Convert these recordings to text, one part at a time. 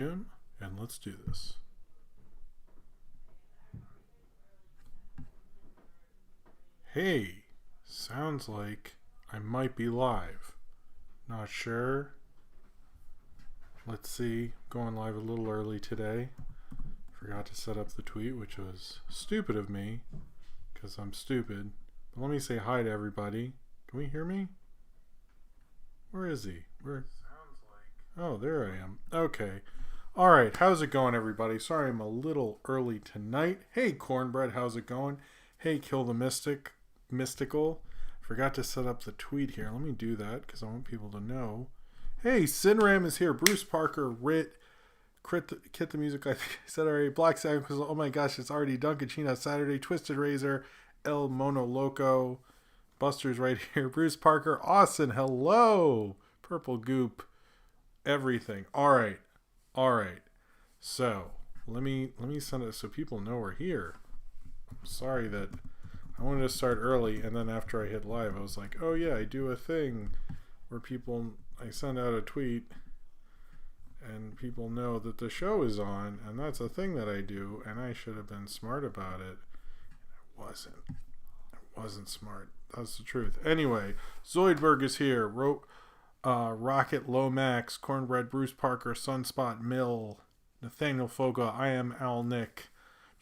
And let's do this. Hey, sounds like I might be live. Not sure. Let's see. Going live a little early today. Forgot to set up the tweet, which was stupid of me because I'm stupid. But let me say hi to everybody. Can we hear me? Where is he? Where? Oh, there I am. Okay. All right. How's it going, everybody? Sorry I'm a little early tonight. Hey, Cornbread. How's it going? Hey, Kill the Mystical. Forgot to set up the tweet here. Let me do that because I want people to know. Hey, Sinram is here. Bruce Parker, Kit the Music. I think I said already. Black Saga. Oh my gosh, it's already Dunkachina Saturday. Twisted Razor. El Mono Loco. Buster's right here. Bruce Parker. Austin. Hello. Purple Goop. Everything. All right. So let me send it so people know we're here. I'm sorry that I wanted to start early, and then after I hit live, I was like, oh yeah, I do a thing where I send out a tweet and people know that the show is on, and that's a thing that I do, and I should have been smart about it. I wasn't smart. That's the truth. Anyway, Zoidberg is here. Rocket Lomax, Cornbread, Bruce Parker, Sunspot Mill, Nathaniel Foga, I am Al Nick,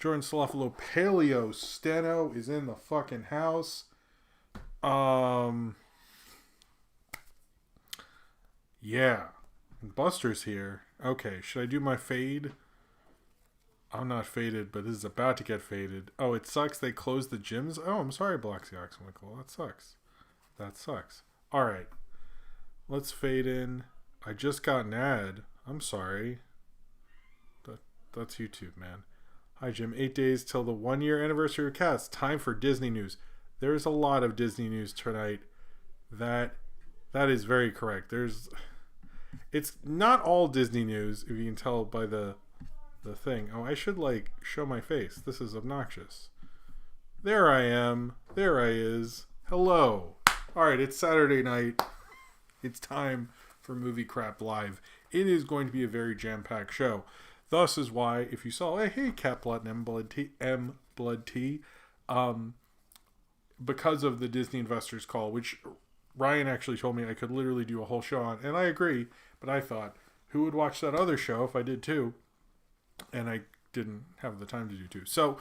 Jordan Salafalo, Paleo, Steno is in the fucking house. Yeah. And Buster's here. Okay, should I do my fade? I'm not faded, but this is about to get faded. Oh, it sucks they closed the gyms? Oh, I'm sorry, Blacksy Oxmichael. That sucks. Alright. Let's fade in. I just got an ad. I'm sorry. That's YouTube, man. Hi, Jim. 8 days till the 1 year anniversary of Cats. Time for Disney news. There's a lot of Disney news tonight. That is very correct. It's not all Disney news, if you can tell by the thing. Oh, I should show my face. This is obnoxious. There I am. There I is. Hello. All right, it's Saturday night. It's time for Movie Crap Live. It is going to be a very jam-packed show. Thus is why, if you saw, hey, Cat Blood and Blood Tea, because of the Disney Investors Call, which Ryan actually told me I could literally do a whole show on, and I agree, but I thought, who would watch that other show if I did too? And I didn't have the time to do two. So,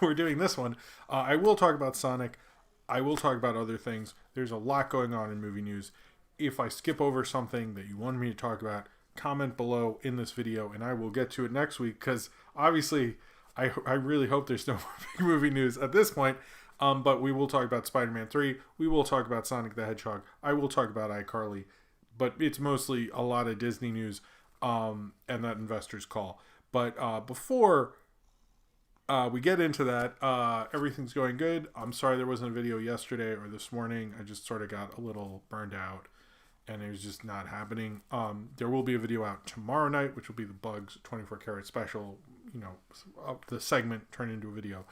we're doing this one. I will talk about Sonic. I will talk about other things. There's a lot going on in movie news. If I skip over something that you wanted me to talk about, comment below in this video, and I will get to it next week, because obviously I really hope there's no more big movie news at this point, but we will talk about Spider-Man 3, we will talk about Sonic the Hedgehog, I will talk about Icarly, but it's mostly a lot of Disney news and that Investors Call. But before we get into that, everything's going good. I'm sorry there wasn't a video yesterday or this morning. I just sort of got a little burned out and it was just not happening. There will be a video out tomorrow night, which will be the Bugs 24 Karat special, the segment turned into a video.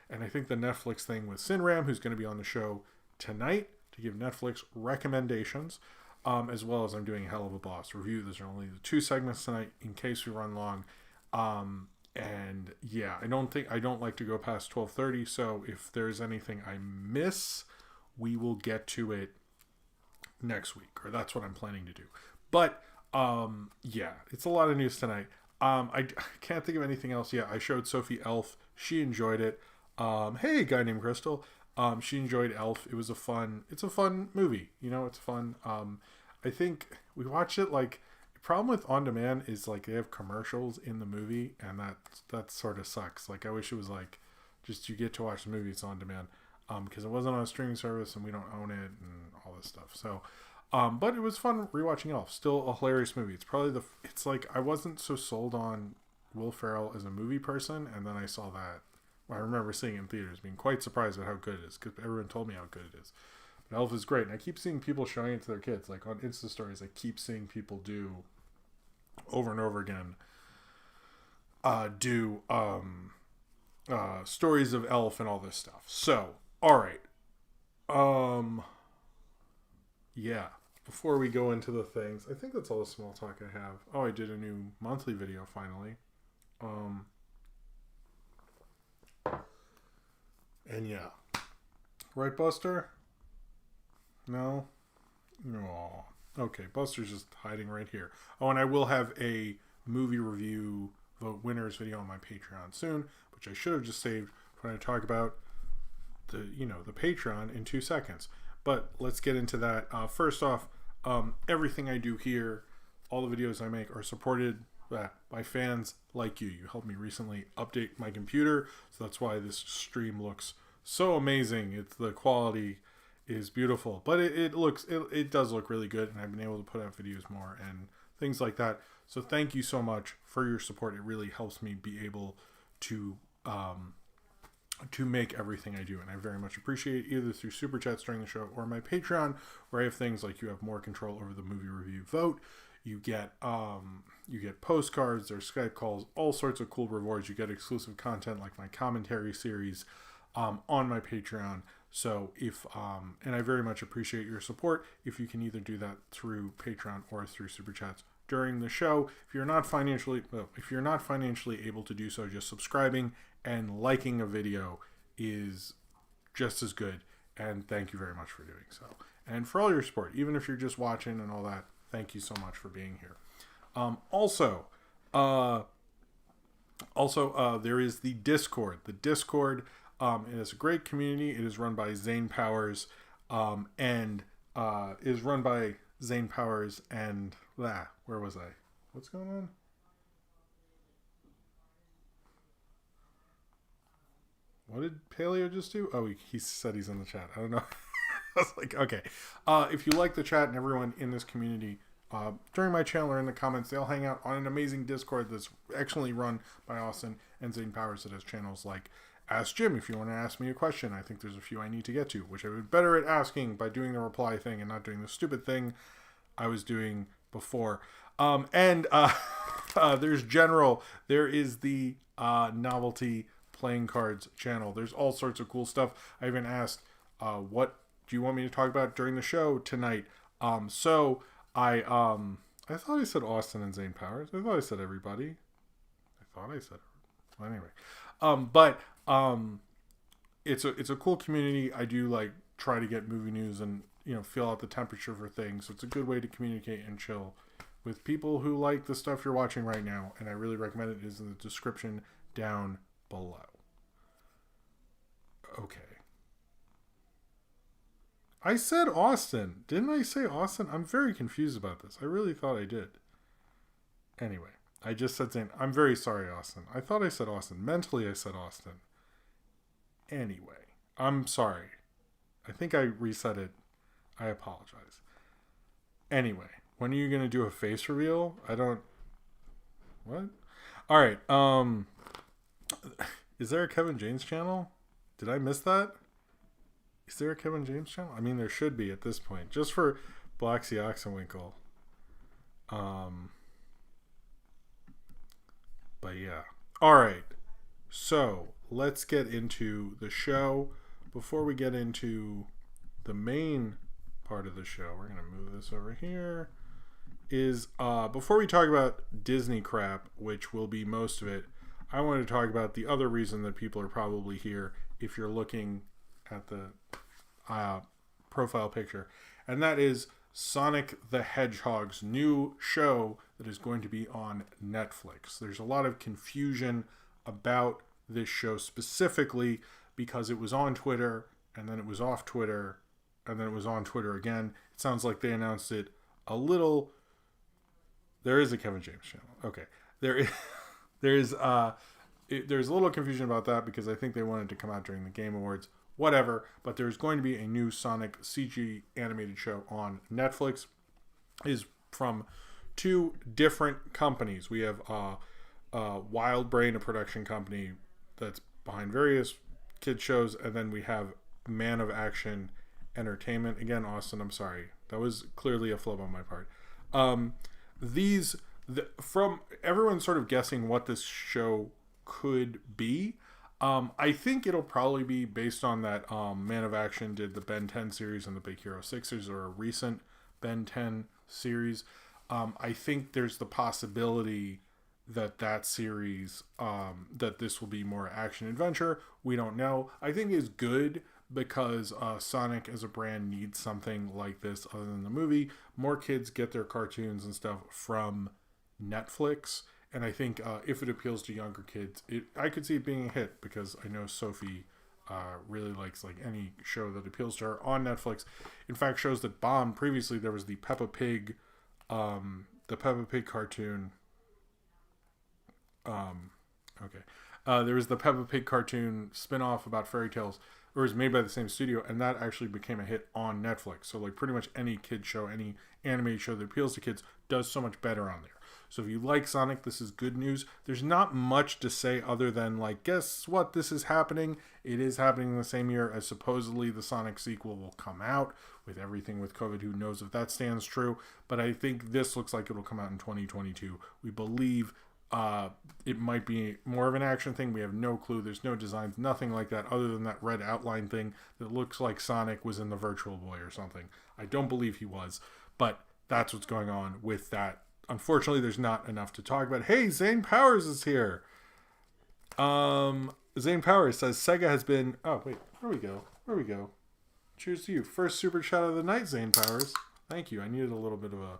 And I think the Netflix thing with Sinram, who's going to be on the show tonight to give Netflix recommendations, as well as I'm doing Helluva Boss review. Those are only the two segments tonight in case we run long. And yeah, I don't like to go past 12:30. So if there's anything I miss, we will get to it next week, or that's what I'm planning to do. But yeah, it's a lot of news tonight. I can't think of anything else. Yeah, I showed Sophie Elf. She enjoyed it. Hey, guy named Crystal. She enjoyed Elf. It's a fun movie. It's fun. I think we watched it the problem with on demand is they have commercials in the movie, and that sort of sucks. I wish it was just you get to watch the movie, it's on demand, because it wasn't on a streaming service and we don't own it and all this stuff. So but it was fun rewatching Elf. Still a hilarious movie. It's probably I wasn't so sold on Will Ferrell as a movie person, and then I saw that. I remember seeing it in theaters, being quite surprised at how good it is, because everyone told me how good it is. But Elf is great, and I keep seeing people showing it to their kids. On Insta stories, I keep seeing people do over and over again stories of Elf and all this stuff. So, all right. Yeah. before we go into the things, I think that's all the small talk I have. Oh, I did a new monthly video finally. And yeah. Right, Buster? No? No. Okay, Buster's just hiding right here. Oh, and I will have a movie review vote winners video on my Patreon soon, which I should have just saved when I talk about the Patreon in 2 seconds. But let's get into that. First off, everything I do here, all the videos I make are supported by fans like you. You helped me recently update my computer, so that's why this stream looks so amazing. The quality is beautiful, but it does look really good, and I've been able to put out videos more and things like that. So thank you so much for your support. It really helps me be able to make everything I do, and I very much appreciate it, either through super chats during the show or my Patreon, where I have things like you have more control over the movie review vote. You get postcards, there's Skype calls, all sorts of cool rewards. You get exclusive content like my commentary series on my Patreon. So and I very much appreciate your support if you can either do that through Patreon or through super chats during the show. If you're not financially able to do so, just subscribing and liking a video is just as good. And thank you very much for doing so. And for all your support, even if you're just watching and all that, thank you so much for being here. Also, there is the Discord. The Discord it is a great community. It is run by Zane Powers, and where was I? What's going on? What did Paleo just do? Oh, he said he's in the chat. I don't know. I was like, okay. If you like the chat and everyone in this community, during my channel or in the comments, they all hang out on an amazing Discord that's excellently run by Austin and Zane Powers that has channels like Ask Jim if you want to ask me a question. I think there's a few I need to get to, which I've been better at asking by doing the reply thing and not doing the stupid thing I was doing before. There's General. There is the novelty playing cards channel. There's all sorts of cool stuff. I even asked, what do you want me to talk about during the show tonight? I thought I said Austin and Zane Powers. I thought I said everybody. Well, anyway. It's a cool community. I do try to get movie news and feel out the temperature for things. So it's a good way to communicate and chill with people who like the stuff you're watching right now. And I really recommend it. It is in the description down below. Okay. I said Austin. Didn't I say Austin? I'm very confused about this. I really thought I did. Anyway, I just said Zane. I'm very sorry, Austin. I thought I said Austin. Mentally, I said Austin. Anyway, I'm sorry. I think I reset it. I apologize. Anyway, when are you going to do a face reveal? What? All right. Is there a Kevin James channel? Did I miss that? Is there a Kevin James channel? I mean, there should be at this point. Just for Blacksy Oxenwinkle. But yeah. All right. So let's get into the show. Before we get into the main part of the show, we're going to move this over here. Before we talk about Disney crap, which will be most of it, I want to talk about the other reason that people are probably here if you're looking at the profile picture, and that is Sonic the Hedgehog's new show that is going to be on Netflix. There's a lot of confusion about this show specifically because it was on Twitter and then it was off Twitter and then it was on Twitter again. It sounds like they announced it a little. There is a Kevin James channel. Okay. There's a little confusion about that because I think they wanted to come out during the Game Awards. Whatever, but there's going to be a new Sonic CG animated show on Netflix. It is from two different companies. We have Wild Brain, a production company that's behind various kid shows, and then we have Man of Action Entertainment. Again, Austin, I'm sorry. That was clearly a flub on my part. From everyone sort of guessing what this show could be, I think it'll probably be based on that Man of Action did the Ben 10 series and the Big Hero 6 series, or a recent Ben 10 series. I think there's the possibility that series, that this will be more action adventure. We don't know. I think is good because Sonic as a brand needs something like this other than the movie. More kids get their cartoons and stuff from Netflix, and I think if it appeals to younger kids, I could see it being a hit because I know Sophie really likes like any show that appeals to her on Netflix. In fact, shows that bombed previously, there was the Peppa Pig cartoon. There was the Peppa Pig cartoon spin-off about fairy tales. It was made by the same studio, and that actually became a hit on Netflix. So like pretty much any kid show, any animated show that appeals to kids does so much better on there. So if you like Sonic, this is good news. There's not much to say other than like, guess what? This is happening. It is happening in the same year as supposedly the Sonic sequel will come out. With everything with COVID, who knows if that stands true. But I think this looks like it'll come out in 2022. We believe it might be more of an action thing. We have no clue. There's no designs, nothing like that, other than that red outline thing that looks like Sonic was in the Virtual Boy or something. I don't believe he was, but that's what's going on with that. Unfortunately, there's not enough to talk about. Hey, Zane Powers is here. Zane Powers says Sega has been... Oh, wait. Where we go? Cheers to you. First super chat of the night, Zane Powers. Thank you. I needed a little bit of a...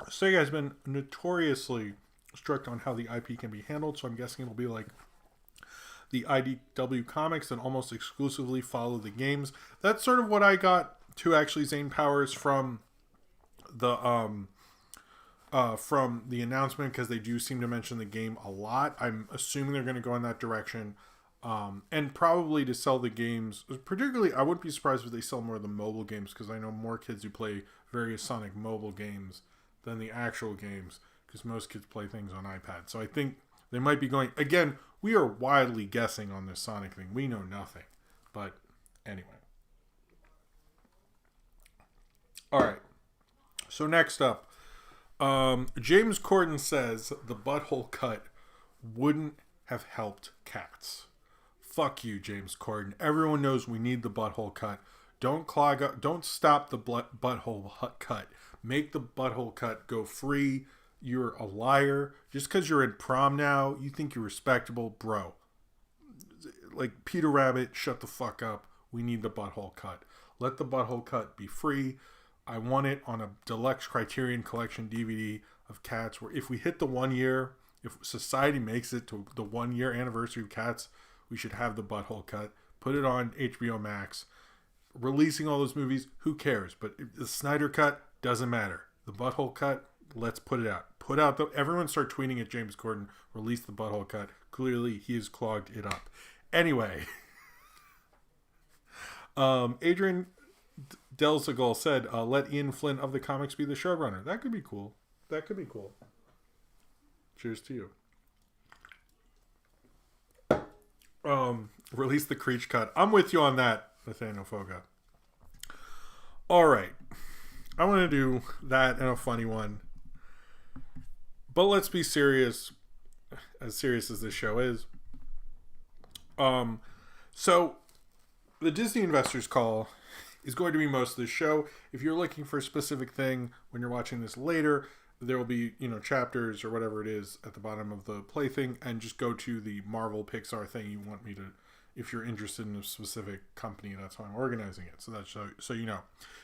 Sega has been notoriously strict on how the IP can be handled, so I'm guessing it'll be like the IDW comics and almost exclusively follow the games. That's sort of what I got to actually Zane Powers from the announcement, because they do seem to mention the game a lot. I'm assuming they're going to go in that direction, and probably to sell the games. Particularly, I wouldn't be surprised if they sell more of the mobile games, because I know more kids who play various Sonic mobile games than the actual games, because most kids play things on iPad. So I think they might be going... Again, we are wildly guessing on this Sonic thing. We know nothing. But anyway. Alright. So next up, James Corden says the Butthole Cut wouldn't have helped cats. Fuck you, James Corden. Everyone knows we need the Butthole Cut. Don't clog up. Don't stop the Butthole Cut. Make the Butthole Cut go free. You're a liar. Just because you're in prom now, you think you're respectable, bro. Like Peter Rabbit, shut the fuck up. We need the Butthole Cut. Let the Butthole Cut be free. I want it on a deluxe Criterion Collection DVD of Cats, where if we hit the 1 year, if society makes it to the 1 year anniversary of Cats, we should have the Butthole Cut. Put it on HBO Max. Releasing all those movies, who cares? But the Snyder Cut doesn't matter. The Butthole Cut, let's put it out. Everyone start tweeting at James Corden, release the Butthole Cut. Clearly, he has clogged it up. Anyway, Adrian Delzagal said, let Ian Flynn of the comics be the showrunner. That could be cool. Cheers to you. Release the Creech Cut. I'm with you on that, Nathaniel Foga. All right. I want to do that and a funny one. But let's be serious. As serious as this show is. So, the Disney Investors Call is going to be most of the show. If you're looking for a specific thing when you're watching this later, there will be, chapters or whatever it is at the bottom of the play thing, and just go to the Marvel Pixar thing you want me to, if you're interested in a specific company, that's how I'm organizing it. So that's so you know.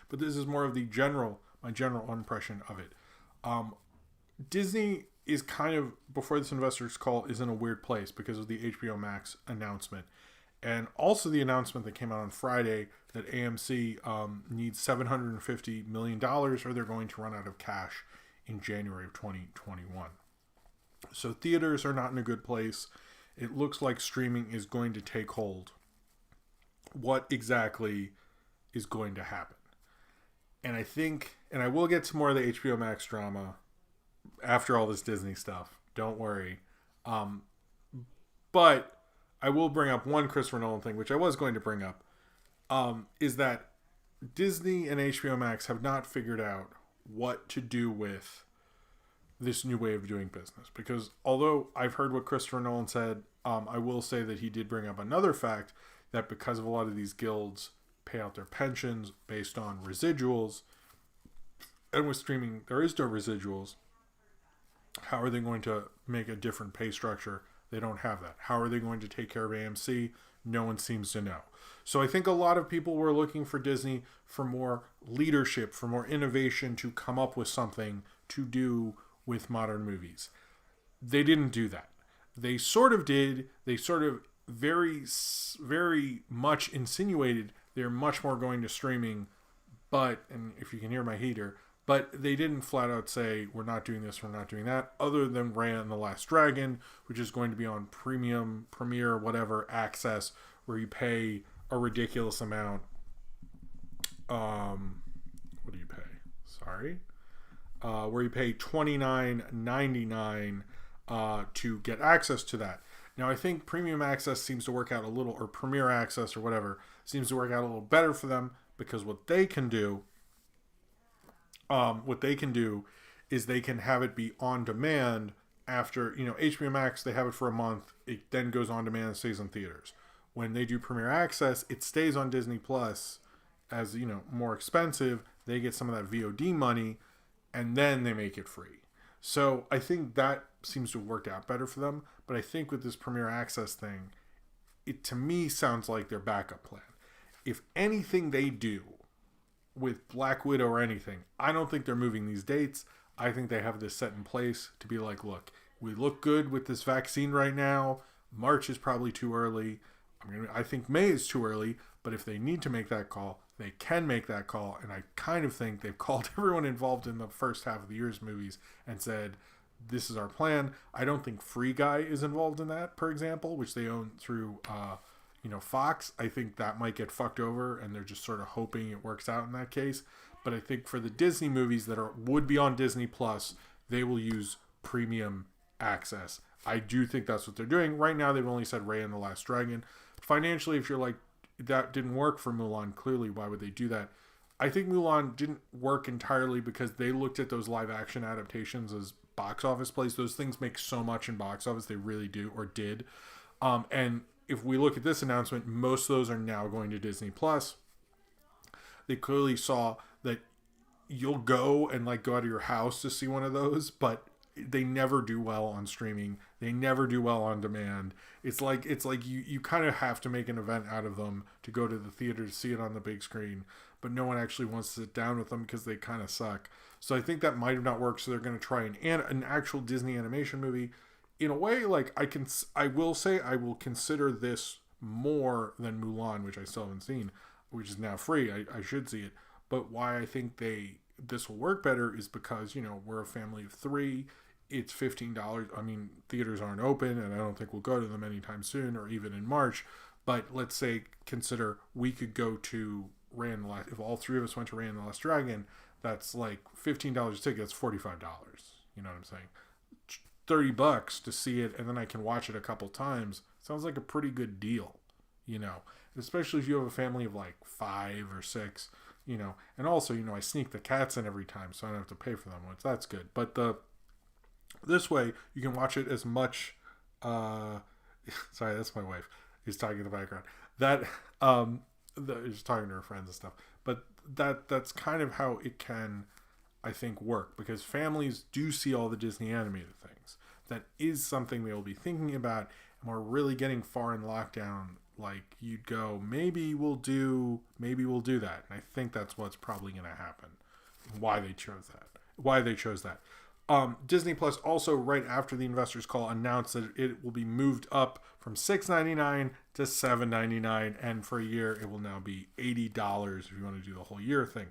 But this is more of my general impression of it. Disney is kind of, before this investors call, is in a weird place because of the HBO Max announcement. And also the announcement that came out on Friday that AMC needs $750 million or they're going to run out of cash in January of 2021. So theaters are not in a good place. It looks like streaming is going to take hold. What exactly is going to happen? And I think, and I will get to more of the HBO Max drama after all this Disney stuff. Don't worry. But I will bring up one Christopher Nolan thing, which I was going to bring up, is that Disney and HBO Max have not figured out what to do with this new way of doing business. Because although I've heard what Christopher Nolan said, I will say that he did bring up another fact that because of a lot of these guilds pay out their pensions based on residuals. And with streaming, there is no residuals. How are they going to make a different pay structure? They don't have that. How are they going to take care of AMC? No one seems to know. So I think a lot of people were looking for Disney for more leadership, for more innovation, to come up with something to do with modern movies. They didn't do that. They sort of did. They sort of very, very much insinuated they're much more going to streaming. But, and if you can hear my heater, but they didn't flat out say, we're not doing this, we're not doing that, other than Raya and the Last Dragon, which is going to be on premium, premiere, whatever, access, where you pay a ridiculous amount. What do you pay? Sorry. Where you pay $29.99 to get access to that. Now, I think premium access seems to work out a little, or premiere access or whatever, seems to work out a little better for them, because what they can do is they can have it be on demand after, HBO Max, they have it for a month. It then goes on demand and stays in theaters. When they do premiere access, it stays on Disney Plus as, more expensive. They get some of that VOD money, and then they make it free. So I think that seems to have worked out better for them. But I think with this premiere access thing, it to me sounds like their backup plan. If anything they do with Black Widow or anything, I don't think they're moving these dates. I think they have this set in place to be like, look, we look good with this vaccine right now. March is probably too early. I think May is too early, but if they need to make that call, they can make that call. And I kind of think they've called everyone involved in the first half of the year's movies and said, this is our plan. I don't think Free Guy is involved in that, for example, which they own through Fox. I think that might get fucked over, and they're just sort of hoping it works out in that case. But I think for the Disney movies that would be on Disney Plus, they will use premium access. I do think that's what they're doing. Right now, they've only said Raya and the Last Dragon. Financially, if you're like, that didn't work for Mulan, clearly, why would they do that? I think Mulan didn't work entirely because they looked at those live action adaptations as box office plays. Those things make so much in box office, they really do, or did. And if we look at this announcement, most of those are now going to Disney Plus. They clearly saw that you'll go and go out of your house to see one of those, but they never do well on streaming. They never do well on demand. It's like you kind of have to make an event out of them to go to the theater to see it on the big screen, but no one actually wants to sit down with them because they kind of suck. So I think that might have not worked. So they're going to try an actual Disney animation movie. In a way, I will say I will consider this more than Mulan, which I still haven't seen, which is now free. I should see it. But why I think this will work better is because, we're a family of three. It's $15. I mean, theaters aren't open, and I don't think we'll go to them anytime soon or even in March. But let's say, consider we could go to Raya and the Last, if all three of us went to Raya and the Last Dragon, that's like $15 a ticket. That's $45. You know what I'm saying? $30 to see it, and then I can watch it a couple times. Sounds like a pretty good deal, especially if you have a family of 5 or 6, and also, I sneak the cats in every time, so I don't have to pay for them once. That's good. But this way you can watch it as much. Sorry, that's my wife who's talking in the background. That is talking to her friends and stuff. But that's kind of how it can, I think, work, because families do see all the Disney animated things. That is something they'll be thinking about, and we're really getting far in lockdown. You'd go, maybe we'll do that. And I think that's what's probably going to happen. Why they chose that. Disney Plus also, right after the investors call, announced that it will be moved up from $6.99 to $7.99, and for a year it will now be $80 if you want to do the whole year thing.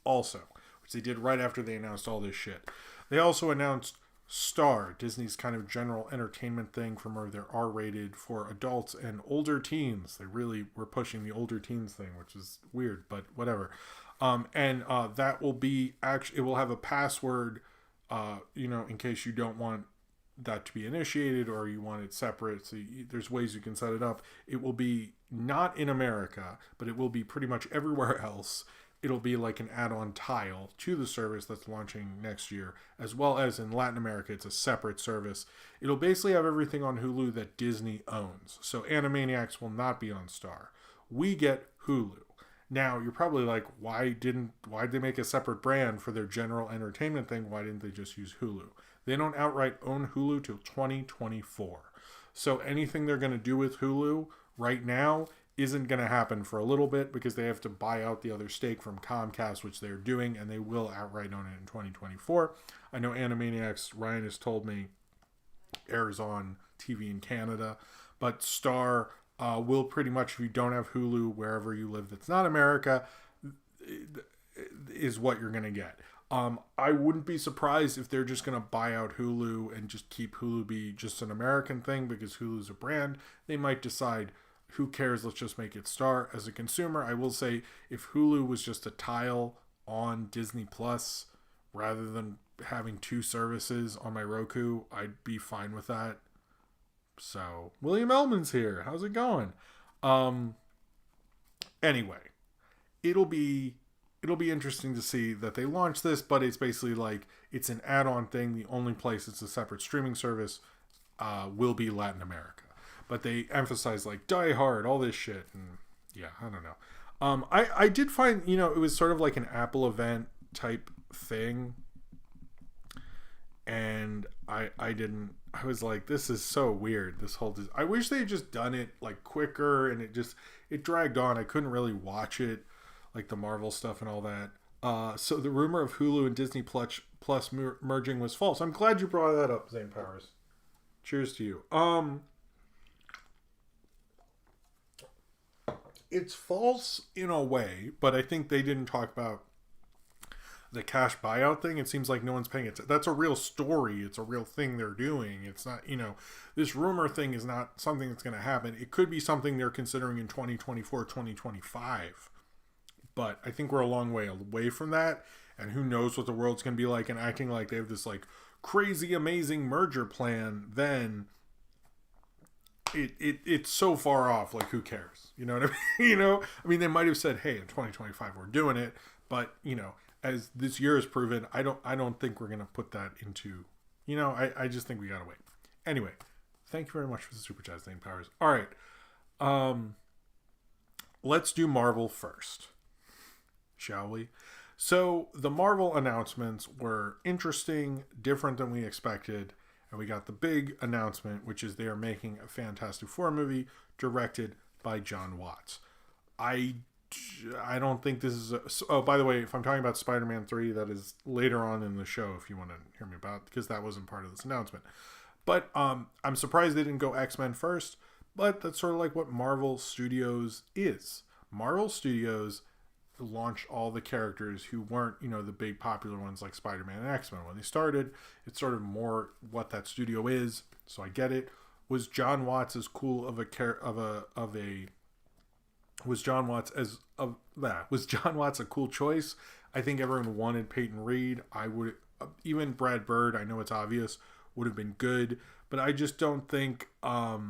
Also, which they did right after they announced all this shit. They also announced Star, Disney's kind of general entertainment thing, from where they're R-rated for adults and older teens. They really were pushing the older teens thing, which is weird, but whatever. That will be it will have a password, in case you don't want that to be initiated or you want it separate. So there's ways you can set it up. It will be not in America, but it will be pretty much everywhere else. It'll be like an add-on tile to the service that's launching next year, as well as in Latin America. It's a separate service. It'll basically have everything on Hulu that Disney owns. So Animaniacs will not be on Star. We get Hulu. Now, you're probably like, why'd they make a separate brand for their general entertainment thing? Why didn't they just use Hulu? They don't outright own Hulu till 2024. So anything they're going to do with Hulu right now isn't going to happen for a little bit because they have to buy out the other stake from Comcast, which they're doing, and they will outright own it in 2024. I know Animaniacs, Ryan has told me, airs on TV in Canada, but Star will pretty much, if you don't have Hulu wherever you live that's not America, is what you're going to get. I wouldn't be surprised if they're just going to buy out Hulu and just keep Hulu be just an American thing because Hulu's a brand. They might decide, who cares, let's just make it Star. As a consumer, I will say, if Hulu was just a tile on Disney Plus rather than having two services on my Roku, I'd be fine with that. So, William Ellman's here. How's it going? Anyway, it'll be interesting to see that they launch this, but it's basically like it's an add-on thing. The only place it's a separate streaming service will be Latin America. But they emphasize like Die Hard, all this shit, and yeah, I don't know. I did find, it was sort of like an Apple event type thing, and I was like, this is so weird. This whole, I wish they had just done it like quicker, and it dragged on. I couldn't really watch it, like the Marvel stuff and all that. So the rumor of Hulu and Disney Plus merging was false. I'm glad you brought that up, Zane Powers. Cheers to you. It's false in a way, but I think they didn't talk about the cash buyout thing. It seems like no one's paying it. That's a real story. It's a real thing they're doing. It's not, this rumor thing is not something that's going to happen. It could be something they're considering in 2024, 2025. But I think we're a long way away from that. And who knows what the world's going to be like, and acting like they have this like crazy, amazing merger plan, then it's so far off. Like, who cares? You know what I mean? I mean, they might have said, hey, in 2025 we're doing it, but as this year has proven, I don't think we're gonna put that into, I just think we gotta wait. Anyway, thank you very much for the super chat, Zane Powers. All right, let's do Marvel first, shall we? So the Marvel announcements were interesting, different than we expected. And we got the big announcement, which is they are making a Fantastic Four movie directed by Jon Watts. I don't think this is oh, by the way, if I'm talking about Spider-Man 3, that is later on in the show if you want to hear me about, because that wasn't part of this announcement. But I'm surprised they didn't go X-Men first, but that's sort of like what Marvel Studios is. Marvel Studios launched all the characters who weren't, the big popular ones like Spider-Man and X-Men. When they started, it's sort of more what that studio is, so I get it. Was Jon Watts as cool of was Jon Watts a cool choice? I think everyone wanted Peyton Reed. I would, even Brad Bird, I know it's obvious, would have been good, but I just don't think I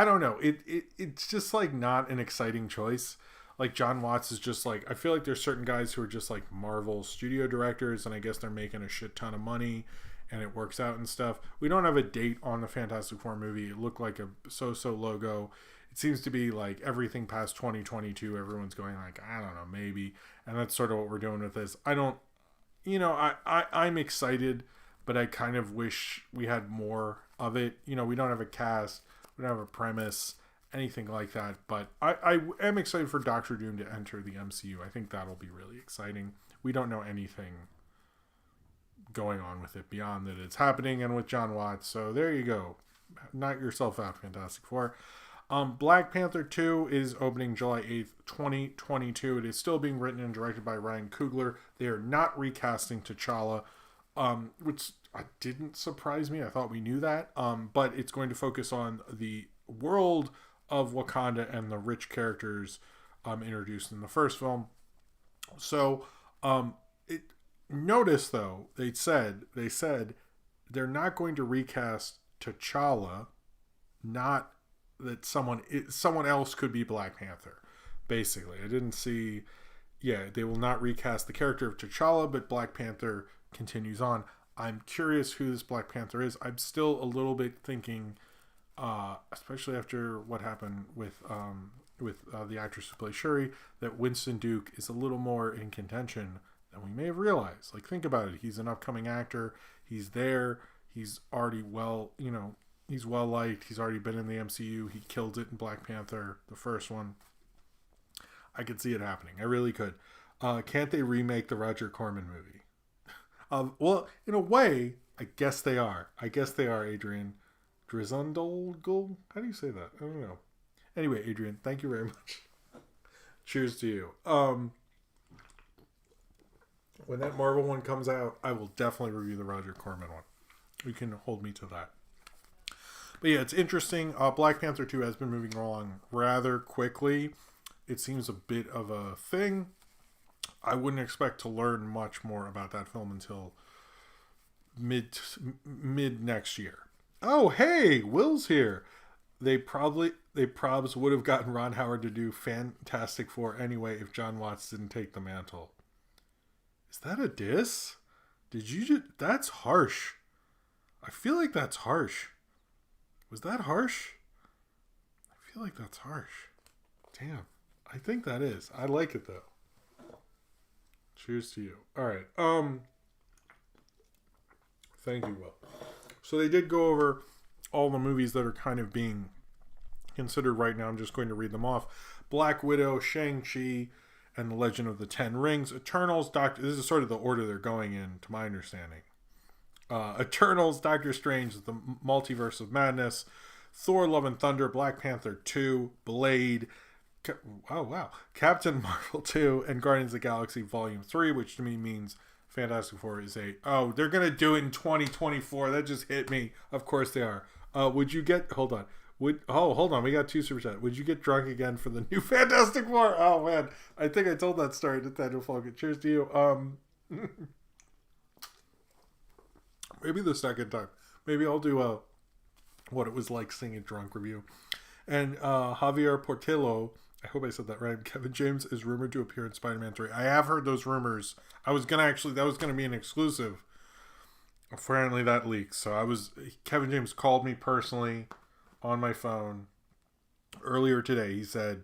don't know. It's just like not an exciting choice. Like Jon Watts is just like, I feel like there's certain guys who are just like Marvel studio directors, and I guess they're making a shit ton of money and it works out and stuff. We don't have a date on the Fantastic Four movie. It looked like a so-so logo. It seems to be like everything past 2022, everyone's going like, I don't know, maybe. And that's sort of what we're doing with this. I'm excited, but I kind of wish we had more of it. We don't have a cast. We don't have a premise, anything like that. But I am excited for Doctor Doom to enter the MCU. I think that'll be really exciting. We don't know anything going on with it beyond that it's happening and with Jon Watts. So there you go. Knock yourself out, Fantastic Four. Black Panther 2 is opening July 8th, 2022. It is still being written and directed by Ryan Coogler. They are not recasting T'Challa, which didn't surprise me. I thought we knew that. But it's going to focus on the world of Wakanda and the rich characters introduced in the first film. So, notice though, they said they're not going to recast T'Challa, not that someone else could be Black Panther. Basically, I didn't see. Yeah, they will not recast the character of T'Challa, but Black Panther continues on. I'm curious who this Black Panther is. I'm still a little bit thinking especially after what happened with the actress who plays Shuri, that Winston Duke is a little more in contention than we may have realized. Like, think about it. He's an upcoming actor. He's there. He's already he's well liked. He's already been in the MCU. He killed it in Black Panther, the first one. I could see it happening. I really could. Can't they remake the Roger Corman movie? Well, in a way, I guess they are. Adrian Drizundolgul? How do you say that? I don't know. Anyway, Adrian, thank you very much. Cheers to you. When that Marvel one comes out, I will definitely review the Roger Corman one. You can hold me to that. But yeah, it's interesting. Black Panther 2 has been moving along rather quickly. It seems a bit of a thing. I wouldn't expect to learn much more about that film until mid next year. Oh, hey, Will's here. They probs would have gotten Ron Howard to do Fantastic Four anyway if John Watts didn't take the mantle. Is that a diss? That's harsh. I feel like that's harsh. Was that harsh? I feel like that's harsh. Damn. I think that is. I like it though. Cheers to you. All right. Thank you, Will. So they did go over all the movies that are kind of being considered right now. I'm just going to read them off. Black Widow, Shang-Chi, and The Legend of the Ten Rings. Eternals, this is sort of the order they're going in, to my understanding. Eternals, Doctor Strange, The Multiverse of Madness, Thor, Love and Thunder, Black Panther 2, Blade, Captain Marvel 2, and Guardians of the Galaxy Volume 3, which to me means Fantastic Four is they're going to do it in 2024. That just hit me. Of course they are. Hold on. Hold on. We got 2 super chats. Would you get drunk again for the new Fantastic Four? Oh, man. I think I told that story to Nathaniel Falcon. Cheers to you. Maybe the second time. Maybe I'll do what it was like seeing a drunk review. And Javier Portillo, I hope I said that right. Kevin James is rumored to appear in Spider-Man 3. I have heard those rumors. That was going to be an exclusive. Apparently that leaked. So Kevin James called me personally on my phone earlier today. He said,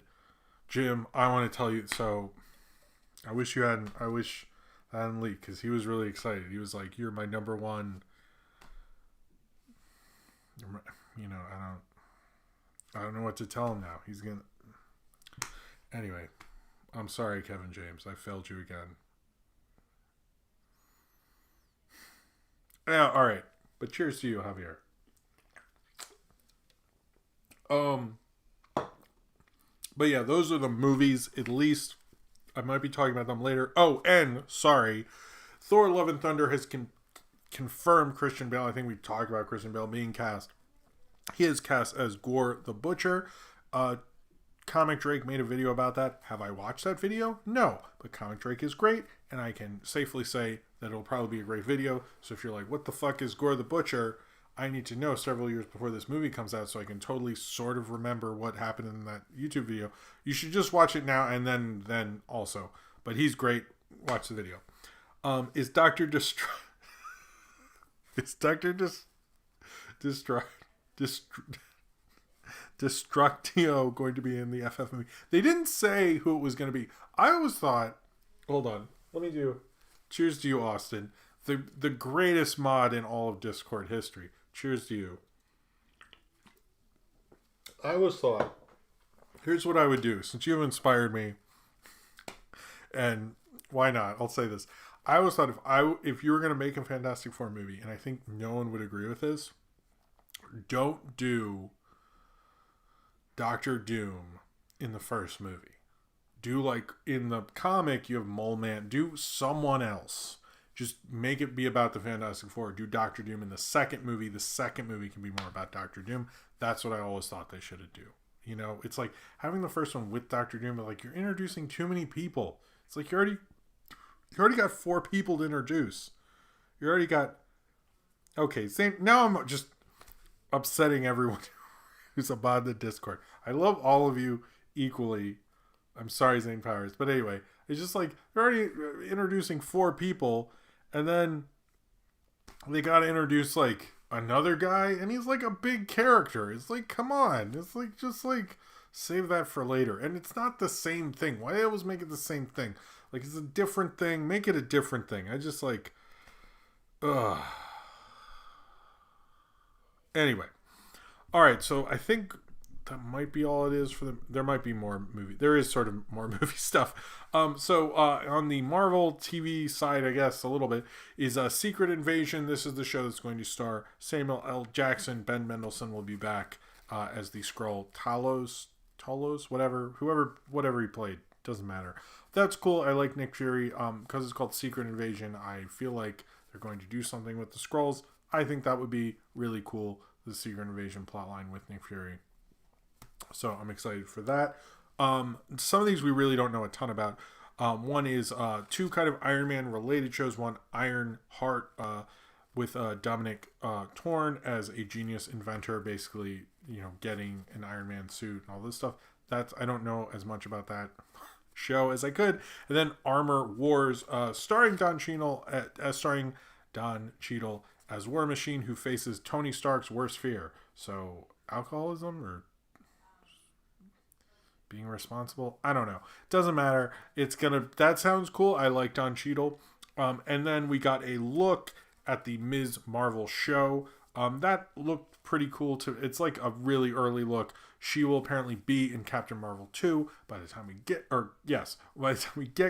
Jim, I want to tell you. So I wish that hadn't leaked, because he was really excited. He was like, you're my number one. I don't know what to tell him now. He's going to. Anyway, I'm sorry, Kevin James. I failed you again. Yeah, all right. But cheers to you, Javier. But yeah, those are the movies. At least I might be talking about them later. Oh, and sorry, Thor: Love and Thunder has confirmed Christian Bale. I think we talked about Christian Bale being cast. He is cast as Gore the Butcher. Comic Drake made a video about that. Have I watched that video? No. But Comic Drake is great, and I can safely say that it'll probably be a great video. So if you're like, what the fuck is Gore the Butcher? I need to know several years before this movie comes out so I can totally sort of remember what happened in that YouTube video. You should just watch it now and then also. But he's great. Watch the video. Is Dr. Destructio going to be in the FF movie? They didn't say who it was going to be. I always thought, hold on, let me do cheers to you, Austin, the greatest mod in all of Discord history. Cheers to you. I always thought, here's what I would do, since you have inspired me, and why not? I'll say this. I always thought if you were going to make a Fantastic Four movie, and I think no one would agree with this, don't do Doctor Doom in the first movie. Do like in the comic, you have Mole Man. Do someone else. Just make it be about the Fantastic Four. Do Doctor Doom in the second movie. The second movie can be more about Doctor Doom. That's what I always thought they should do. You know, it's like having the first one with Doctor Doom, but like you're introducing too many people. It's like you already got 4 people to introduce. You already got. Okay, same. Now I'm just upsetting everyone who's about the Discord. I love all of you equally. I'm sorry, Zane Powers. But anyway, it's just like they're already introducing 4 people, and then they got to introduce like another guy, and he's like a big character. It's like, come on. It's like, just like, save that for later. And it's not the same thing. Why they always make it the same thing? Like, it's a different thing. Make it a different thing. I just like, ugh. Anyway. All right, so I think that might be all it is for them. There might be more movie. There is sort of more movie stuff. So on the Marvel TV side, I guess a little bit is Secret Invasion. This is the show that's going to star Samuel L. Jackson. Ben Mendelsohn will be back as the Skrull Talos, whatever he played. Doesn't matter. That's cool. I like Nick Fury because it's called Secret Invasion. I feel like they're going to do something with the Skrulls. I think that would be really cool. The Secret Invasion plotline with Nick Fury. So I'm excited for that. Some of these we really don't know a ton about. One is two kind of Iron Man related shows. One, Iron Heart, with Dominic Torn as a genius inventor, basically, getting an Iron Man suit and all this stuff. I don't know as much about that show as I could. And then Armor Wars, starring Don Cheadle as War Machine, who faces Tony Stark's worst fear. So, alcoholism or being responsible? I don't know. Doesn't matter. That sounds cool. I like Don Cheadle. And then we got a look at the Ms. Marvel show. That looked pretty cool too. It's like a really early look. She will apparently be in Captain Marvel 2 by the time we get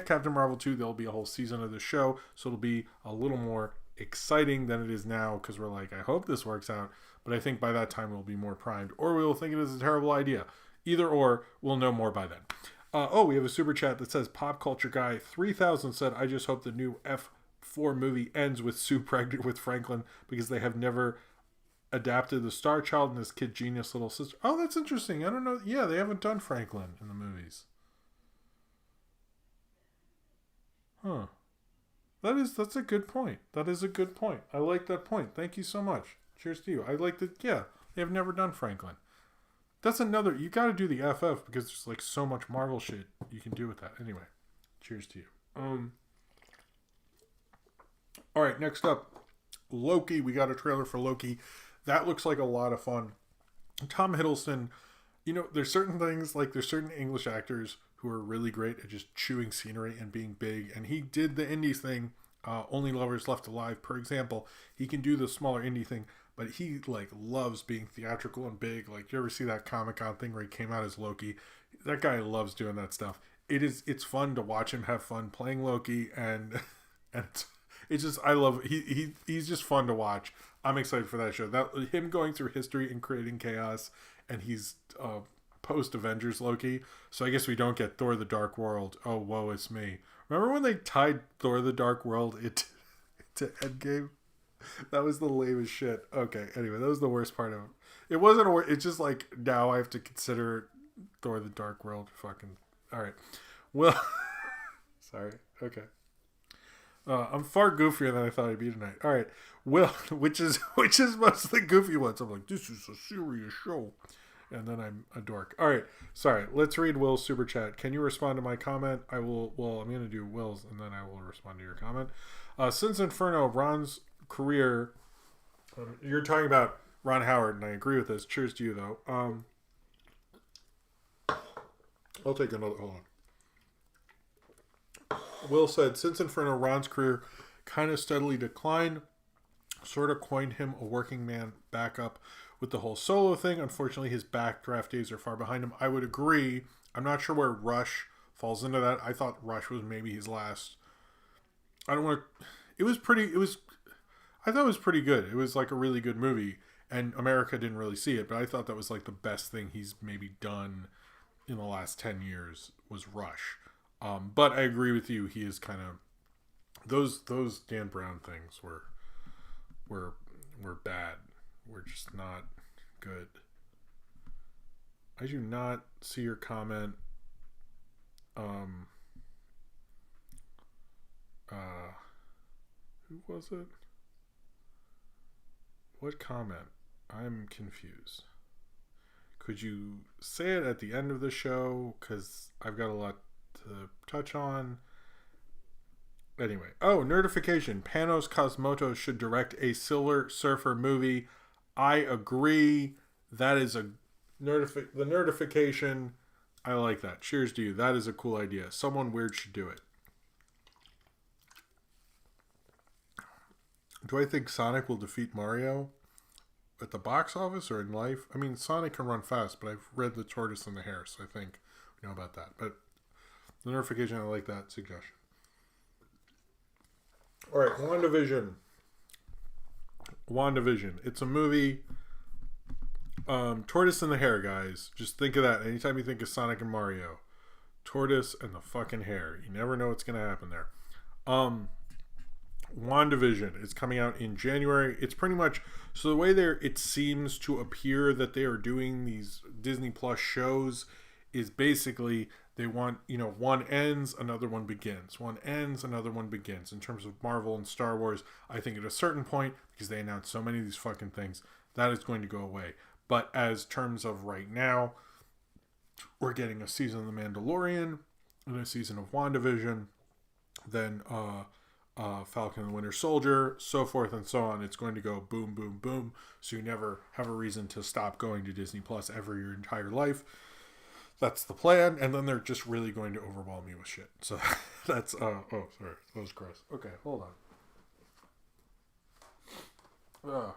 Captain Marvel 2, there'll be a whole season of the show. So it'll be a little more exciting than it is now, because we're like, I hope this works out, but I think by that time we'll be more primed, or we'll think it is a terrible idea. Either or, we'll know more by then. We have a super chat that says Pop Culture Guy 3000 said, I just hope the new F4 movie ends with Sue pregnant with Franklin, because they have never adapted the Star Child and his kid genius little sister. Oh, that's interesting. I don't know. Yeah, they haven't done Franklin in the movies. Huh. That's a good point. That is a good point. I like that point. Thank you so much. Cheers to you. I like that. Yeah, they have never done Franklin. That's another. You got to do the FF because there's like so much Marvel shit you can do with that. Anyway, cheers to you. All right, next up, Loki. We got a trailer for Loki. That looks like a lot of fun. Tom Hiddleston. There's certain things, there's certain English actors who are really great at just chewing scenery and being big. And he did the indie thing, Only Lovers Left Alive, for example. He can do the smaller indie thing, but he, loves being theatrical and big. You ever see that Comic-Con thing where he came out as Loki? That guy loves doing that stuff. It's fun to watch him have fun playing Loki, and it's just, I love it. He's just fun to watch. I'm excited for that show. Him going through history and creating chaos, and he's post-Avengers Loki, so I guess we don't get Thor the Dark World. Oh, woe is me. Remember when they tied Thor the Dark World into Endgame? That was the lamest shit. Okay, anyway, that was the worst part of it. It wasn't it's just now I have to consider Thor the Dark World. Fucking alright. Well, sorry. Okay. I'm far goofier than I thought I'd be tonight. Alright. Well, which is most of the goofy ones. I'm like, this is a serious show. And then I'm a dork. All right. Sorry. Let's read Will's super chat. Can you respond to my comment? I'm going to do Will's, and then I will respond to your comment. Since Inferno, Ron's career... you're talking about Ron Howard, and I agree with this. Cheers to you, though. I'll take another... Hold on. Will said, since Inferno, Ron's career kind of steadily declined. Sort of coined him a working man backup with the whole solo thing. Unfortunately, his backdraft days are far behind him. I would agree. I'm not sure where Rush falls into that. I thought Rush was maybe his last. I don't want to. I thought it was pretty good. It was a really good movie, and America didn't really see it, but I thought that was the best thing he's maybe done in the last 10 years was Rush. But I agree with you. He is kind of those Dan Brown things were bad. We're just not good. I do not see your comment. Who was it? What comment? I'm confused. Could you say it at the end of the show? Because I've got a lot to touch on. Anyway. Oh, Nerdification. Panos Cosmatos should direct a Silver Surfer movie. I agree. That is the nerdification. I like that. Cheers to you. That is a cool idea. Someone weird should do it. Do I think Sonic will defeat Mario at the box office or in life? I mean, Sonic can run fast, but I've read The Tortoise and the Hare, so I think we know about that. But the notification, I like that suggestion. All right, WandaVision. It's a movie. Tortoise and the Hare, guys. Just think of that. Anytime you think of Sonic and Mario, Tortoise and the fucking Hare. You never know what's going to happen there. WandaVision is coming out in January. It's pretty much, so the way it seems to appear that they are doing these Disney Plus shows is basically they want, one ends, another one begins. One ends, another one begins. In terms of Marvel and Star Wars, I think at a certain point, because they announced so many of these fucking things, that is going to go away. But as terms of right now, we're getting a season of The Mandalorian and a season of WandaVision, then Falcon and the Winter Soldier, so forth and so on. It's going to go boom, boom, boom. So you never have a reason to stop going to Disney Plus ever your entire life. That's the plan. And then they're just really going to overwhelm you with shit. So that's, oh, sorry. That was gross. Okay, hold on.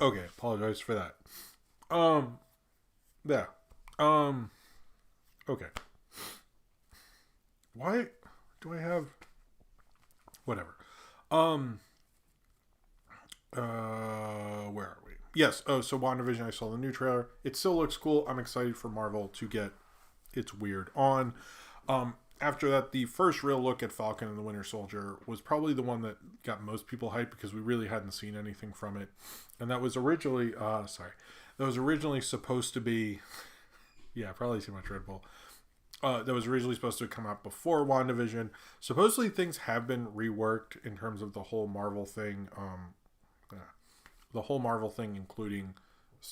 Okay, apologize for that. Yeah. Okay. Why do I have whatever? Where are we? Yes. Oh, so WandaVision, I saw the new trailer. It still looks cool. I'm excited for Marvel to get its weird on. After that, the first real look at Falcon and the Winter Soldier was probably the one that got most people hyped because we really hadn't seen anything from it. And that was originally, supposed to be, yeah, probably too much Red Bull. That was originally supposed to come out before WandaVision. Supposedly things have been reworked in terms of the whole Marvel thing. Including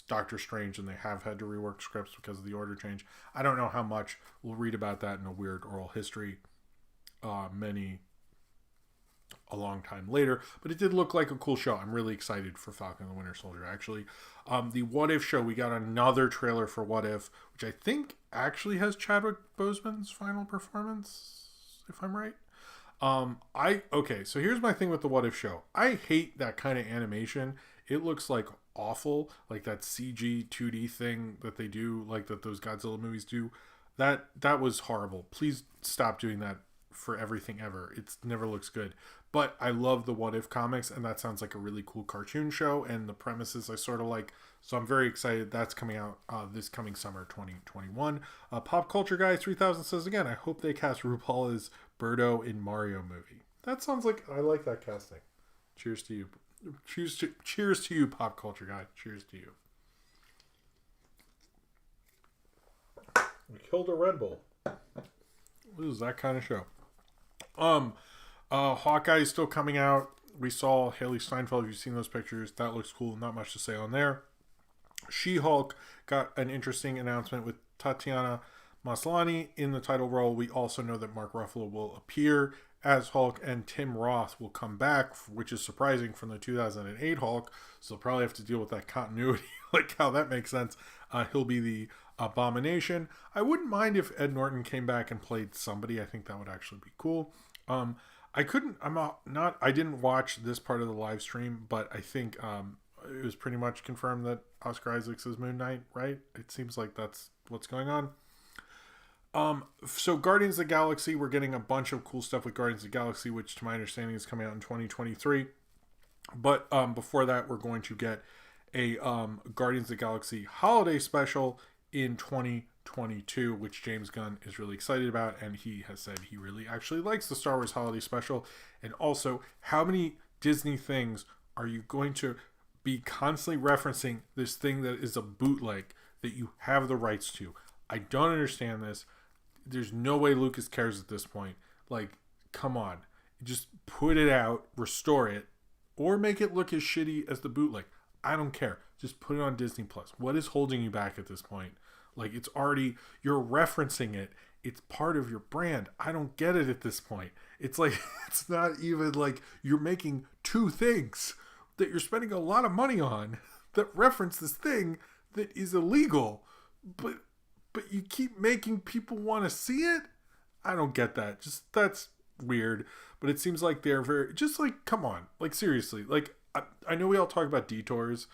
Doctor Strange, and they have had to rework scripts because of the order change. I don't know how much. We'll read about that in a weird oral history a long time later, but it did look like a cool show. I'm really excited for Falcon and the Winter Soldier, actually. The What If show, we got another trailer for What If, which I think actually has Chadwick Boseman's final performance, if I'm right. Okay, so here's my thing with the What If show. I hate that kind of animation. It looks like awful, like that CG 2D thing that they do, like that those Godzilla movies do. That was horrible. Please stop doing that for everything ever. It never looks good. But I love the What If comics, and that sounds like a really cool cartoon show, and the premises I sort of like. So I'm very excited. That's coming out this coming summer, 2021. Pop Culture Guy 3000 says, again, I hope they cast RuPaul as Birdo in Mario movie. That sounds like, I like that casting. Cheers to you. Cheers to you, Pop Culture Guy. Cheers to you. We killed a Red Bull. This is that kind of show. Hawkeye is still coming out. We saw Haley Steinfeld. If you've seen those pictures, that looks cool. Not much to say on there. She-Hulk got an interesting announcement with Tatiana Maslany in the title role. We also know that Mark Ruffalo will appear as Hulk, and Tim Roth will come back, which is surprising from the 2008 Hulk. So they'll probably have to deal with that continuity, like how that makes sense. He'll be the Abomination. I wouldn't mind if Ed Norton came back and played somebody. I think that would actually be cool. I didn't watch this part of the live stream, but I think it was pretty much confirmed that Oscar Isaac's is Moon Knight, right? It seems like that's what's going on. So Guardians of the Galaxy, we're getting a bunch of cool stuff with Guardians of the Galaxy, which to my understanding is coming out in 2023. But before that, we're going to get a Guardians of the Galaxy holiday special in 2022, which James Gunn is really excited about, and he has said he really actually likes the Star Wars holiday special. And also, how many Disney things are you going to be constantly referencing this thing that is a bootleg that you have the rights to? I don't understand this. There's no way Lucas cares at this point. Like, come on. Just put it out, restore it, or make it look as shitty as the bootleg. I don't care. Just put it on Disney Plus. What is holding you back at this point? Like, it's already, you're referencing it. It's part of your brand. I don't get it at this point. It's like, it's not even like you're making two things. that you're spending a lot of money on that reference this thing that is illegal, but you keep making people want to see it? I don't get that. Just, that's weird. But it seems like they're very, just like, come on, like seriously, like I know we all talk about detours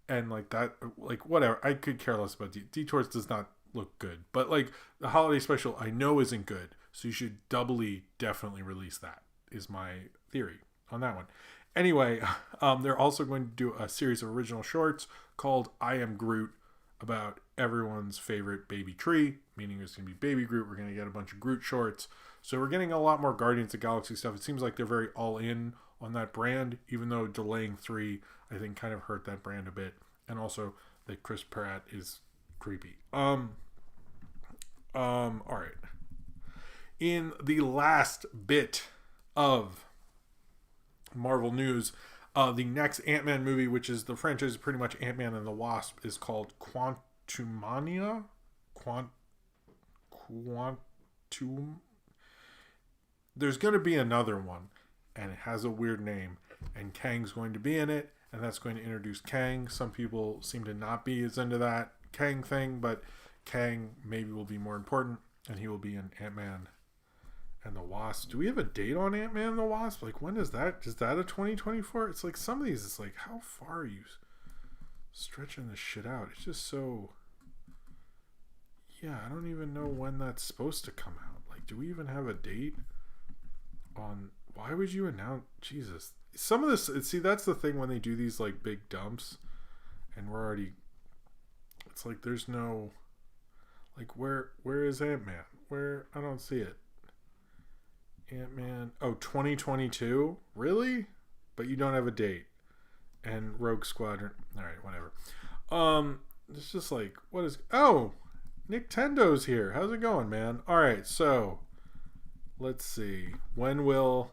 and like that, like whatever, I could care less about detours. Does not look good, but like the holiday special I know isn't good, so you should definitely release that, is my theory on that one. Anyway, they're also going to do a series of original shorts called I Am Groot, about everyone's favorite baby tree, meaning there's going to be Baby Groot. We're going to get a bunch of Groot shorts. So we're getting a lot more Guardians of the Galaxy stuff. It seems like they're very all in on that brand, even though delaying 3, I think, kind of hurt that brand a bit. And also that Chris Pratt is creepy. All right. In the last bit of Marvel news, the next Ant-Man movie, which is the franchise pretty much Ant-Man and the Wasp, is called Quantumania? Quantum. There's going to be another one, and it has a weird name, and Kang's going to be in it, and that's going to introduce Kang. Some people seem to not be as into that Kang thing, but Kang maybe will be more important, and he will be in Ant-Man and the Wasp. Do we have a date on Ant-Man and the Wasp? Like, when is that? Is that a 2024? It's like some of these, it's like, how far are you stretching this shit out? It's just so... Yeah, I don't even know when that's supposed to come out. Like, do we even have a date on... Why would you announce... Jesus. Some of this... See, that's the thing when they do these, like, big dumps, and we're already... It's like, there's no... Like, where is Ant-Man? Where... I don't see it. Ant-Man... Oh, 2022? Really? But you don't have a date. And Rogue Squadron... Alright, whatever. It's just like... What is... Oh! Nintendo's here. How's it going, man? Alright, so... Let's see. When will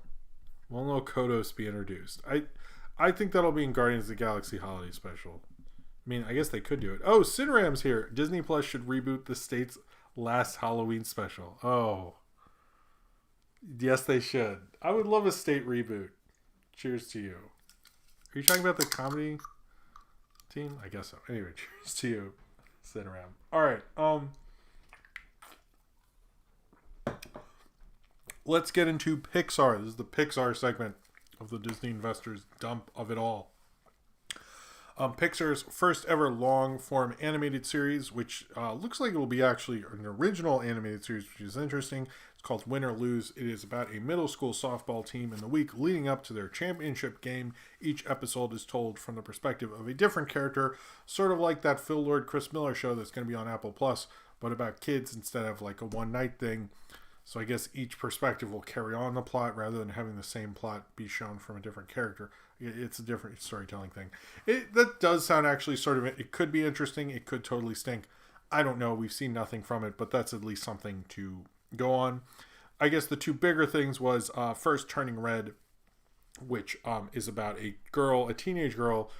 Kodos be introduced? I think that'll be in Guardians of the Galaxy Holiday Special. I mean, I guess they could do it. Oh, Cineram's here. Disney Plus should reboot the state's last Halloween special. Oh. Yes, they should. I would love a state reboot. Cheers to you. Are you talking about the comedy team? I guess so. Anyway, cheers to you, Cineram. Alright, let's get into Pixar. This is the Pixar segment of the Disney Investors dump of it all. Pixar's first ever long-form animated series, which looks like it will be actually an original animated series, which is interesting. It's called Win or Lose. It is about a middle school softball team in the week leading up to their championship game. Each episode is told from the perspective of a different character, sort of like that Phil Lord, Chris Miller show that's going to be on Apple Plus, but about kids instead of like a one-night thing. So I guess each perspective will carry on the plot rather than having the same plot be shown from a different character. It's a different storytelling thing. That does sound actually sort of... It could be interesting. It could totally stink. I don't know. We've seen nothing from it, but that's at least something to go on. I guess the two bigger things was first Turning Red, which is about a teenage girl,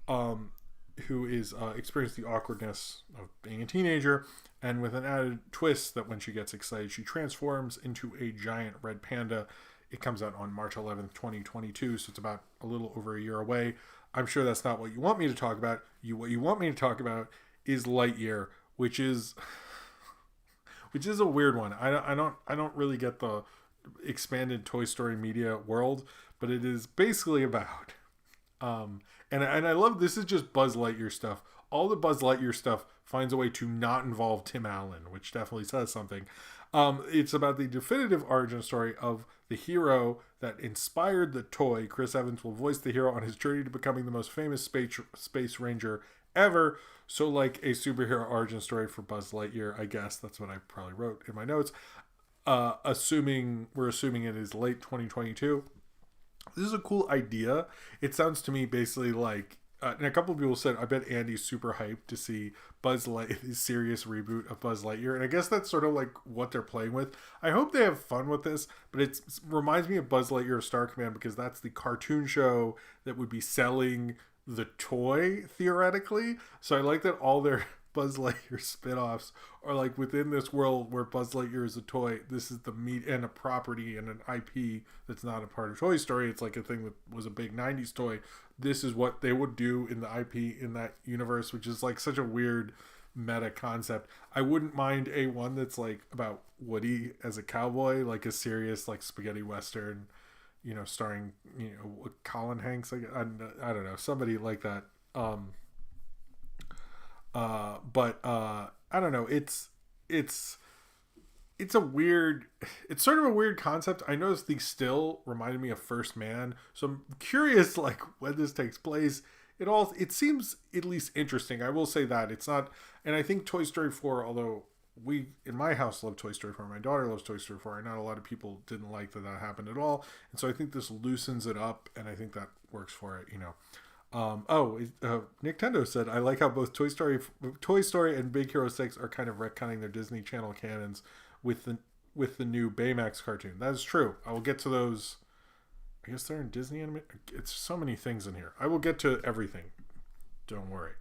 who is experiencing the awkwardness of being a teenager, and with an added twist that when she gets excited, she transforms into a giant red panda. It comes out on March 11th, 2022, so it's about a little over a year away. I'm sure that's not what you want me to talk about. What you want me to talk about is Lightyear, which is a weird one. I don't really get the expanded Toy Story media world, but it is basically about and I love this is just Buzz Lightyear stuff. All the Buzz Lightyear stuff finds a way to not involve Tim Allen, which definitely says something. It's about the definitive origin story of the hero that inspired the toy. Chris Evans will voice the hero on his journey to becoming the most famous space ranger ever. So like a superhero origin story for Buzz Lightyear, I guess. That's what I probably wrote in my notes. We're assuming it is late 2022. This is a cool idea. It sounds to me basically like, and a couple of people said, I bet Andy's super hyped to see Buzz Lightyear's serious reboot of Buzz Lightyear. And I guess that's sort of like what they're playing with. I hope they have fun with this, but it reminds me of Buzz Lightyear Star Command because that's the cartoon show that would be selling the toy, theoretically. So I like that all their Buzz Lightyear spin-offs are like within this world where Buzz Lightyear is a toy. This is the meat and a property and an IP that's not a part of Toy Story. It's like a thing that was a big 90s toy. This is what they would do in the IP in that universe, which is like such a weird meta concept. I wouldn't mind a one that's like about Woody as a cowboy, like a serious like spaghetti western, you know, starring, you know, Colin Hanks. Like, I don't know, somebody like that. But I don't know. It's a weird. It's sort of a weird concept. I noticed the still reminded me of First Man, so I'm curious, like when this takes place. It seems at least interesting. I will say that it's not, and I think Toy Story 4, although we in my house love Toy Story 4, my daughter loves Toy Story 4, and not a lot of people didn't like that happened at all, and so I think this loosens it up, and I think that works for it, you know. Nintendo said, I like how both Toy Story and Big Hero 6 are kind of retconning their Disney Channel canons with the new Baymax cartoon. That is true. I will get to those. I guess they're in Disney anime. It's so many things in here. I will get to everything. Don't worry.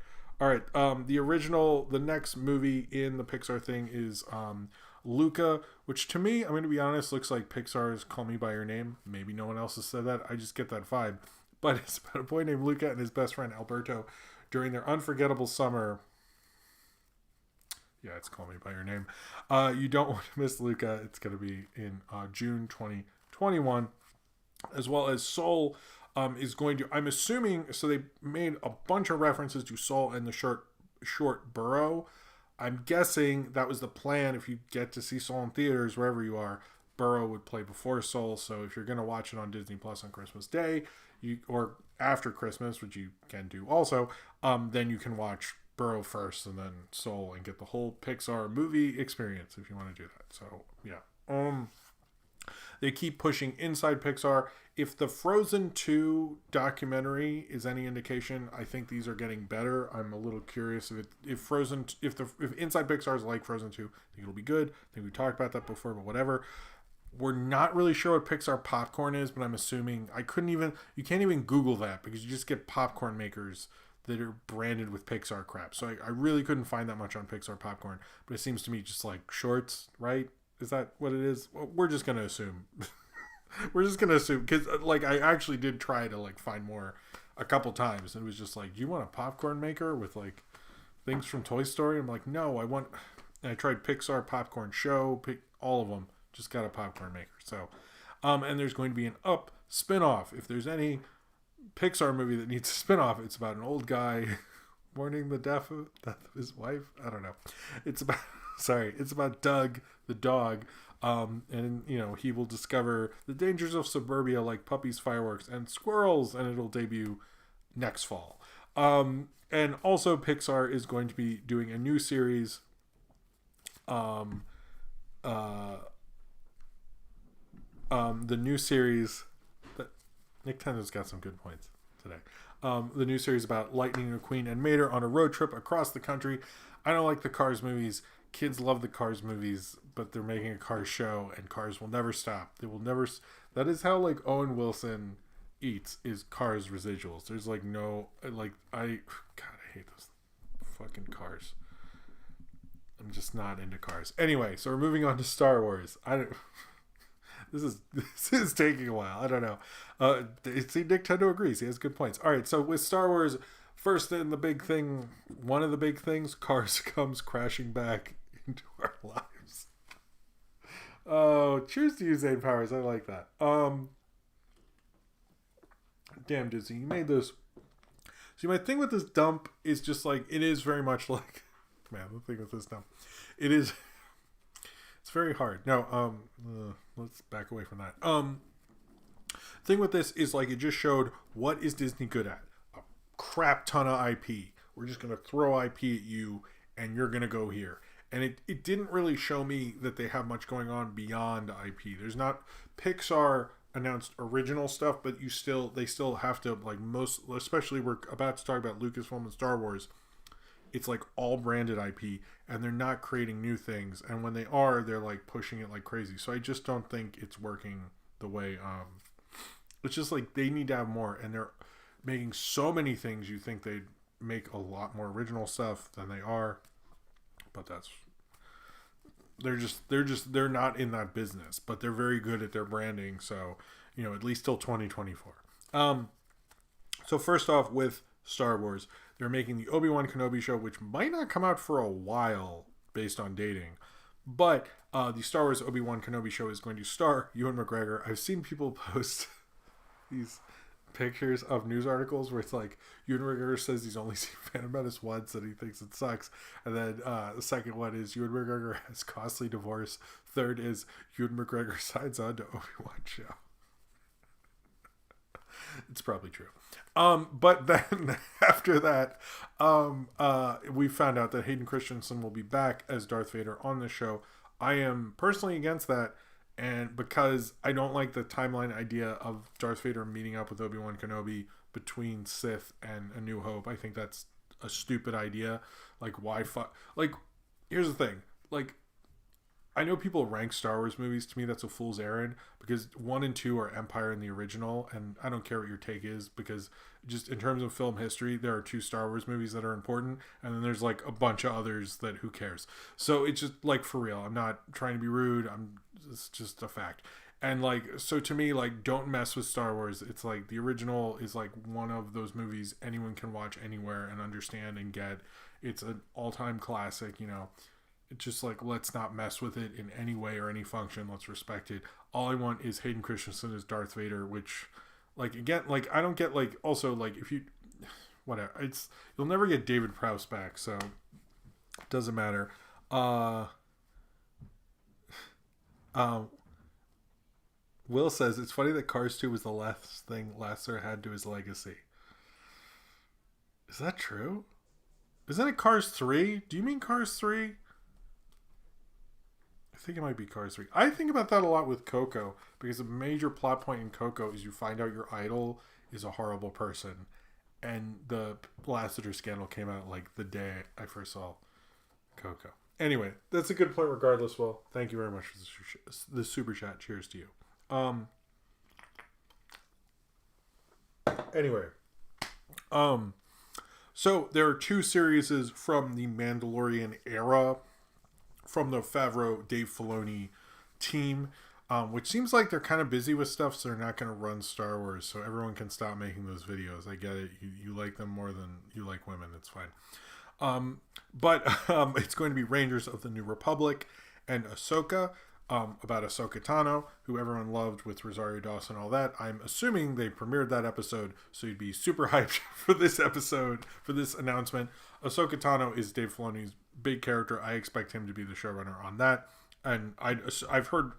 All right. The next movie in the Pixar thing is Luca, which to me, I'm going to be honest, looks like Pixar's Call Me By Your Name. Maybe no one else has said that. I just get that vibe. But it's about a boy named Luca and his best friend Alberto during their unforgettable summer. Yeah, it's Call Me By Your Name. You don't want to miss Luca. It's going to be in June 2021. As well as Soul is going to, I'm assuming, so they made a bunch of references to Soul in the short Burrow. I'm guessing that was the plan. If you get to see Soul in theaters, wherever you are, Burrow would play before Soul. So if you're going to watch it on Disney Plus on Christmas Day, or after Christmas, which you can do also, then you can watch Burrow first and then Soul and get the whole Pixar movie experience if you want to do that. So yeah. They keep pushing inside Pixar. If the Frozen 2 documentary is any indication, I think these are getting better. I'm a little curious if Inside Pixar is like Frozen 2, I think it'll be good. I think we talked about that before, but whatever. We're not really sure what Pixar popcorn is, but I'm assuming you can't even Google that because you just get popcorn makers that are branded with Pixar crap. So I really couldn't find that much on Pixar popcorn, but it seems to me just like shorts, right? Is that what it is? Well, we're just going to assume. We're just going to assume. Because, like, I actually did try to, like, find more a couple times. And it was just like, do you want a popcorn maker with, like, things from Toy Story? I'm like, no, I want... And I tried Pixar Popcorn Show, all of them. Just got a popcorn maker. So, and there's going to be an Up spinoff. If there's any Pixar movie that needs a spinoff, it's about an old guy mourning the death of his wife. I don't know. It's about Doug the dog, and you know, he will discover the dangers of suburbia like puppies, fireworks, and squirrels, and it'll debut next fall. And also Pixar is going to be doing a new series. The new series that Nintendo's got some good points today. The new series about Lightning McQueen and Mater on a road trip across the country. I don't like the Cars movies. Kids love the Cars movies, but they're making a Cars show, and Cars will never stop. They will never. That is how like Owen Wilson eats, is Cars residuals. There's like no like God, I hate those fucking Cars. I'm just not into Cars. Anyway, so we're moving on to Star Wars. This is taking a while. I don't know. See, Nintendo agrees. He has good points. All right, so with Star Wars, first in the big thing, one of the big things, Cars comes crashing back into our lives. Oh, cheers to you, Zane Powers. I like that. Damn, Disney, you made this. See, my thing with this dump is just like, it is very much like, man, the thing with this dump, it's very hard. No, let's back away from that. Thing with this is like, it just showed what is Disney good at. A crap ton of IP. We're just going to throw IP at you and you're going to go here. And it didn't really show me that they have much going on beyond IP. There's not, Pixar announced original stuff, but they still have to, like, especially we're about to talk about Lucasfilm and Star Wars. It's like all branded IP, and they're not creating new things. And when they are, they're like pushing it like crazy. So I just don't think it's working the way. It's just like they need to have more, and they're making so many things. You think they'd make a lot more original stuff than they are. but they're not in that business, but they're very good at their branding. So, at least till 2024. So first off with Star Wars, they're making the Obi-Wan Kenobi show, which might not come out for a while based on dating. But the Star Wars Obi-Wan Kenobi show is going to star Ewan McGregor. I've seen people post these pictures of news articles where it's like Ewan McGregor says he's only seen Phantom Menace once and he thinks it sucks. And then the second one is Ewan McGregor has costly divorce. Third is Ewan McGregor signs on to Obi-Wan show. It's probably true. But then after that, we found out that Hayden Christensen will be back as Darth Vader on the show. I am personally against that, and because I don't like the timeline idea of Darth Vader meeting up with Obi-Wan Kenobi between Sith and A New Hope. I think that's a stupid idea. Like, why here's the thing. Like, I know people rank Star Wars movies. To me, that's a fool's errand, because 1 and 2 are Empire and the original, and I don't care what your take is, because just in terms of film history, there are 2 Star Wars movies that are important, and then there's like a bunch of others that who cares. So it's just like, for real, I'm not trying to be rude. It's just a fact. And like, so to me, like, don't mess with Star Wars. It's like the original is like one of those movies anyone can watch anywhere and understand and get. It's an all-time classic, It's just like, let's not mess with it in any way or any function. Let's respect it. All I want is Hayden Christensen as Darth Vader, which, like, again, like, I don't get, like, also, like, if you, whatever, you'll never get David Prowse back, so it doesn't matter. Will says, it's funny that Cars 2 was the last thing Lasser had to his legacy. Is that true? Isn't it Cars 3? Do you mean Cars 3? I think it might be Cars 3. I think about that a lot with Coco, because a major plot point in Coco is you find out your idol is a horrible person. And the Lasseter scandal came out like the day I first saw Coco. Anyway, that's a good point regardless, Will. Thank you very much for the super chat. Cheers to you. Anyway. So there are 2 series from the Mandalorian era, from the Favreau, Dave Filoni team, which seems like they're kind of busy with stuff, so they're not going to run Star Wars, so everyone can stop making those videos. I get it. You like them more than you like women. It's fine. But it's going to be Rangers of the New Republic and Ahsoka, about Ahsoka Tano, who everyone loved with Rosario Dawson and all that. I'm assuming they premiered that episode, so you'd be super hyped for this episode, for this announcement. Ahsoka Tano is Dave Filoni's big character. I expect him to be the showrunner on that. And I've heard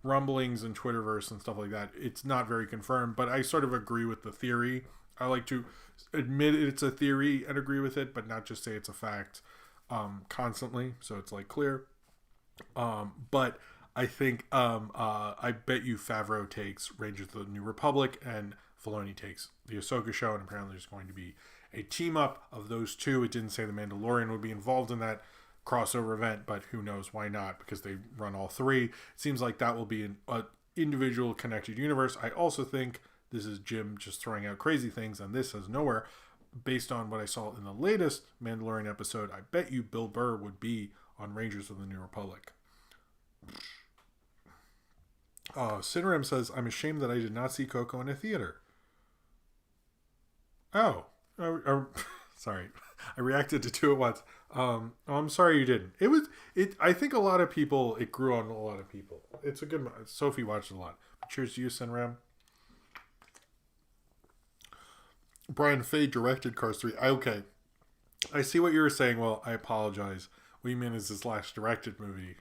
rumblings in Twitterverse and stuff like that. It's not very confirmed, but I sort of agree with the theory. I like to admit it's a theory and agree with it, but not just say it's a fact constantly, so it's like clear. But I think I bet you Favreau takes Rangers of the New Republic and Filoni takes the Ahsoka show, and apparently there's going to be a team up of those 2. It didn't say the Mandalorian would be involved in that crossover event, but who knows, why not, because they run all 3. It seems like that will be an individual connected universe. I also think this is Jim just throwing out crazy things, and this says nowhere. Based on what I saw in the latest Mandalorian episode, I bet you Bill Burr would be on Rangers of the New Republic. Cineram says, I'm ashamed that I did not see Coco in a theater. Sorry. I reacted to 2 at once. I'm sorry you didn't. I think a lot of people, it grew on a lot of people. It's a good, Sophie watched it a lot. Cheers to you, Cineram. Brian Fay directed Cars 3. Okay. I see what you were saying. Well, I apologize. What you mean is his last directed movie.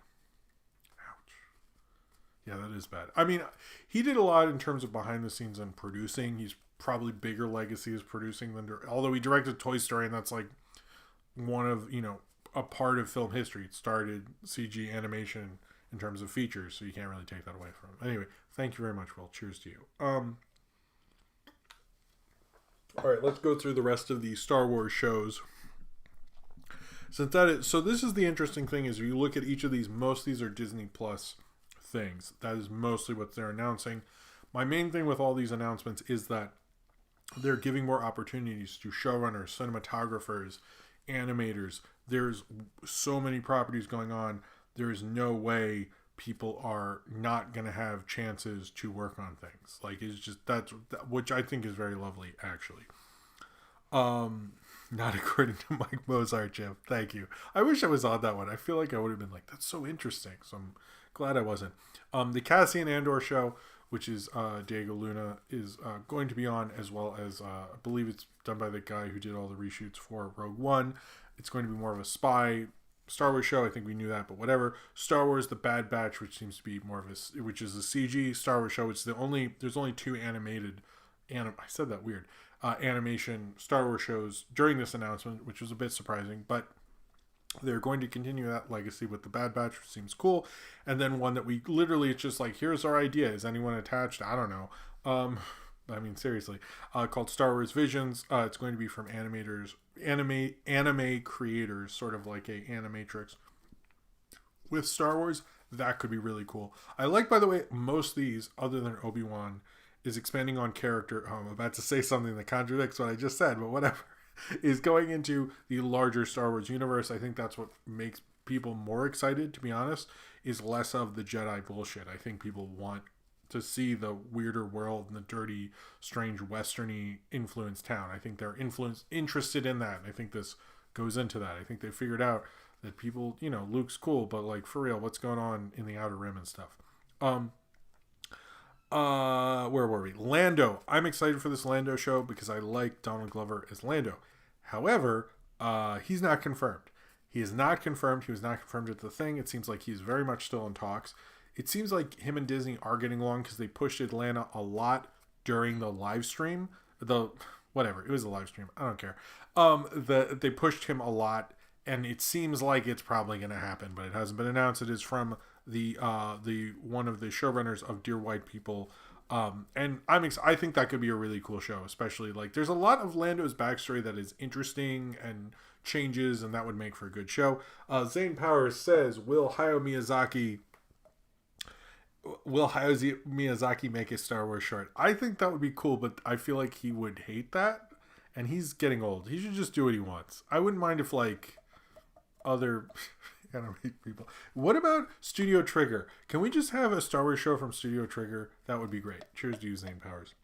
Ouch. Yeah, that is bad. I mean, he did a lot in terms of behind the scenes and producing. He's probably bigger legacy as producing than, although he directed Toy Story, and that's like one of, a part of film history. It started CG animation in terms of features, so you can't really take that away from him. Anyway, thank you very much, Will. Cheers to you. All right, let's go through the rest of the Star Wars shows. So this is the interesting thing, is if you look at each of these, most of these are Disney Plus things. That is mostly what they're announcing. My main thing with all these announcements is that they're giving more opportunities to showrunners, cinematographers, animators. There's so many properties going on. There's no way people are not going to have chances to work on things. Like, it's just, which I think is very lovely, actually. Not according to Mike Mozart, Jim. Thank you. I wish I was on that one. I feel like I would have been like, that's so interesting. So I'm glad I wasn't. The Cassian Andor show, which is Diego Luna, is going to be on, as well as I believe it's done by the guy who did all the reshoots for Rogue One. It's going to be more of a spy Star Wars show. I think we knew that, but whatever. Star Wars: The Bad Batch, which seems to be more of which is a CG Star Wars show. It's there's only 2 animated, I said that weird, animation Star Wars shows during this announcement, which was a bit surprising, but they're going to continue that legacy with The Bad Batch, which seems cool. And then one that we literally, it's just like, here's our idea. Is anyone attached? I don't know. I mean, seriously, called Star Wars Visions. It's going to be from anime creators, sort of like a Animatrix with Star Wars. That could be really cool. I like, by the way, most of these, other than Obi-Wan, is expanding on character. I'm about to say something that contradicts what I just said, but whatever. Is going into the larger Star Wars universe. I think that's what makes people more excited, to be honest, is less of the Jedi bullshit. I think people want to see the weirder world and the dirty, strange, westerny influenced town. I think they're interested in that. And I think this goes into that. I think they figured out that people, Luke's cool, but like, for real, what's going on in the Outer Rim and stuff. Where were we? Lando. I'm excited for this Lando show because I like Donald Glover as Lando. However, he's not confirmed. He is not confirmed. He was not confirmed at the thing. It seems like he's very much still in talks. It seems like him and Disney are getting along because they pushed Atlanta a lot during the live stream. Whatever. It was a live stream. I don't care. They pushed him a lot, and it seems like it's probably going to happen, but it hasn't been announced. It is from the one of the showrunners of Dear White People, and I think that could be a really cool show, especially like there's a lot of Lando's backstory that is interesting and changes, and that would make for a good show. Zane Powers says, will Hayao Miyazaki make a Star Wars short? I think that would be cool, but I feel like he would hate that, and he's getting old. He should just do what he wants. I wouldn't mind if like other people. What about Studio Trigger? Can we just have a Star Wars show from Studio Trigger? That would be great. Cheers to you, Zane Powers.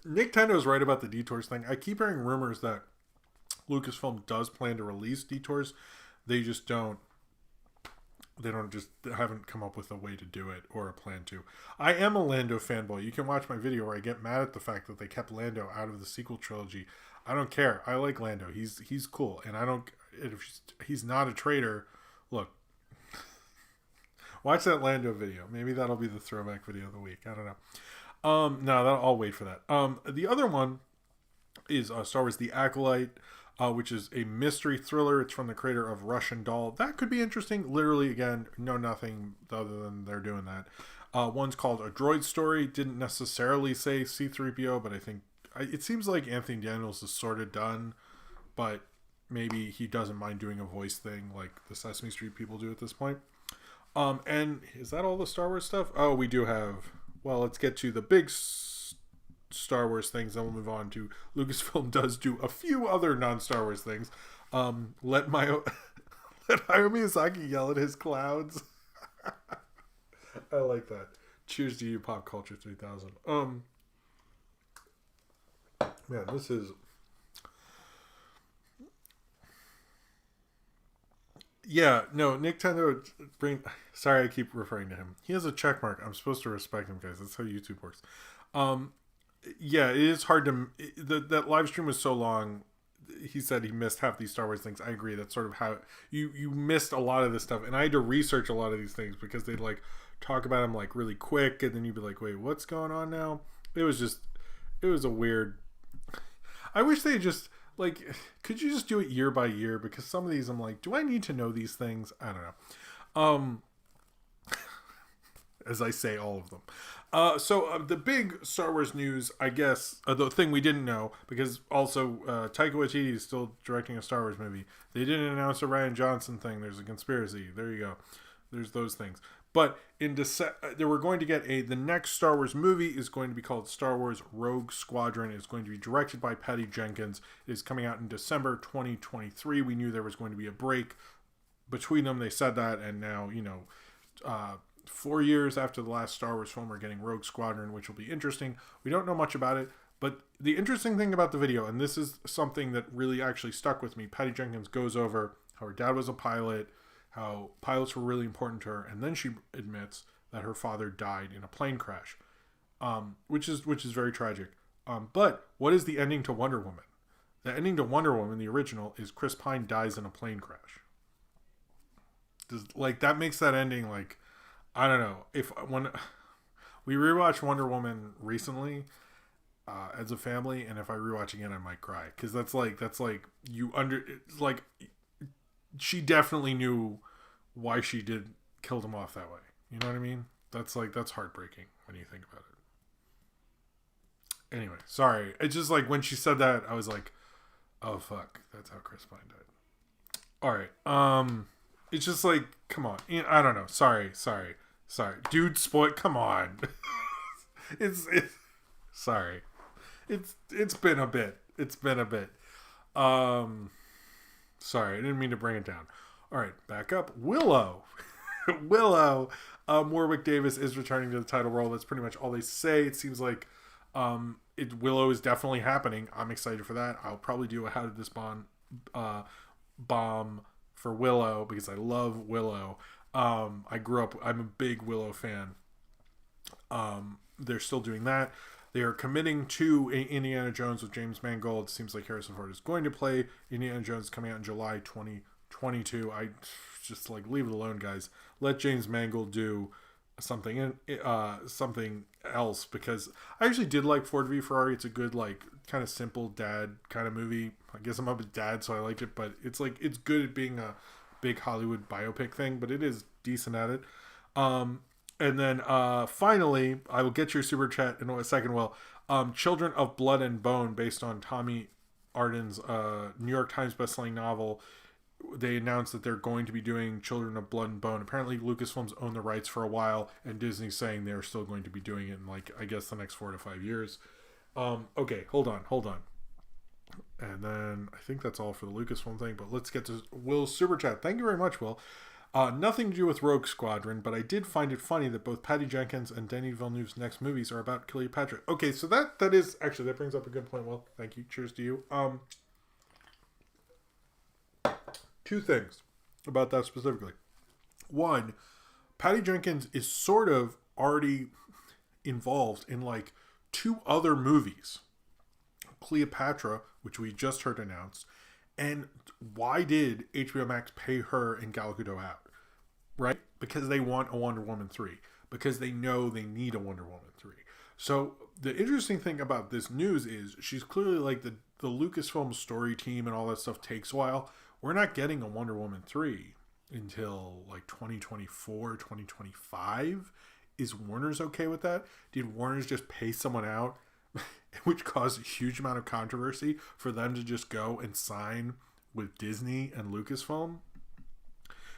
Nick Tendo's right about the Detours thing. I keep hearing rumors that Lucasfilm does plan to release Detours. They just don't. They haven't come up with a way to do it or a plan to. I am a Lando fanboy. You can watch my video where I get mad at the fact that they kept Lando out of the sequel trilogy. I don't care. I like Lando. He's cool, and I don't. If he's not a traitor, look. Watch that Lando video. Maybe that'll be the throwback video of the week. I don't know. No, I'll wait for that. The other one is Star Wars: The Acolyte, which is a mystery thriller. It's from the creator of Russian Doll. That could be interesting. Literally, again, know nothing other than they're doing that. One's called A Droid Story. Didn't necessarily say C-3PO, but I think it seems like Anthony Daniels is sort of done, but maybe he doesn't mind doing a voice thing like the Sesame Street people do at this point. And is that all the Star Wars stuff? Oh, we do have... Well, let's get to the big Star Wars things, then we'll move on to Lucasfilm does do a few other non-Star Wars things. Let Hayao Miyazaki yell at his clouds. I like that. Cheers to you, Pop Culture 3000. Man, this is... Yeah, no, Nick Tendo sorry, I keep referring to him. He has a check mark. I'm supposed to respect him, guys. That's how YouTube works. Yeah, it is hard to... That live stream was so long. He said he missed half these Star Wars things. I agree. That's sort of how... You missed a lot of this stuff. And I had to research a lot of these things because they'd like talk about them like really quick. And then you'd be like, wait, what's going on now? It was a weird... I wish they just... Like, could you just do it year by year? Because some of these I'm like, do I need to know these things? I don't know. As I say, all of them. So the big Star Wars news, I guess, the thing we didn't know, because also Taika Waititi is still directing a Star Wars movie. They didn't announce a Rian Johnson thing. There's a conspiracy. There you go. There's those things. But in they were going to get the next Star Wars movie is going to be called Star Wars Rogue Squadron. It's going to be directed by Patty Jenkins. It is coming out in December 2023. We knew there was going to be a break between them. They said that, and now 4 years after the last Star Wars film, we're getting Rogue Squadron, which will be interesting. We don't know much about it, but the interesting thing about the video, and this is something that really actually stuck with me, Patty Jenkins goes over how her dad was a pilot, how pilots were really important to her, and then she admits that her father died in a plane crash, which is very tragic. But what is the ending to Wonder Woman? The ending to Wonder Woman, the original, is Chris Pine dies in a plane crash. That makes that ending I don't know. When we rewatched Wonder Woman recently as a family, and if I rewatch again, I might cry because she definitely knew why she killed him off that way. You know what I mean? That's heartbreaking when you think about it. Anyway, sorry. It's just when she said that, I was like, oh fuck, that's how Chris Pine died. All right. It's just come on. I don't know. Sorry. Dude, come on. it's sorry. It's been a bit. Sorry, I didn't mean to bring it down. All right, back up. Willow. Warwick Davis is returning to the title role. That's pretty much all they say. It seems like Willow is definitely happening. I'm excited for that. I'll probably do a How Did This Bomb for Willow because I love Willow. I'm a big Willow fan. They're still doing that. They are committing to Indiana Jones with James Mangold. It seems like Harrison Ford is going to play Indiana Jones, coming out in July 2022. I just leave it alone, guys. Let James Mangold do something else, because I actually did like Ford v Ferrari. It's a good kind of simple dad kind of movie. I guess I'm a dad, so I liked it, but it's good at being a big Hollywood biopic thing, but it is decent at it. And then finally, I will get your super chat in a second. Well, Children of Blood and Bone, based on Tommy Arden's New York Times bestselling novel. They announced that they're going to be doing Children of Blood and Bone. Apparently, Lucasfilm's owned the rights for a while, and Disney's saying they're still going to be doing it in I guess the next 4 to 5 years. Okay, hold on. And then I think that's all for the Lucasfilm thing, but let's get to Will's super chat. Thank you very much, Will. Nothing to do with Rogue Squadron, but I did find it funny that both Patty Jenkins and Denis Villeneuve's next movies are about Cleopatra. Okay, so that is actually, that brings up a good point. Well, thank you. Cheers to you. Two things about that specifically. One, Patty Jenkins is sort of already involved in 2 other movies. Cleopatra, which we just heard announced, and why did HBO Max pay her and Gal Gadot out? Right? Because they want a Wonder Woman 3. Because they know they need a Wonder Woman 3. So the interesting thing about this news is she's clearly the Lucasfilm story team and all that stuff takes a while. We're not getting a Wonder Woman 3 until 2024, 2025. Is Warner's okay with that? Did Warner's just pay someone out, which caused a huge amount of controversy, for them to just go and sign with Disney and Lucasfilm?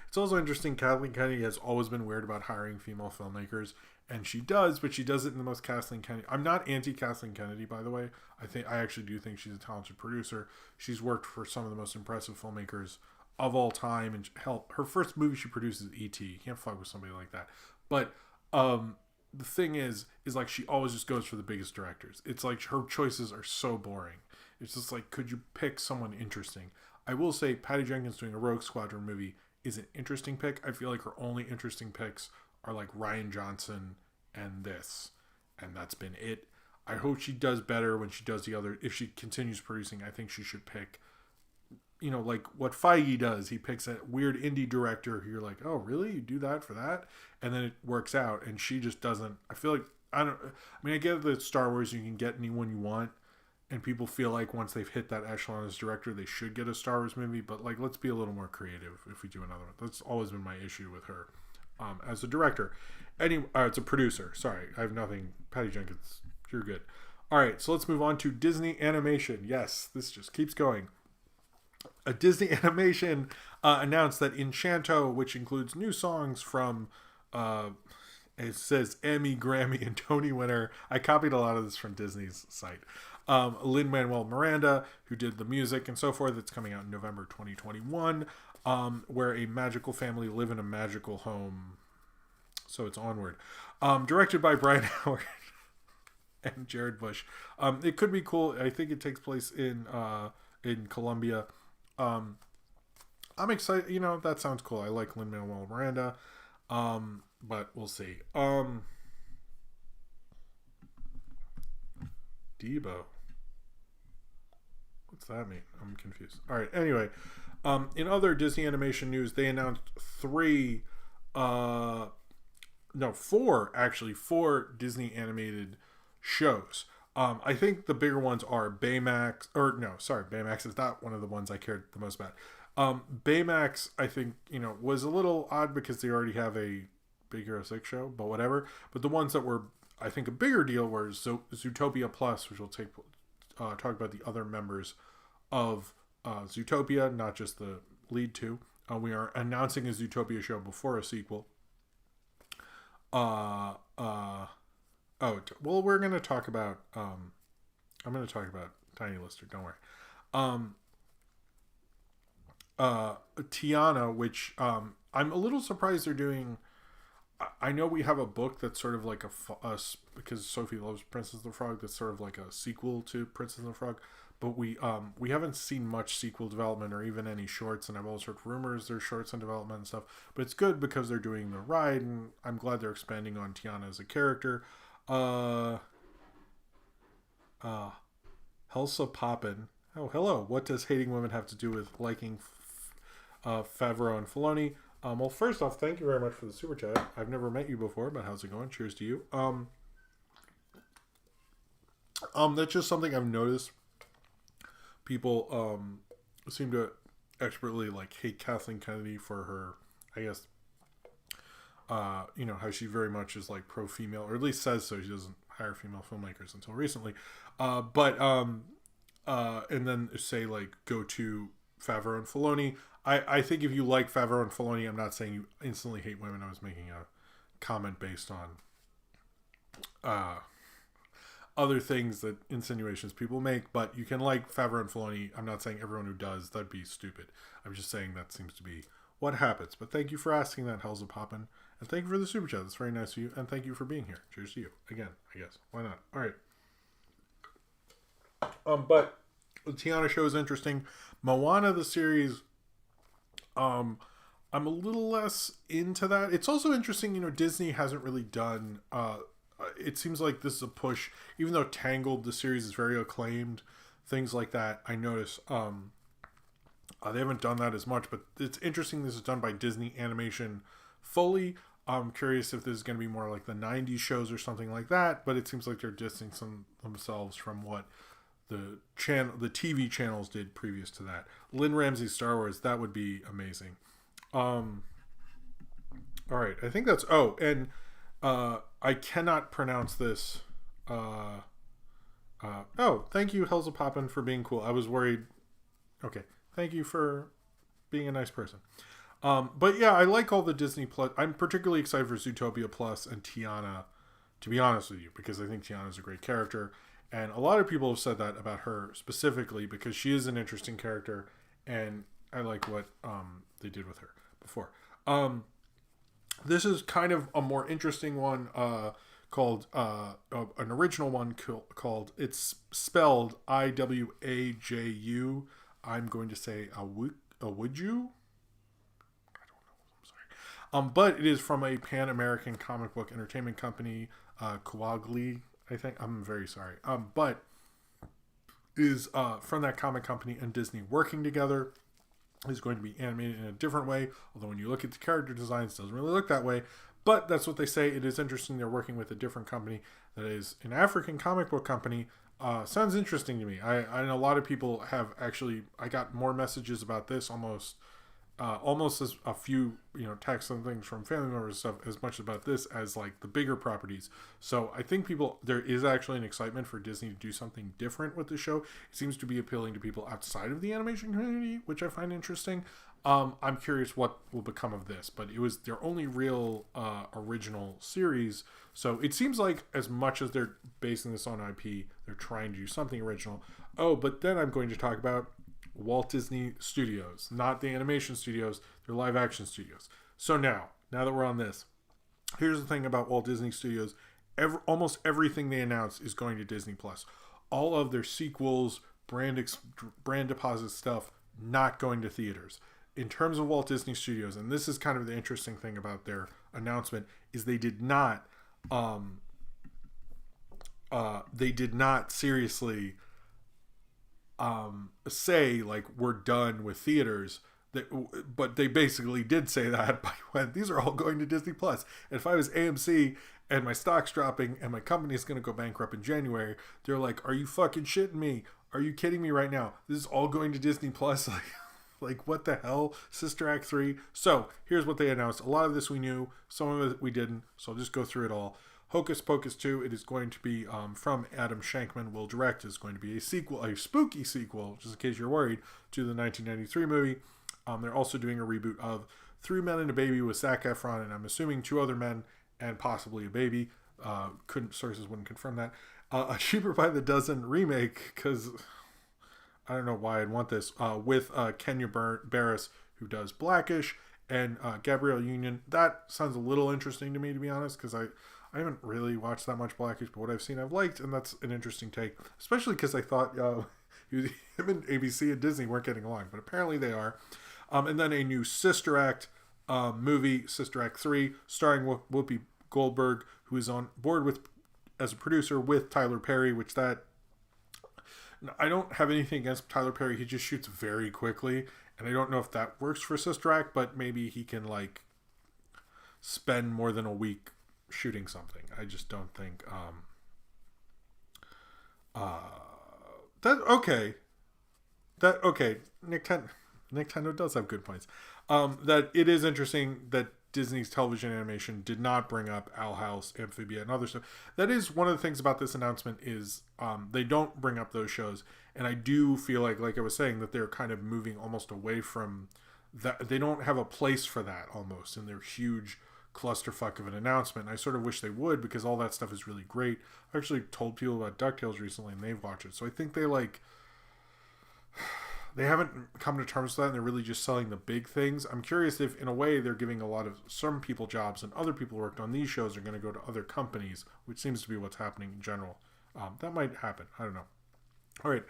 It's also interesting, Kathleen Kennedy has always been weird about hiring female filmmakers, and she does, but she does it in the most Kathleen Kennedy. I'm not anti-Kathleen Kennedy, by the way. I actually do think she's a talented producer. She's worked for some of the most impressive filmmakers of all time, and her first movie she produced is E.T. You can't fuck with somebody like that. But the thing is she always just goes for the biggest directors. It's her choices are so boring. It's just could you pick someone interesting? I will say Patty Jenkins doing a Rogue Squadron movie is an interesting pick. I feel like her only interesting picks are Rian Johnson and this, and that's been it. I hope she does better when she does the other. If she continues producing, I think she should pick, what Feige does. He picks a weird indie director who you're oh, really? You do that for that? And then it works out, and she just doesn't. I feel I get that Star Wars, you can get anyone you want, and people feel once they've hit that echelon as director, they should get a Star Wars movie, but let's be a little more creative if we do another one. That's always been my issue with her as a director. It's a producer. Sorry, I have nothing. Patty Jenkins, you're good. All right, so let's move on to Disney Animation. Yes, this just keeps going. A Disney Animation announced that Enchanto, which includes new songs from It says Emmy, Grammy, and Tony winner. I copied a lot of this from Disney's site. Lin-Manuel Miranda, who did the music and so forth. It's coming out in November 2021. Where a magical family live in a magical home. So it's Onward. Directed by Brian Howard and Jared Bush. It could be cool. I think it takes place in Colombia. I'm excited. You know, that sounds cool. I like Lin-Manuel Miranda. But we'll see. Debo. What's that mean? I'm confused. All right. Anyway, in other Disney animation news, they announced four Disney animated shows. I think the bigger ones are Baymax, Baymax is not one of the ones I cared the most about. Baymax, I think, was a little odd because they already have a Big Hero 6 show, but whatever. But the ones that were, I think, a bigger deal were Zootopia Plus, which will talk about the other members of Zootopia, not just the lead two. We are announcing a Zootopia show before a sequel. We're going to talk about, I'm going to talk about Tiny Lister, don't worry. Tiana, which, I'm a little surprised they're doing. I know we have a book that's sort of like because Sophie loves Princess and the Frog, that's sort of like a sequel to Princess and the Frog, but we haven't seen much sequel development or even any shorts, and I've also heard rumors there's shorts in development and stuff, but it's good because they're doing the ride, and I'm glad they're expanding on Tiana as a character. Helsa Poppin. Oh, hello. What does hating women have to do with liking Favreau and Filoni? Well, first off, thank you very much for the super chat. I've never met you before, but how's it going? Cheers to you. That's just something I've noticed. People seem to expertly hate Kathleen Kennedy for her, I guess, how she very much is pro female, or at least says so. She doesn't hire female filmmakers until recently. And then say go to Favreau and Filoni. I think if you like Favreau and Filoni, I'm not saying you instantly hate women. I was making a comment based on other things, that insinuations people make, but you can like Favreau and Filoni. I'm not saying everyone who does, that'd be stupid. I'm just saying that seems to be what happens. But thank you for asking that, Helza Poppin. And thank you for the super chat. That's very nice of you. And thank you for being here. Cheers to you. Again, I guess. Why not? All right. But the Tiana show is interesting. Moana, the series, I'm a little less into that. It's also interesting, Disney hasn't really done, it seems like this is a push, even though Tangled, the series, is very acclaimed, things like that. I notice, they haven't done that as much, but it's interesting this is done by Disney Animation fully. I'm curious if this is going to be more like the 90s shows or something like that, but it seems like they're distancing themselves from what the TV channels did previous to that. Lynn Ramsey's Star Wars, that would be amazing. All right, I think that's. And I cannot pronounce this. Thank you, Helza Poppin, for being cool. I was worried. Okay, thank you for being a nice person. But yeah, I like all the Disney Plus. I'm particularly excited for Zootopia Plus and Tiana, to be honest with you, because I think Tiana is a great character. And a lot of people have said that about her specifically because she is an interesting character, and I like what they did with her before. This is kind of a more interesting one called an original one called, it's spelled Iwaju. I'm going to say Awuju. I don't know. I'm sorry. But it is from a Pan-American comic book entertainment company, Kuagli. I think, I'm very sorry. But is from that comic company and Disney working together. Is going to be animated in a different way. Although when you look at the character designs, it doesn't really look that way. But that's what they say. It is interesting. They're working with a different company that is an African comic book company. Sounds interesting to me. I know a lot of people have actually, I got more messages about this almost as a few, texts and things from family members and stuff, as much about this as the bigger properties. So I think there is actually an excitement for Disney to do something different with the show. It seems to be appealing to people outside of the animation community, which I find interesting. I'm curious what will become of this, but it was their only real original series. So it seems like as much as they're basing this on IP, they're trying to do something original. Oh, but then I'm going to talk about Walt Disney Studios, not the animation studios, they're live action studios. So now that we're on this, here's the thing about Walt Disney Studios. Almost everything they announce is going to Disney Plus. All of their sequels, brand deposit stuff, not going to theaters. In terms of Walt Disney Studios, and this is kind of the interesting thing about their announcement, is they did not seriously say like we're done with theaters. But they basically did say that by when these are all going to Disney Plus. And if I was AMC and my stock's dropping and my company's going to go bankrupt in January, they're like, "Are you fucking shitting me? Are you kidding me right now? This is all going to Disney Plus." Like what the hell? Sister Act 3. So here's what they announced. A lot of this we knew, some of it we didn't. So I'll just go through it all. Hocus Pocus 2, it is going to be from Adam Shankman, will direct. It's going to be a sequel, a spooky sequel, just in case you're worried, to the 1993 movie. They're also doing a reboot of Three Men and a Baby with Zac Efron, and I'm assuming 2 other men and possibly a baby. Sources wouldn't confirm that. A Cheaper by the Dozen remake, because I don't know why I'd want this, with Kenya Barris, who does Blackish, and Gabrielle Union. That sounds a little interesting to me, to be honest, because I haven't really watched that much Blackish, but what I've seen I've liked, and that's an interesting take, especially because I thought him and ABC and Disney weren't getting along, but apparently they are. And then a new Sister Act movie, Sister Act 3, starring Whoopi Goldberg, who is on board with as a producer with Tyler Perry, which that... I don't have anything against Tyler Perry. He just shoots very quickly, and I don't know if that works for Sister Act, but maybe he can, like, spend more than a week shooting something. I just don't think... Nintendo does have good points. That it is interesting that Disney's television animation did not bring up Owl House, Amphibia, and other stuff. That is one of the things about this announcement is they don't bring up those shows, and I do feel like I was saying, that they're kind of moving almost away from that. They don't have a place for that almost in their huge clusterfuck of an announcement. And I sort of wish they would, because all that stuff is really great. I actually told people about DuckTales recently, and they've watched it, so I think they haven't come to terms with that, and they're really just selling the big things. I'm curious if, in a way, they're giving a lot of some people jobs, and other people who worked on these shows are going to go to other companies, which seems to be what's happening in general. That might happen. I don't know. All right.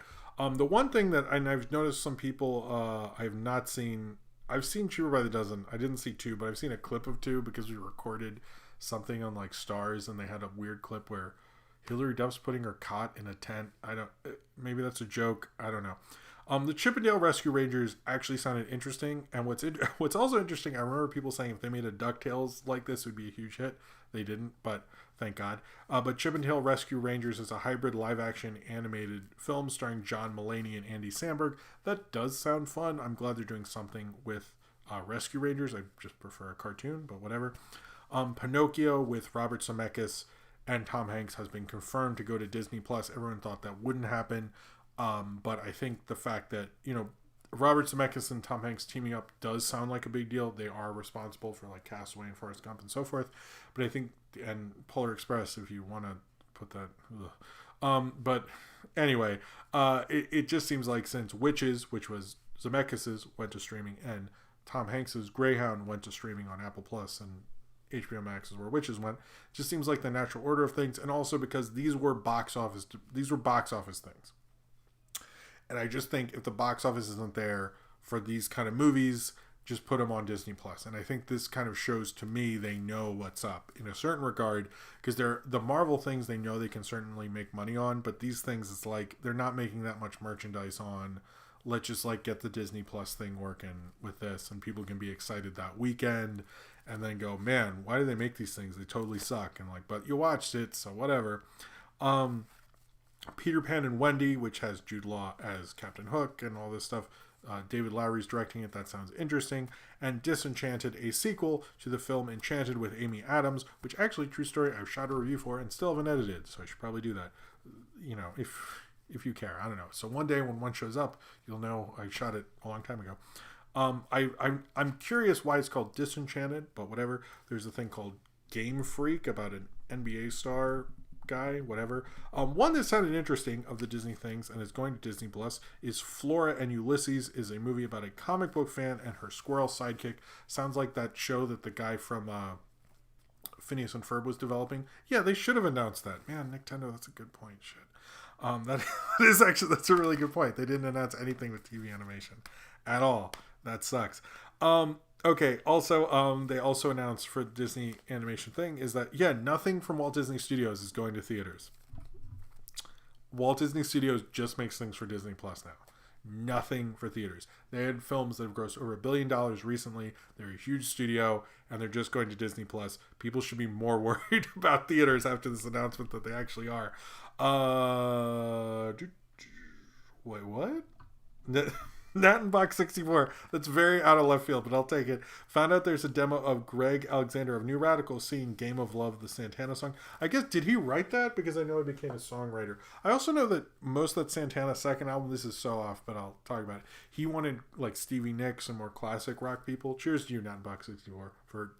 The one thing that I've noticed some people I have not seen... I've seen Cheaper by the Dozen. I didn't see 2, but I've seen a clip of 2 because we recorded something on like Stars, and they had a weird clip where Hillary Duff's putting her cot in a tent. Maybe that's a joke. I don't know. The Chippendale Rescue Rangers actually sounded interesting, and what's also interesting, I remember people saying if they made a DuckTales like this, it would be a huge hit. They didn't, but thank God. But Chippendale Rescue Rangers is a hybrid live-action animated film starring John Mulaney and Andy Samberg. That does sound fun. I'm glad they're doing something with Rescue Rangers. I just prefer a cartoon, but whatever. Pinocchio with Robert Zemeckis and Tom Hanks has been confirmed to go to Disney Plus. Everyone thought that wouldn't happen. But I think the fact that, Robert Zemeckis and Tom Hanks teaming up does sound like a big deal. They are responsible for like Castaway and Forrest Gump and so forth. But I think, and Polar Express, if you want to put that. But anyway, it just seems like since Witches, which was Zemeckis's, went to streaming, and Tom Hanks's Greyhound went to streaming on Apple Plus, and HBO Max is where Witches went. It just seems like the natural order of things, and also because these were box office things. And I just think if the box office isn't there for these kind of movies, just put them on Disney Plus. And I think this kind of shows to me they know what's up in a certain regard, because the Marvel things they know they can certainly make money on, but these things, it's like they're not making that much merchandise on. Let's just like get the Disney Plus thing working with this, and people can be excited that weekend and then go, man, why do they make these things? They totally suck. And like, but you watched it, so whatever. Peter Pan and Wendy, which has Jude Law as Captain Hook and all this stuff. David Lowery's directing it. That sounds interesting. And Disenchanted, a sequel to the film Enchanted with Amy Adams, which actually, true story, I've shot a review for and still haven't edited, so I should probably do that. If you care. I don't know. So one day when one shows up, you'll know I shot it a long time ago. I'm curious why it's called Disenchanted, but whatever. There's a thing called Game Freak about an NBA star guy, whatever. One that sounded interesting of the Disney things and is going to Disney Plus is Flora and Ulysses, is a movie about a comic book fan and her squirrel sidekick. Sounds like that show that the guy from Phineas and Ferb was developing. Yeah, they should have announced that. Man, Nintendo, that's a good point. Shit. That is actually, that's a really good point. They didn't announce anything with TV animation at all. That sucks. Okay. Also, they also announced for the Disney animation thing is that, yeah, nothing from Walt Disney Studios is going to theaters. Walt Disney Studios just makes things for Disney Plus now. Nothing for theaters. They had films that have grossed over $1 billion recently. They're a huge studio, and they're just going to Disney Plus. People should be more worried about theaters after this announcement that they actually are. Wait, what? Nat in Box 64. That's very out of left field, but I'll take it. Found out there's a demo of Greg Alexander of New Radical singing Game of Love, the Santana song. I guess, did he write that? Because I know he became a songwriter. I also know that most of that Santana second album, this is so off, but I'll talk about it. He wanted like Stevie Nicks and more classic rock people. Cheers to you, Nat in Box 64, for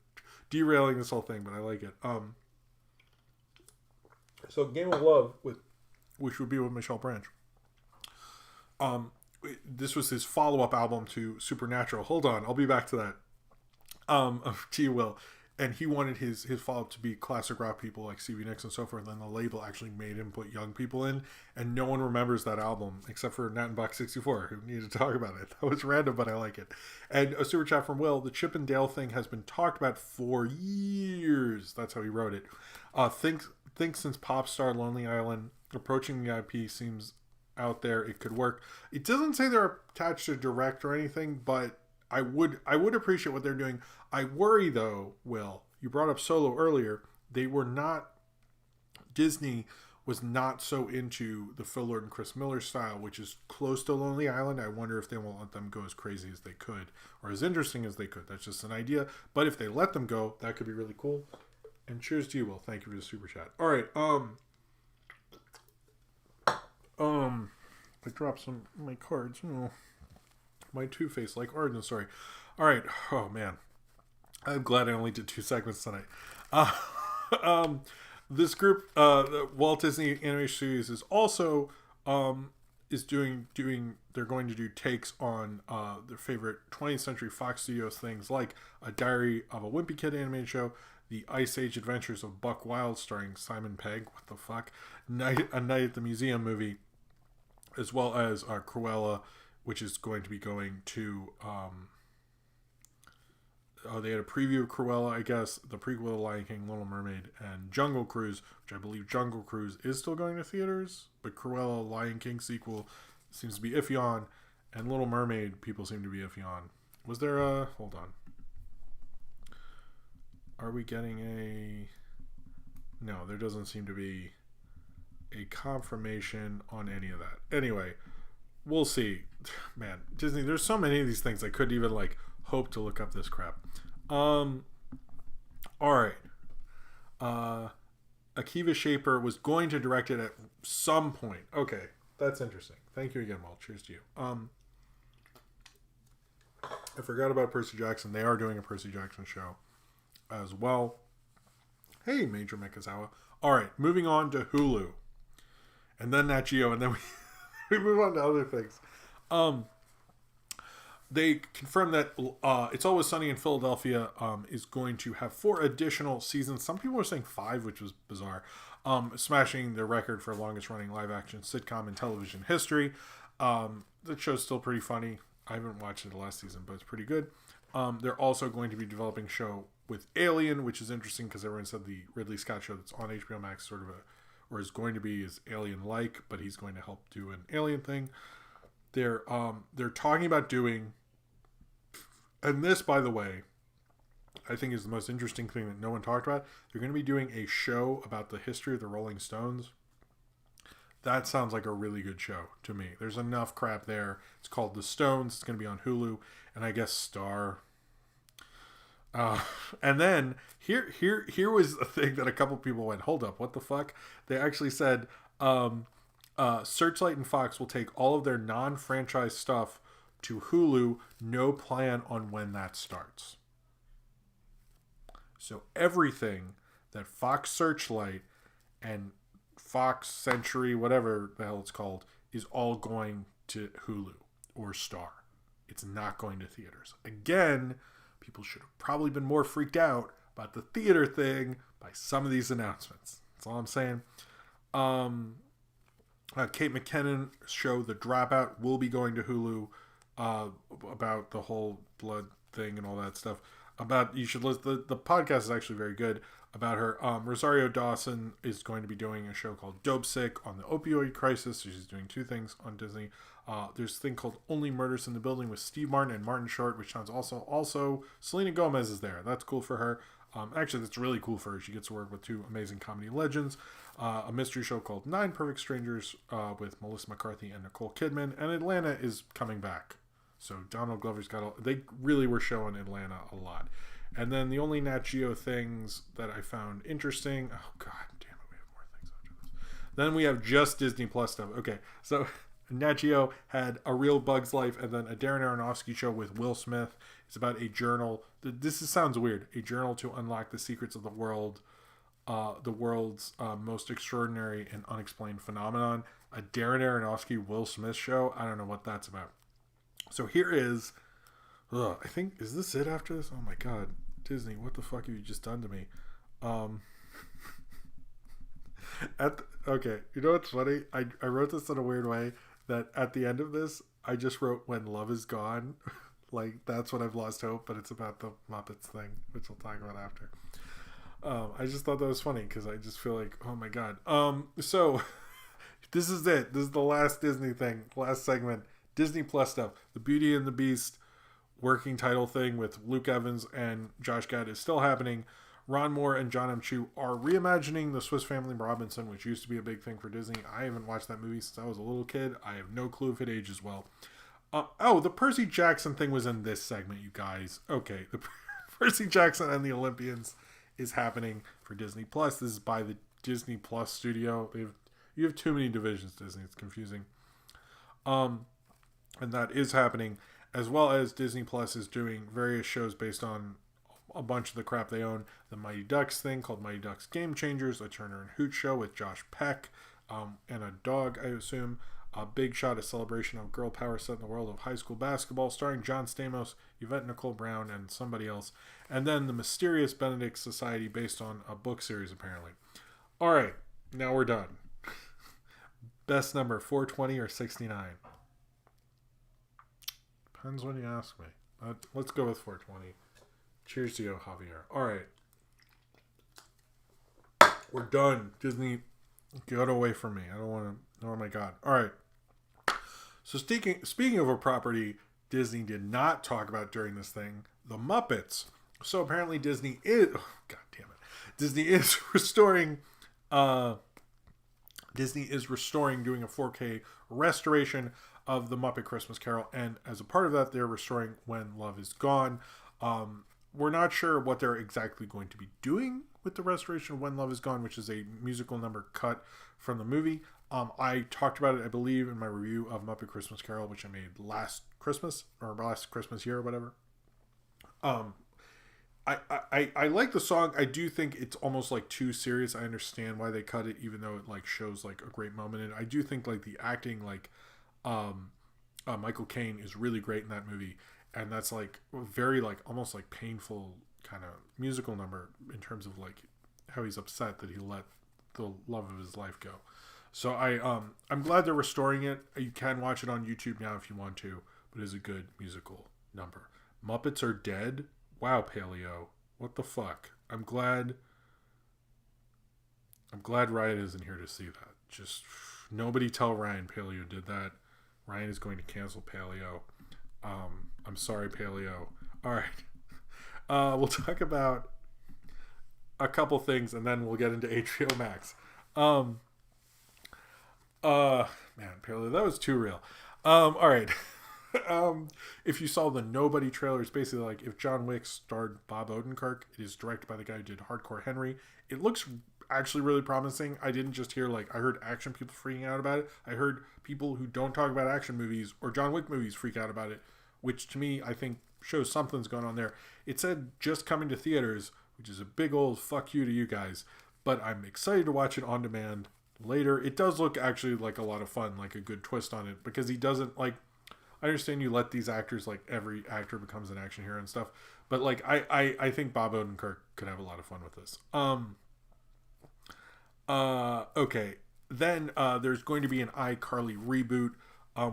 derailing this whole thing, but I like it. So Game of Love, which would be with Michelle Branch. This was his follow-up album to Supernatural. Hold on, I'll be back to that. To you, Will. And he wanted his follow-up to be classic rock people like Stevie Nicks and so forth. And then the label actually made him put young people in. And no one remembers that album except for Nat in Box 64, who needed to talk about it. That was random, but I like it. And a super chat from Will. The Chip and Dale thing has been talked about for years. That's how he wrote it. Think since Pop Star Lonely Island approaching the IP seems out there, it could work. It doesn't say they're attached to direct or anything, but I would appreciate what they're doing. I worry though, Will, you brought up Solo earlier. Disney was not so into the Phil Lord and Chris Miller style, which is close to Lonely Island. I wonder if they won't let them go as crazy as they could, or as interesting as they could. That's just an idea. But if they let them go, that could be really cool. And cheers to you, Will. Thank you for the super chat. All right. I dropped some of my cards. My Two-Face like origin story. All right. Oh man, I'm glad I only did 2 segments tonight. This group, the Walt Disney Animation Studios, is also is doing. They're going to do takes on their favorite 20th Century Fox Studios things, like a Diary of a Wimpy Kid animated show, the Ice Age Adventures of Buck Wild starring Simon Pegg. What the fuck? A Night at the Museum movie, as well as Cruella, which is going to be going to... they had a preview of Cruella, I guess, the prequel of Lion King, Little Mermaid, and Jungle Cruise, which I believe Jungle Cruise is still going to theaters, but Cruella, Lion King sequel seems to be iffy on, and Little Mermaid, people seem to be iffy on. Was there a... Hold on. Are we getting a... No, there doesn't seem to be a confirmation on any of that. Anyway, we'll see. Man, Disney, there's so many of these things I couldn't even hope to look up this crap. All right. Akiva Shaper was going to direct it at some point. Okay, that's interesting. Thank you again, Walt. Cheers to you. I forgot about Percy Jackson. They are doing a Percy Jackson show as well. Hey, Major Mikazawa. All right, moving on to Hulu. And then Nat Geo, and then we move on to other things. They confirmed that It's Always Sunny in Philadelphia is going to have 4 additional seasons. Some people were saying 5, which was bizarre. Smashing their record for longest running live action sitcom in television history. The show's still pretty funny. I haven't watched it the last season, but it's pretty good. They're also going to be developing a show with Alien, which is interesting because everyone said the Ridley Scott show that's on HBO Max or is going to be is Alien-like, but he's going to help do an Alien thing. They're talking about doing, and this, by the way, I think is the most interesting thing that no one talked about. They're going to be doing a show about the history of the Rolling Stones. That sounds like a really good show to me. There's enough crap there. It's called The Stones. It's going to be on Hulu, and I guess Star. And then here was a thing that a couple people went, hold up, what the fuck? They actually said Searchlight and Fox will take all of their non-franchise stuff to Hulu. No plan on when that starts. So everything that Fox Searchlight and Fox Century, whatever the hell it's called, is all going to Hulu or Star. It's not going to theaters. Again, people should have probably been more freaked out about the theater thing by some of these announcements. That's all I'm saying. Kate McKinnon show The Dropout will be going to Hulu, about the whole blood thing and all that stuff. You should listen. The podcast is actually very good about her. Rosario Dawson is going to be doing a show called Dope Sick on the opioid crisis. So she's doing 2 things on Disney. There's a thing called Only Murders in the Building with Steve Martin and Martin Short, which sounds also Selena Gomez is there. That's cool for her. Actually, that's really cool for her. She gets to work with 2 amazing comedy legends. A mystery show called 9 Perfect Strangers with Melissa McCarthy and Nicole Kidman. And Atlanta is coming back. So Donald Glover's they really were showing Atlanta a lot. And then the only Nat Geo things that I found interesting. Oh, God damn it. We have more things after this. Then we have just Disney Plus stuff. Okay. So Nat Geo had A Real Bug's Life and then a Darren Aronofsky show with Will Smith. It's about a journal. Sounds weird. A journal to unlock the secrets of the world's most extraordinary and unexplained phenomenon. A Darren Aronofsky Will Smith show. I don't know what that's about. So here is, I think, is this it after this? Oh my God, Disney, what the fuck have you just done to me? Okay, you know what's funny? I wrote this in a weird way that at the end of this, I just wrote When Love Is Gone. Like, that's when I've lost hope, but it's about the Muppets thing, which we'll talk about after. I just thought that was funny because I just feel like, oh my God. So this is it. This is the last Disney thing, last segment. Disney Plus stuff. The Beauty and the Beast working title thing with Luke Evans and Josh Gad is still happening. Ron Moore and John M. Chu are reimagining the Swiss Family Robinson, which used to be a big thing for Disney. I haven't watched that movie since I was a little kid. I have no clue if it ages well. The Percy Jackson thing was in this segment, you guys. Okay, the Percy Jackson and the Olympians is happening for Disney Plus. This is by the Disney Plus studio. You have too many divisions, Disney. It's confusing. And that is happening, as well as Disney Plus is doing various shows based on a bunch of the crap they own. The Mighty Ducks thing called Mighty Ducks Game Changers, a Turner and Hooch show with Josh Peck and a dog, I assume. A Big Shot, a celebration of girl power set in the world of high school basketball, starring John Stamos, Yvette Nicole Brown, and somebody else. And then the Mysterious Benedict Society, based on a book series, apparently. All right, now we're done. Best number, 420 or 69? Depends when you ask me. Let's go with 420. Cheers to you, Javier. All right. We're done. Disney, get away from me. I don't want to. Oh my God. All right. So speaking of a property Disney did not talk about during this thing, the Muppets. So apparently Disney is. Oh, God damn it. Disney is restoring. Doing a 4K restoration of the Muppet Christmas Carol, and as a part of that, they're restoring When Love Is Gone. We're not sure what they're exactly going to be doing with the restoration of When Love Is Gone, which is a musical number cut from the movie. I talked about it, I believe, in my review of Muppet Christmas Carol, which I made last Christmas year or whatever. I like the song. I do think it's almost like too serious. I understand why they cut it, even though it like shows like a great moment in it. I do think like the acting, like Michael Caine is really great in that movie, and that's like very like almost like painful kind of musical number in terms of like how he's upset that he let the love of his life go. So I'm glad they're restoring it. You can watch it on YouTube now if you want to, but it is a good musical number. Muppets Are Dead. Wow, Paleo. What the fuck? I'm glad Ryan isn't here to see that. Just nobody tell Ryan Paleo did that. Ryan is going to cancel Paleo. I'm sorry, Paleo. All right. We'll talk about a couple things, and then we'll get into HBO Max. Man, Paleo, that was too real. All right. If you saw the Nobody trailer, it's basically like if John Wick starred Bob Odenkirk. It is directed by the guy who did Hardcore Henry. It looks actually really promising. I didn't just hear, like, I heard action people freaking out about it. I heard people who don't talk about action movies or John Wick movies freak out about it, which to me, I think shows something's going on there. It said just coming to theaters, which is a big old fuck you to you guys, but I'm excited to watch it on demand later. It does look actually like a lot of fun, like a good twist on it, because he doesn't, like, I understand you let these actors, like, every actor becomes an action hero and stuff, but, like, I think Bob Odenkirk could have a lot of fun with this. Okay. Then there's going to be an iCarly reboot.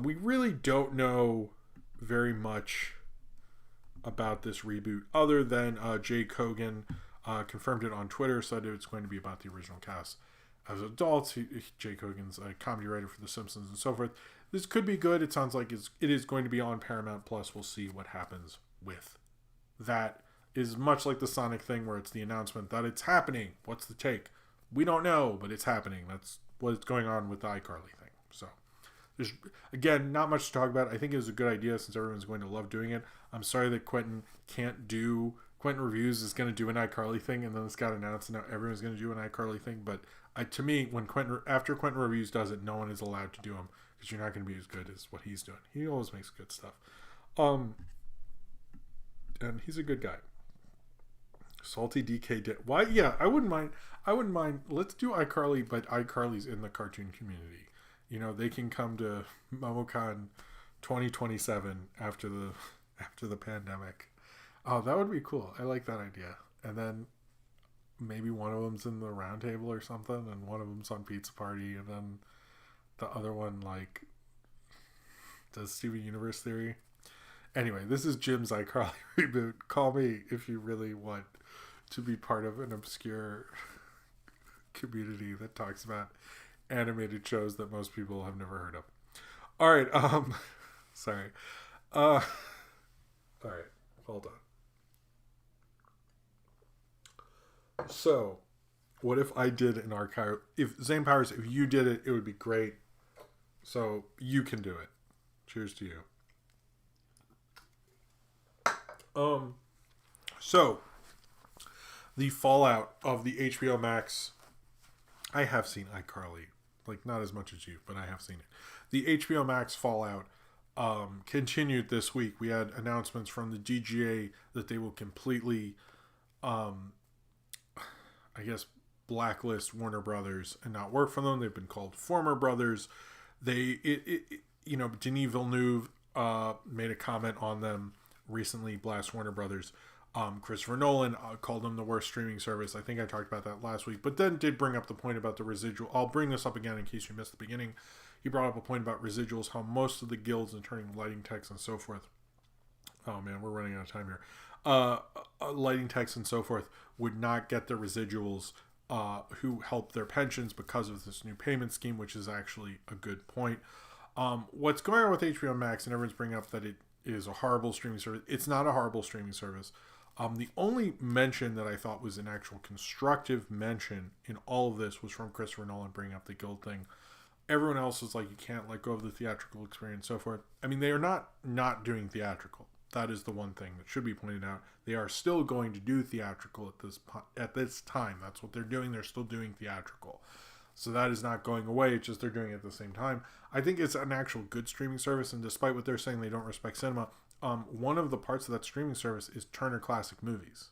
We really don't know very much about this reboot other than Jay Kogan confirmed it on Twitter, said it's going to be about the original cast as adults. Jay Kogan's a comedy writer for The Simpsons and so forth. This could be good. It sounds like it is going to be on Paramount Plus. We'll see what happens with that. Is much like the Sonic thing where it's the announcement that it's happening. What's the take? We don't know, but it's happening. That's what's going on with the iCarly thing. So there's, again, not much to talk about. I think it was a good idea since everyone's going to love doing it. I'm sorry that Quentin Reviews is going to do an iCarly thing, and then it's got announced, and now everyone's going to do an iCarly thing. But to me, after Quentin Reviews does it, no one is allowed to do them because you're not going to be as good as what he's doing. He always makes good stuff. And he's a good guy. Salty DK why? Yeah, I wouldn't mind. Let's do iCarly, but iCarly's in the cartoon community. You know, they can come to MomoCon 2027 after the pandemic. Oh, that would be cool. I like that idea. And then maybe one of them's in the round table or something, and one of them's on Pizza Party, and then the other one, like, does Steven Universe Theory. Anyway, this is Jim's iCarly reboot. Call me if you really want to be part of an obscure community that talks about animated shows that most people have never heard of. All right, sorry. All right, hold on. So, what if I did an archive? If Zane Powers, if you did it, it would be great. So, you can do it. Cheers to you. So, the fallout of the HBO Max, I have seen iCarly, like, not as much as you, but I have seen it. The HBO Max fallout continued this week. We had announcements from the DGA that they will completely, I guess, blacklist Warner Brothers and not work for them. They've been called former brothers. Denis Villeneuve made a comment on them recently, blast Warner Brothers. Christopher Nolan called them the worst streaming service. I think I talked about that last week, but then did bring up the point about the residual. I'll bring this up again in case you missed the beginning. He brought up a point about residuals, how most of the guilds and turning lighting techs and so forth. Oh man, we're running out of time here. Lighting techs and so forth would not get the residuals who help their pensions because of this new payment scheme, which is actually a good point. What's going on with HBO Max, and everyone's bringing up that it is a horrible streaming service. It's not a horrible streaming service. The only mention that I thought was an actual constructive mention in all of this was from Christopher Nolan bringing up the guild thing. Everyone else was like, you can't let go of the theatrical experience, so forth. I mean, they are not doing theatrical. That is the one thing that should be pointed out. They are still going to do theatrical at this time. That's what they're doing. They're still doing theatrical. So that is not going away. It's just they're doing it at the same time. I think it's an actual good streaming service, and despite what they're saying, they don't respect cinema. One of the parts of that streaming service is Turner Classic Movies.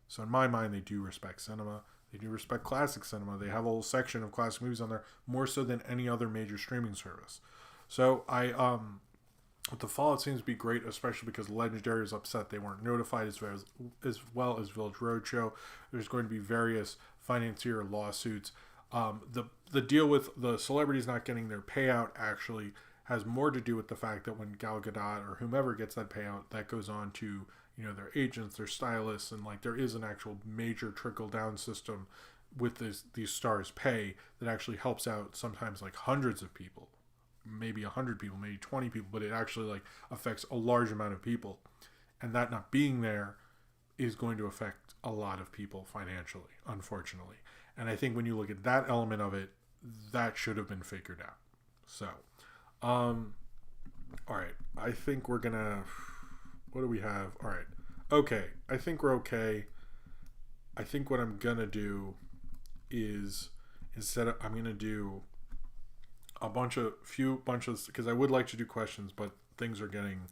So in my mind, they do respect cinema. They do respect classic cinema. They have a whole section of classic movies on there, more so than any other major streaming service. So the fallout seems to be great, especially because Legendary is upset they weren't notified as well as Village Roadshow. There's going to be various financier lawsuits. The deal with the celebrities not getting their payout actually has more to do with the fact that when Gal Gadot or whomever gets that payout, that goes on to, you know, their agents, their stylists, and like there is an actual major trickle down system with these stars' pay that actually helps out sometimes like hundreds of people, maybe 100 people, maybe 20 people, but it actually like affects a large amount of people, and that not being there is going to affect a lot of people financially, unfortunately. And I think when you look at that element of it, that should have been figured out. So, all right. I think we're gonna. What do we have? All right. Okay. I think we're okay. I think what I'm gonna do is instead of, I'm going to do a few bunches, because I would like to do questions, but things are getting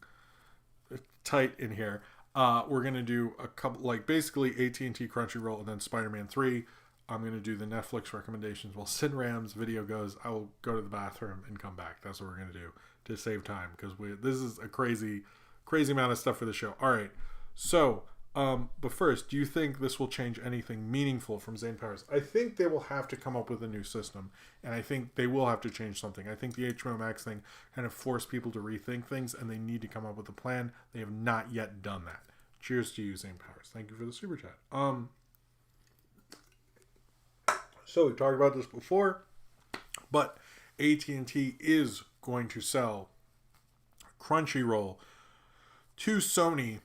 tight in here. We're going to do a couple, like basically AT&T, Crunchyroll, and then Spider-Man 3. I'm going to do the Netflix recommendations. While Sinram's video goes, I will go to the bathroom and come back. That's what we're going to do to save time, because this is a crazy amount of stuff for the show. All right. So, but first, do you think this will change anything meaningful from Zane Powers? I think they will have to come up with a new system, and I think they will have to change something. I think the HBO Max thing kind of forced people to rethink things, and they need to come up with a plan. They have not yet done that. Cheers to you, Zane Powers. Thank you for the super chat. So we talked about this before, but AT&T is going to sell Crunchyroll to Sony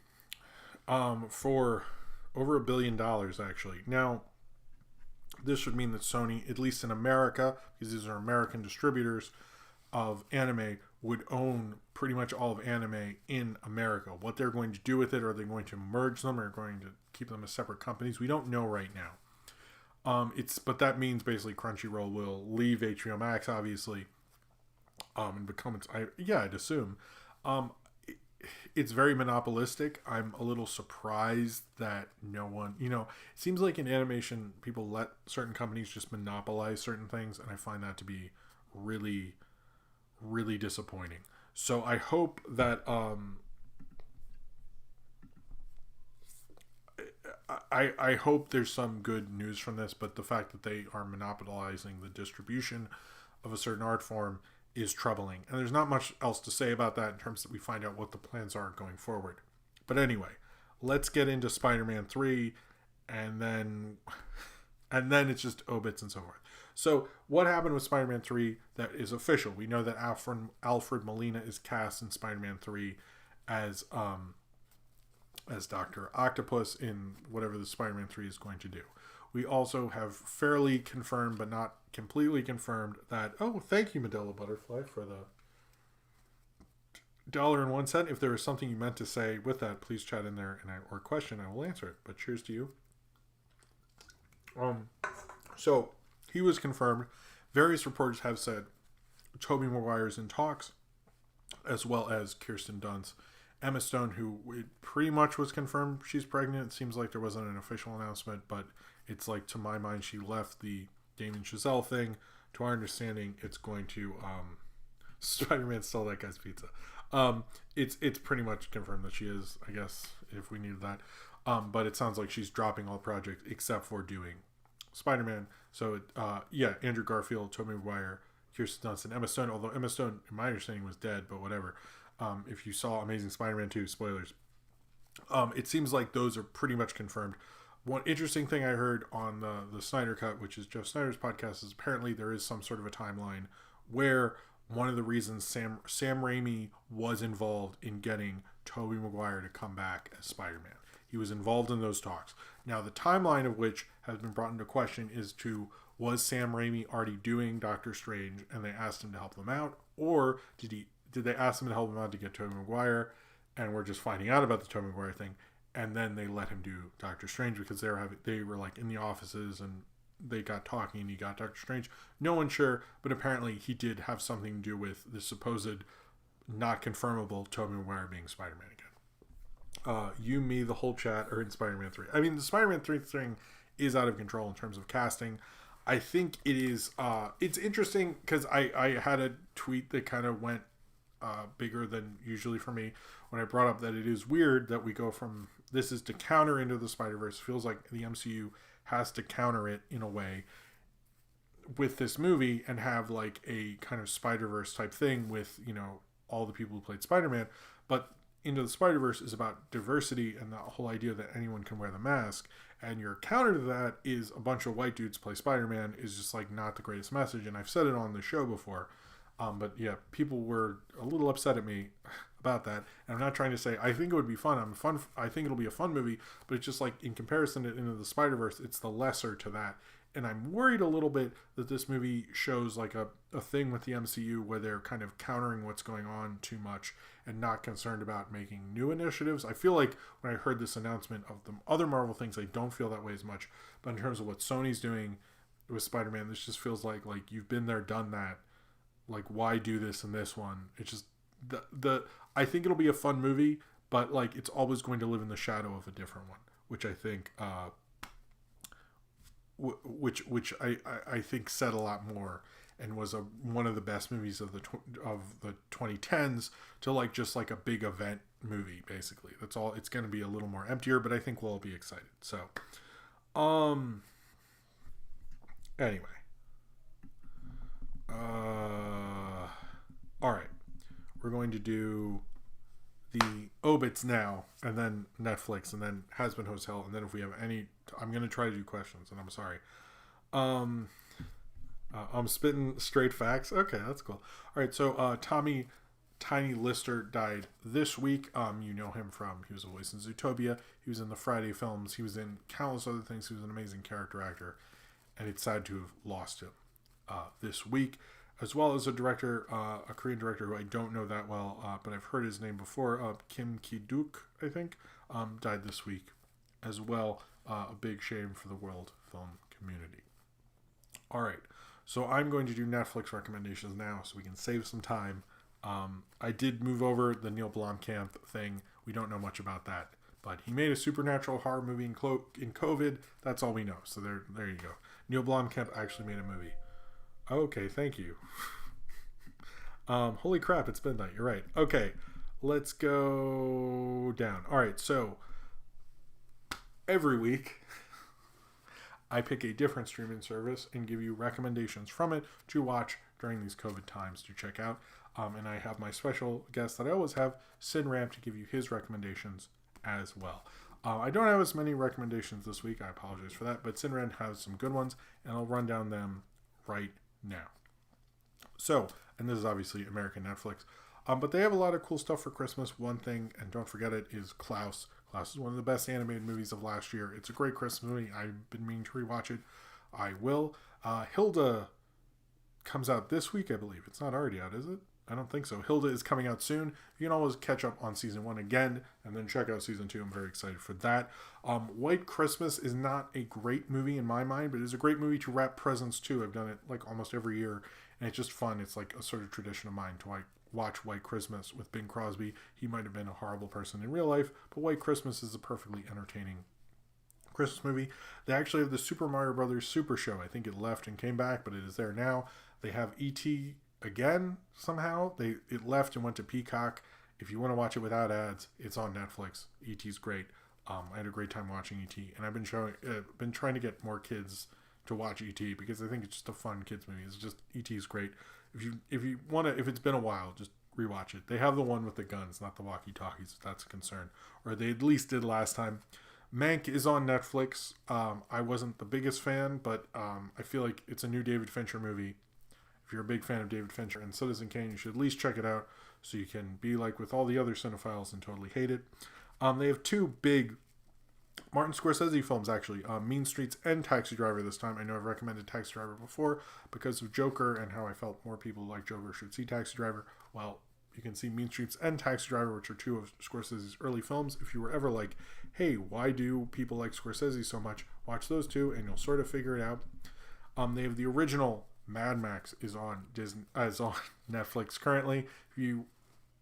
for over $1 billion, actually. Now, this would mean that Sony, at least in America, because these are American distributors of anime, would own pretty much all of anime in America. What they're going to do with it, are they going to merge them, or going to keep them as separate companies? We don't know right now. But that means basically Crunchyroll will leave HBO Max, obviously, and become I'd assume. It's very monopolistic. I'm a little surprised that no one, it seems like in animation, people let certain companies just monopolize certain things, and I find that to be really, really disappointing. So I hope that, I hope there's some good news from this, but the fact that they are monopolizing the distribution of a certain art form is troubling. And there's not much else to say about that in terms that we find out what the plans are going forward. But anyway, let's get into Spider-Man 3, and then it's just obits and so forth. So what happened with Spider-Man 3 that is official? We know that Alfred Molina is cast in Spider-Man 3 as Dr. Octopus in whatever the Spider-Man 3 is going to do. We also have fairly confirmed, but not completely confirmed, that, thank you, Medela Butterfly, for the $1.01. If there is something you meant to say with that, please chat in there, or question, I will answer it. But cheers to you. So, he was confirmed. Various reporters have said Tobey Maguire is in talks, as well as Kirsten Dunst. Emma Stone, who it pretty much was confirmed she's pregnant. It seems like there wasn't an official announcement, but it's like, to my mind, she left the Damien Chazelle thing. To our understanding, it's going to Spider-Man stole that guy's pizza. It's pretty much confirmed that she is, I guess, if we needed that. But it sounds like she's dropping all projects except for doing Spider-Man. So Andrew Garfield, Tobey Maguire, Kirsten Dunst, and Emma Stone. Although Emma Stone, in my understanding, was dead, but whatever. If you saw Amazing Spider-Man 2, spoilers. It seems like those are pretty much confirmed. One interesting thing I heard on the Snyder Cut, which is Jeff Snyder's podcast, is apparently there is some sort of a timeline where one of the reasons Sam Raimi was involved in getting Tobey Maguire to come back as Spider-Man. He was involved in those talks. Now, the timeline of which has been brought into question was Sam Raimi already doing Doctor Strange and they asked him to help them out? Or did they ask him to help him out to get Tobey Maguire, and we're just finding out about the Tobey Maguire thing, and then they let him do Doctor Strange because they were like in the offices and they got talking and he got Doctor Strange. No one's sure, but apparently he did have something to do with the supposed not confirmable Tobey Maguire being Spider-Man again. You, me, the whole chat are in Spider-Man 3. I mean, the Spider-Man 3 thing is out of control in terms of casting. I think it is, it's interesting because I had a tweet that kind of went bigger than usually for me when I brought up that it is weird that we go from this is to counter Into the Spider-Verse. Feels like the MCU has to counter it in a way with this movie and have like a kind of Spider-Verse type thing with, all the people who played Spider-Man. But Into the Spider-Verse is about diversity and the whole idea that anyone can wear the mask. And your counter to that is a bunch of white dudes play Spider-Man is just like not the greatest message. And I've said it on the show before. But yeah, people were a little upset at me about that. And I'm not trying to say I think it would be fun. I think it'll be a fun movie, but it's just like in comparison to Into the Spider-Verse, it's the lesser to that. And I'm worried a little bit that this movie shows like a thing with the MCU where they're kind of countering what's going on too much and not concerned about making new initiatives. I feel like when I heard this announcement of the other Marvel things, I don't feel that way as much. But in terms of what Sony's doing with Spider-Man. This just feels like you've been there, done that. Like, why do this in this one? It's just the I think it'll be a fun movie, but like it's always going to live in the shadow of a different one, which I think which I think said a lot more and was one of the best movies of the 2010s to like just like a big event movie. Basically, that's all. It's going to be a little more emptier, but I think we'll all be excited. So, anyway, all right, we're going to do the Obits now, and then Netflix, and then Has Been Hotel, and then if we have any, I'm going to try to do questions, and I'm sorry. I'm spitting straight facts. Okay, that's cool. All right, so Tommy Tiny Lister died this week. You know him from, he was a voice in Zootopia. He was in the Friday films. He was in countless other things. He was an amazing character actor, and it's sad to have lost him this week, as well as a director, a Korean director who I don't know that well, but I've heard his name before. Kim Ki-duk, I think, died this week as well. A big shame for the world film community. All right, so I'm going to do Netflix recommendations now so we can save some time. I did move over the Neil Blomkamp thing. We don't know much about that, but he made a supernatural horror movie in COVID. That's all we know. So there you go. Neil Blomkamp actually made a movie. Okay, thank you. Holy crap, it's midnight. You're right. Okay, let's go down. All right, so every week I pick a different streaming service and give you recommendations from it to watch during these COVID times to check out. And I have my special guest that I always have, Sinram, to give you his recommendations as well. I don't have as many recommendations this week. I apologize for that. But Sinram has some good ones, and I'll run down them right now. So, and this is obviously American Netflix. But they have a lot of cool stuff for Christmas. One thing, and don't forget it, is Klaus. Klaus is one of the best animated movies of last year. It's a great Christmas movie. I've been meaning to rewatch it. I will. Hilda comes out this week, I believe. It's not already out, is it? I don't think so. Hilda is coming out soon. You can always catch up on season 1 again and then check out season 2. I'm very excited for that. White Christmas is not a great movie in my mind, but it is a great movie to wrap presents to. I've done it like almost every year, and it's just fun. It's like a sort of tradition of mine to watch White Christmas with Bing Crosby. He might have been a horrible person in real life, but White Christmas is a perfectly entertaining Christmas movie. They actually have the Super Mario Brothers Super Show. I think it left and came back, but it is there now. They have E.T. again somehow. It left and went to Peacock. If you want to watch it without ads, it's on Netflix. E.T.'s great. I had a great time watching E.T. and I've been trying to get more kids to watch E.T. because I think it's just a fun kids movie. It's just E.T.'s great. If you want to, if it's been a while, just rewatch it. They have the one with the guns, not the walkie-talkies, if that's a concern, or they at least did last time. Mank is on Netflix. I wasn't the biggest fan, but I feel like it's a new David Fincher movie. If you're a big fan of David Fincher and Citizen Kane, you should at least check it out so you can be like with all the other cinephiles and totally hate it. They have 2 big Martin Scorsese films, actually. Mean Streets and Taxi Driver this time. I know I've recommended Taxi Driver before because of Joker and how I felt more people like Joker should see Taxi Driver. Well, you can see Mean Streets and Taxi Driver, which are 2 of Scorsese's early films. If you were ever like, hey, why do people like Scorsese so much? Watch those 2 and you'll sort of figure it out. They have the original Mad Max is on Netflix currently. If you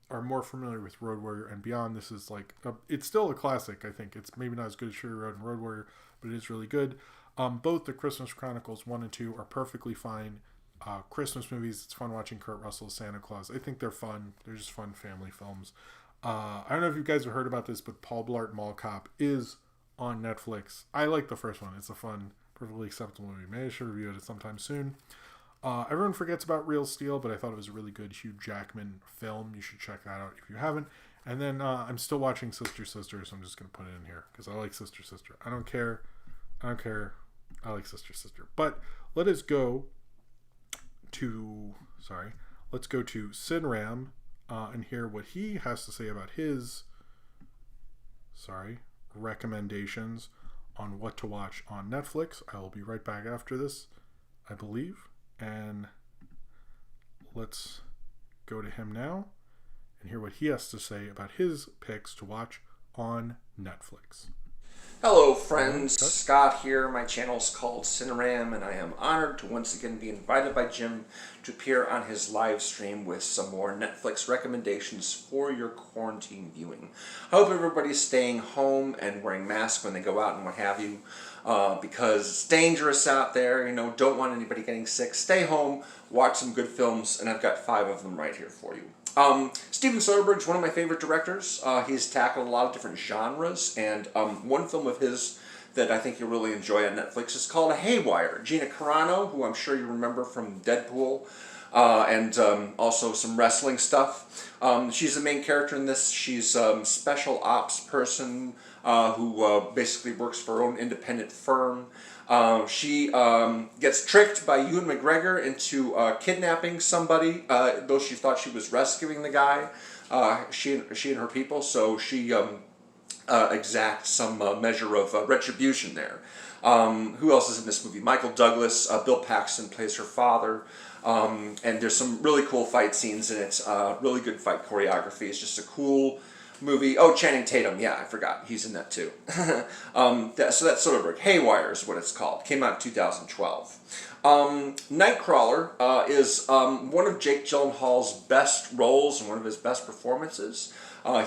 are more familiar with Road Warrior and Beyond, this is like it's still a classic. I think it's maybe not as good as Fury Road and Road Warrior, but it is really good. Both the Christmas Chronicles 1 and 2 are perfectly fine Christmas movies. It's fun watching Kurt Russell's Santa Claus. I think they're fun. They're just fun family films. I don't know if you guys have heard about this, but Paul Blart Mall Cop is on Netflix. I like the first one. It's a fun, perfectly acceptable movie. Maybe I should review it sometime soon. Everyone forgets about Real Steel, but I thought it was a really good Hugh Jackman film. You should check that out if you haven't. And then I'm still watching Sister Sister, so I'm just going to put it in here because I like Sister Sister. I don't care. I like Sister Sister. But let us go to, let's go to Sinram and hear what he has to say about his, recommendations on what to watch on Netflix. I will be right back after this, I believe. And let's go to him now and hear what he has to say about his picks to watch on Netflix. Hello friends, Scott here. My channel is called Cineram, and I am honored to once again be invited by Jim to appear on his live stream with some more Netflix recommendations for your quarantine viewing. I hope everybody's staying home and wearing masks when they go out and what have you, because it's dangerous out there, don't want anybody getting sick. Stay home, watch some good films, and I've got 5 of them right here for you. Steven Soderbergh's one of my favorite directors. He's tackled a lot of different genres, and one film of his that I think you'll really enjoy on Netflix is called Haywire. Gina Carano, who I'm sure you remember from Deadpool, and also some wrestling stuff. She's the main character in this. She's a special ops person who basically works for her own independent firm. She gets tricked by Ewan McGregor into kidnapping somebody, though she thought she was rescuing the guy, she and her people, so she exacts some measure of retribution there. Who else is in this movie? Michael Douglas, Bill Paxton plays her father, and there's some really cool fight scenes in it, really good fight choreography. It's just a cool movie. Oh, Channing Tatum, yeah, I forgot. He's in that too. So that's Soderbergh. Haywire is what it's called. Came out in 2012. Nightcrawler is one of Jake Gyllenhaal's best roles and one of his best performances.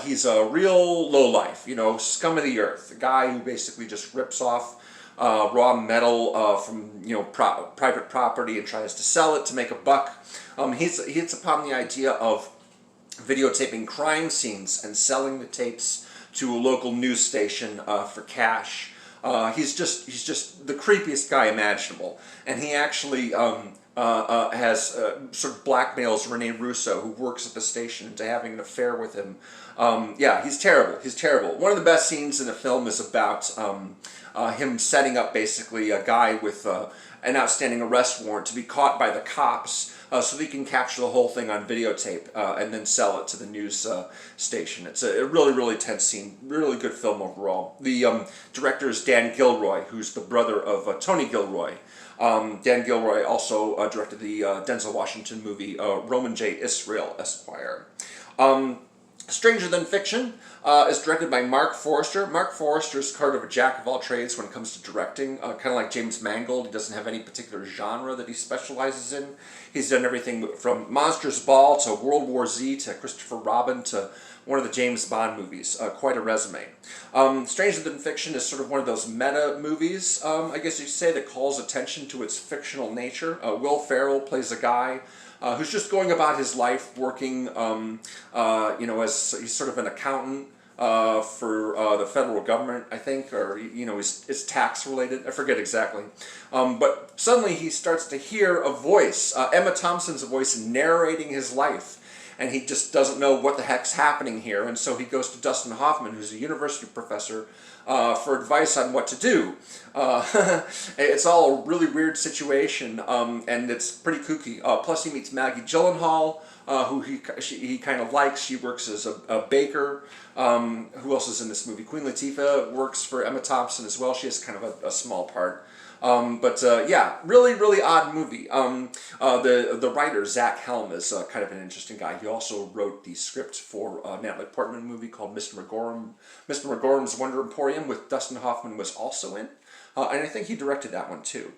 He's a real lowlife, scum of the earth. A guy who basically just rips off raw metal from private property and tries to sell it to make a buck. He hits upon the idea of videotaping crime scenes and selling the tapes to a local news station for cash. He's just the creepiest guy imaginable, and he actually has sort of blackmails Rene Russo, who works at the station, into having an affair with him. Yeah, he's terrible. He's terrible. One of the best scenes in the film is about him setting up basically a guy with an outstanding arrest warrant to be caught by the cops, so that he can capture the whole thing on videotape and then sell it to the news station. It's a really, really tense scene. Really good film overall. The director is Dan Gilroy, who's the brother of Tony Gilroy. Dan Gilroy also directed the Denzel Washington movie Roman J. Israel, Esquire. Stranger Than Fiction is directed by Mark Forrester. Mark Forrester is kind of a jack of all trades when it comes to directing, kind of like James Mangold. He doesn't have any particular genre that he specializes in. He's done everything from Monsters Ball to World War Z to Christopher Robin to one of the James Bond movies. Quite a resume. Stranger Than Fiction is sort of one of those meta movies, I guess you'd say, that calls attention to its fictional nature. Will Ferrell plays a guy who's just going about his life working, as he's sort of an accountant for the federal government, I think, or, it's tax related. I forget exactly. But suddenly he starts to hear a voice, Emma Thompson's voice narrating his life. And he just doesn't know what the heck's happening here. And so he goes to Dustin Hoffman, who's a university professor, for advice on what to do. It's all a really weird situation, and it's pretty kooky. Plus he meets Maggie Gyllenhaal, who he kind of likes. She works as a baker. Who else is in this movie? Queen Latifah works for Emma Thompson as well. She has kind of a small part. Yeah, really, really odd movie. The writer, Zach Helm, is kind of an interesting guy. He also wrote the script for a Natalie Portman movie called Mr. McGorham's Wonder Emporium, with Dustin Hoffman was also in. And I think he directed that one too.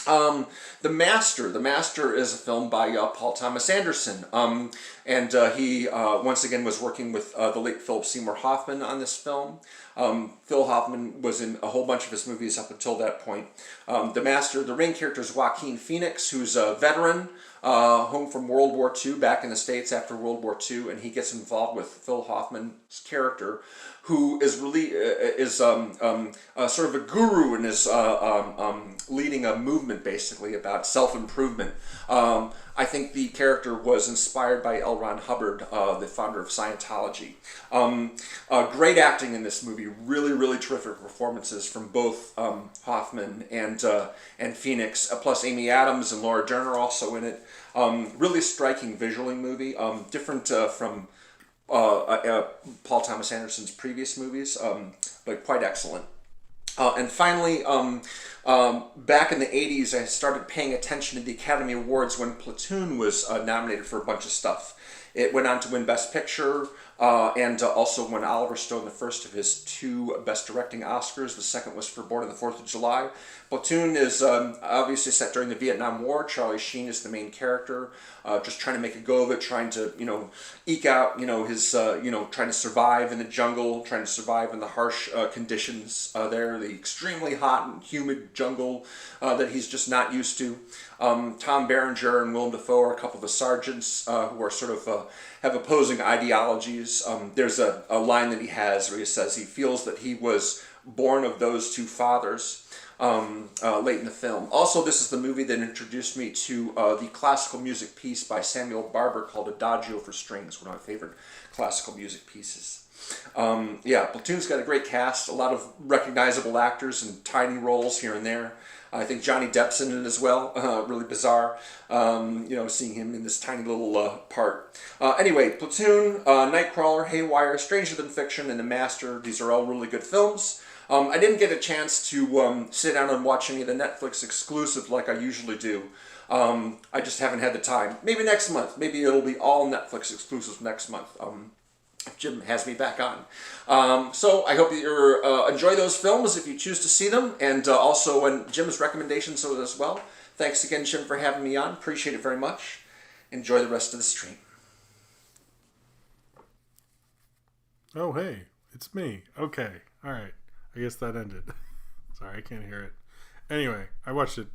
The Master is a film by Paul Thomas Anderson, and he once again was working with the late Philip Seymour Hoffman on this film. Phil Hoffman was in a whole bunch of his movies up until that point. The Master, the main character is Joaquin Phoenix, who's a veteran, home from World War II, back in the States after World War II, and he gets involved with Phil Hoffman's character, who is really sort of a guru and is leading a movement basically about self-improvement. I think the character was inspired by L. Ron Hubbard, the founder of Scientology. Great acting in this movie, really, really terrific performances from both Hoffman and Phoenix, plus Amy Adams and Laura Dern are also in it. Really striking visually movie, different from Paul Thomas Anderson's previous movies, but quite excellent. And finally, Back in the 80s, I started paying attention to the Academy Awards when Platoon was nominated for a bunch of stuff. It went on to win Best Picture, and also won Oliver Stone the first of his 2 Best Directing Oscars. The second was for Born on the 4th of July. Platoon is obviously set during the Vietnam War. Charlie Sheen is the main character, just trying to make a go of it, trying to, eke out, his, trying to survive in the jungle, trying to survive in the harsh conditions there, the extremely hot and humid jungle that he's just not used to. Tom Berenger and Willem Dafoe are a couple of the sergeants who are sort of have opposing ideologies. There's a line that he has where he says he feels that he was born of those 2 fathers late in the film. Also, this is the movie that introduced me to the classical music piece by Samuel Barber called Adagio for Strings, one of my favorite classical music pieces. Platoon's got a great cast, a lot of recognizable actors and tiny roles here and there. I think Johnny Depp's in it as well. Really bizarre, seeing him in this tiny little part. Anyway, Platoon, Nightcrawler, Haywire, Stranger Than Fiction, and The Master. These are all really good films. I didn't get a chance to sit down and watch any of the Netflix exclusive like I usually do. I just haven't had the time. Maybe next month. Maybe it'll be all Netflix exclusives next month. Jim has me back on. So I hope you enjoy those films if you choose to see them, and also Jim's recommendations as well. Thanks again, Jim, for having me on. Appreciate it very much. Enjoy the rest of the stream. Oh, hey, it's me. Okay, all right. I guess that ended. Sorry, I can't hear it. Anyway, I watched it.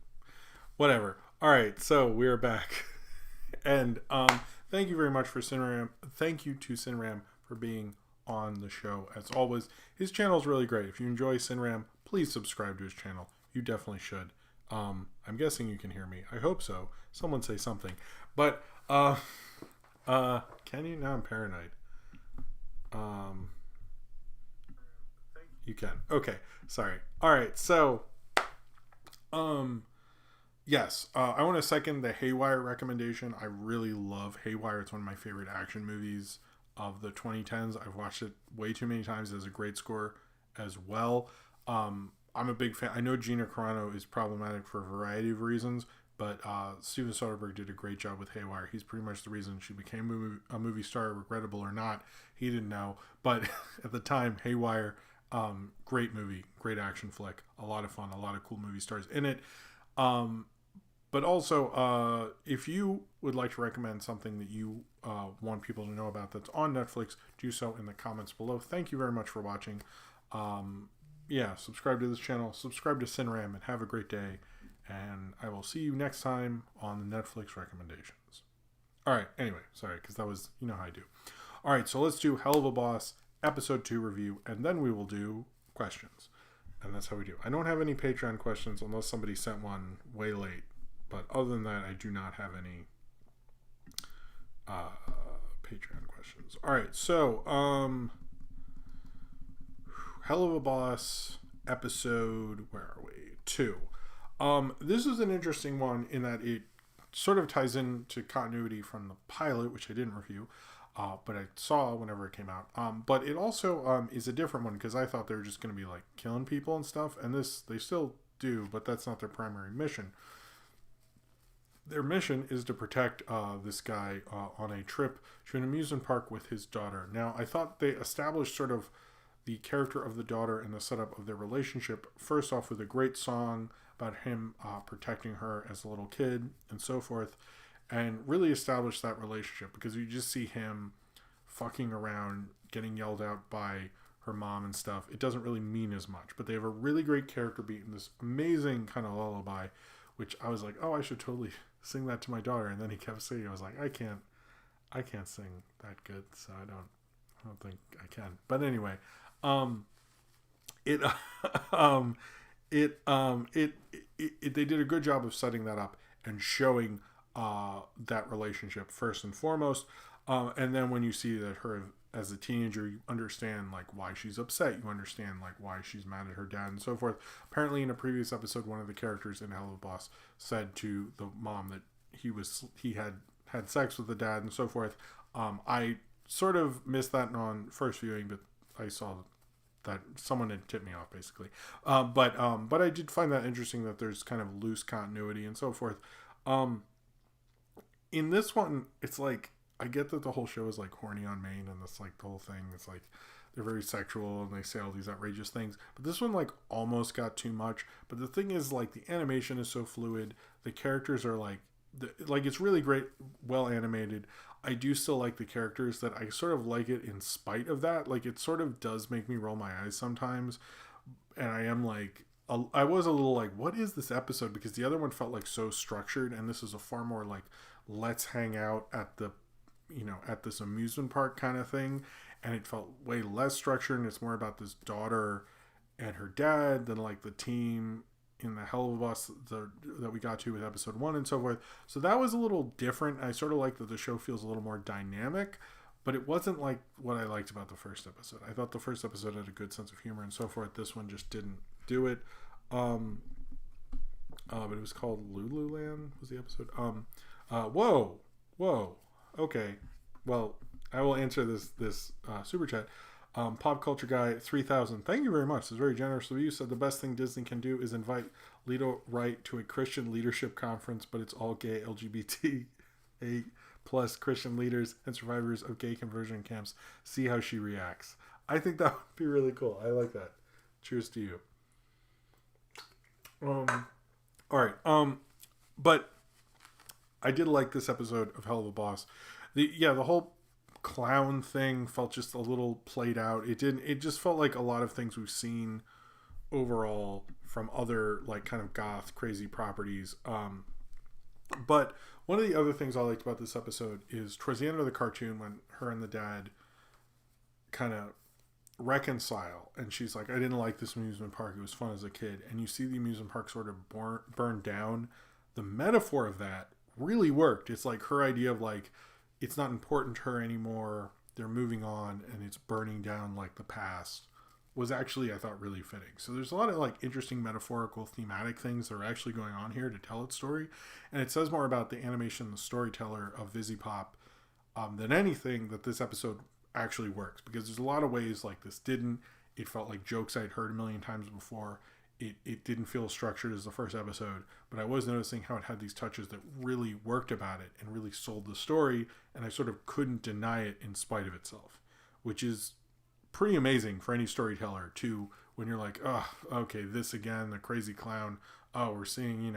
Whatever. All right, so we're back. And thank you very much for Sinram. Thank you to Sinram for being on the show. As always, his channel is really great. If you enjoy Sinram, please subscribe to his channel. You definitely should. I'm guessing you can hear me. I hope so. Someone say something. But can you? Now I'm paranoid. You can. Okay. Sorry. All right. So, yes, I want to second the Haywire recommendation. I really love Haywire. It's one of my favorite action movies of the 2010s. I've watched it way too many times. It has a great score as well. I'm a big fan. I know Gina Carano is problematic for a variety of reasons, but Steven Soderbergh did a great job with Haywire. He's pretty much the reason she became a movie star, regrettable or not. He didn't know. But at the time, Haywire, great movie, great action flick, a lot of fun, a lot of cool movie stars in it. But also, if you would like to recommend something that you want people to know about that's on Netflix, do so in the comments below. Thank you very much for watching. Subscribe to this channel, subscribe to Sinram, and have a great day. And I will see you next time on the Netflix recommendations. All right, anyway, sorry, because that was, how I do. All right, so let's do Helluva Boss Episode 2 review, and then we will do questions. And that's how we do. I don't have any Patreon questions unless somebody sent one way late. But other than that, I do not have any Patreon questions. All right, so Helluva Boss episode, where are we? 2. This is an interesting one in that it sort of ties into continuity from the pilot, which I didn't review, but I saw whenever it came out. But it also is a different one because I thought they were just going to be like killing people and stuff, and this they still do, but that's not their primary mission. Their mission is to protect this guy on a trip to an amusement park with his daughter. Now, I thought they established sort of the character of the daughter and the setup of their relationship, first off with a great song about him protecting her as a little kid and so forth, and really establish that relationship because you just see him fucking around, getting yelled out by her mom and stuff. It doesn't really mean as much, but they have a really great character beat in this amazing kind of lullaby, which I was like, oh, I should totally sing that to my daughter. And then he kept singing. I was like, I can't sing that good, so I don't think I can. But anyway, they did a good job of setting that up and showing that relationship first and foremost. And then when you see that her as a teenager, you understand like why she's upset. You understand like why she's mad at her dad and so forth. Apparently, in a previous episode, one of the characters in Helluva Boss said to the mom that he had sex with the dad and so forth. I sort of missed that on first viewing, but I saw that someone had tipped me off basically. But I did find that interesting that there's kind of loose continuity and so forth. In this one, it's like, I get that the whole show is like horny on Maine, and that's like the whole thing. It's like they're very sexual and they say all these outrageous things. But this one like almost got too much. But the thing is, like, the animation is so fluid. The characters are like it's really great, well animated. I do still like the characters, that I sort of like it in spite of that. Like, it sort of does make me roll my eyes sometimes. And I am like, I was a little like, what is this episode? Because the other one felt like so structured, and this is a far more like, let's hang out at the, at this amusement park kind of thing. And it felt way less structured, and it's more about this daughter and her dad than like the team in the Helluva Boss that we got to with episode 1 and so forth. So that was a little different. I sort of like that the show feels a little more dynamic, but it wasn't like what I liked about the first episode. I thought the first episode had a good sense of humor and so forth. This one just didn't do it. But it was called Lululand was the episode. Whoa. Okay. Well, I will answer this super chat. Pop Culture Guy 3000. Thank you very much. It's very generous of you. Said the best thing Disney can do is invite Leto Wright to a Christian leadership conference, but it's all gay LGBT plus Christian leaders and survivors of gay conversion camps. See how she reacts. I think that would be really cool. I like that. Cheers to you. All right. But I did like this episode of Helluva Boss. The whole clown thing felt just a little played out. It just felt like a lot of things we've seen overall from other like kind of goth crazy properties. But one of the other things I liked about this episode is towards the end of the cartoon, when her and the dad kind of reconcile, and she's like, I didn't like this amusement park, it was fun as a kid, and you see the amusement park sort of burn down. The metaphor of that really worked. It's like her idea of like, it's not important to her anymore, they're moving on, and it's burning down like the past, was actually, I thought, really fitting. So there's a lot of like interesting metaphorical thematic things that are actually going on here to tell its story, and it says more about the animation, the storyteller of Vizipop than anything that this episode actually works, because there's a lot of ways like this didn't. It felt like jokes I'd heard a million times before. It didn't feel as structured as the first episode, but I was noticing how it had these touches that really worked about it and really sold the story, and I sort of couldn't deny it in spite of itself, which is pretty amazing for any storyteller too, when you're like, oh, okay, this again, the crazy clown, oh, we're seeing,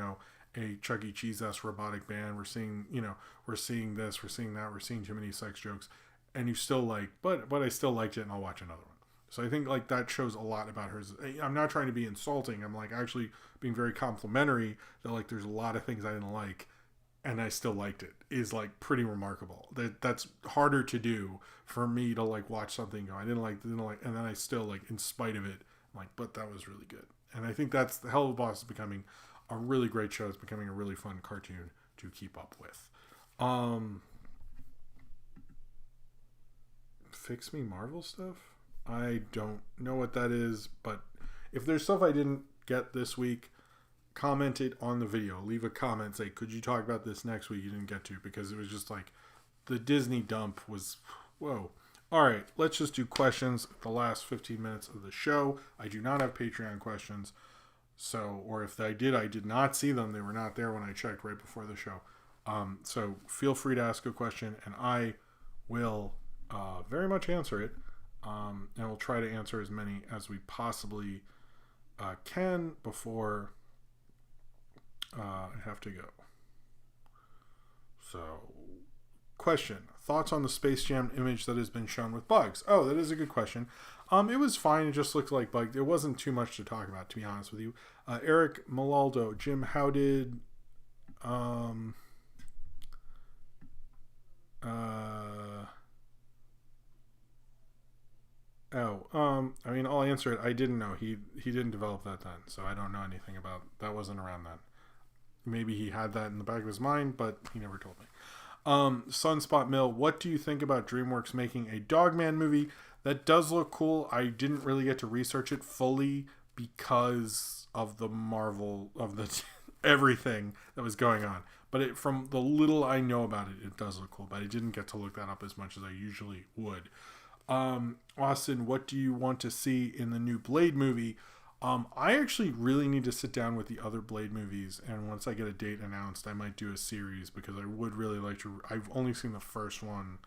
a Chuck E. Cheese-esque robotic band, we're seeing this, we're seeing that, we're seeing too many sex jokes, and you still like, but I still liked it, and I'll watch another one. So I think like that shows a lot about her. I'm not trying to be insulting. I'm like actually being very complimentary that like there's a lot of things I didn't like and I still liked it, is like pretty remarkable. That's harder to do for me to like watch something go, I didn't like, and then I still like, in spite of it, I'm like, but that was really good. And I think that's the Helluva Boss is becoming a really great show. It's becoming a really fun cartoon to keep up with. Fix Me Marvel stuff? I don't know what that is, but if there's stuff I didn't get this week, comment it on the video. Leave a comment, say, could you talk about this next week you didn't get to? Because it was just like, the Disney dump was, whoa. All right, let's just do questions the last 15 minutes of the show. I do not have Patreon questions. So, or if I did not see them. They were not there when I checked right before the show. So feel free to ask a question, and I will very much answer it. And we'll try to answer as many as we possibly can before I have to go. So, question. Thoughts on the Space Jam image that has been shown with bugs? Oh, that is a good question. It was fine. It just looked like bugs. It wasn't too much to talk about, to be honest with you. Eric Malaldo. Jim, how did... I mean, I'll answer it. I didn't know. He didn't develop that then, so I don't know anything about that. Wasn't around then. Maybe he had that in the back of his mind, but he never told me. Sunspot Mill, what do you think about DreamWorks making a Dogman movie? That does look cool. I didn't really get to research it fully because of the Marvel, of the everything that was going on. But from the little I know about it, it does look cool. But I didn't get to look that up as much as I usually would. Austin, what do you want to see in the new Blade movie? I actually really need to sit down with the other Blade movies, and once I get a date announced, I might do a series because I would really like to. I've only seen the first one,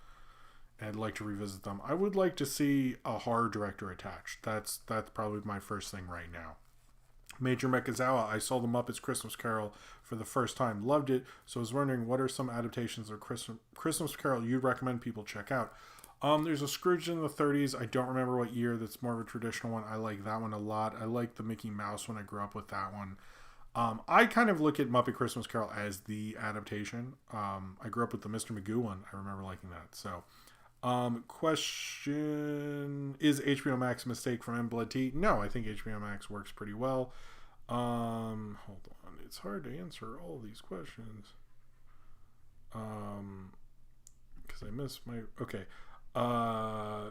and I'd like to revisit them. I would like to see a horror director attached. That's probably my first thing right now. Major Mekazawa, I saw the Muppets Christmas Carol for the first time, loved it. So I was wondering, what are some adaptations of Christmas Carol you'd recommend people check out? There's a Scrooge in the 30s. I don't remember what year. That's more of a traditional one. I like that one a lot. I like the Mickey Mouse one. I grew up with that one. I kind of look at Muppet Christmas Carol as the adaptation. I grew up with the Mr. Magoo one. I remember liking that. So, question, is HBO Max a mistake from M Blood T? No, I think HBO Max works pretty well. Hold on. It's hard to answer all these questions. Because I missed my... Okay. I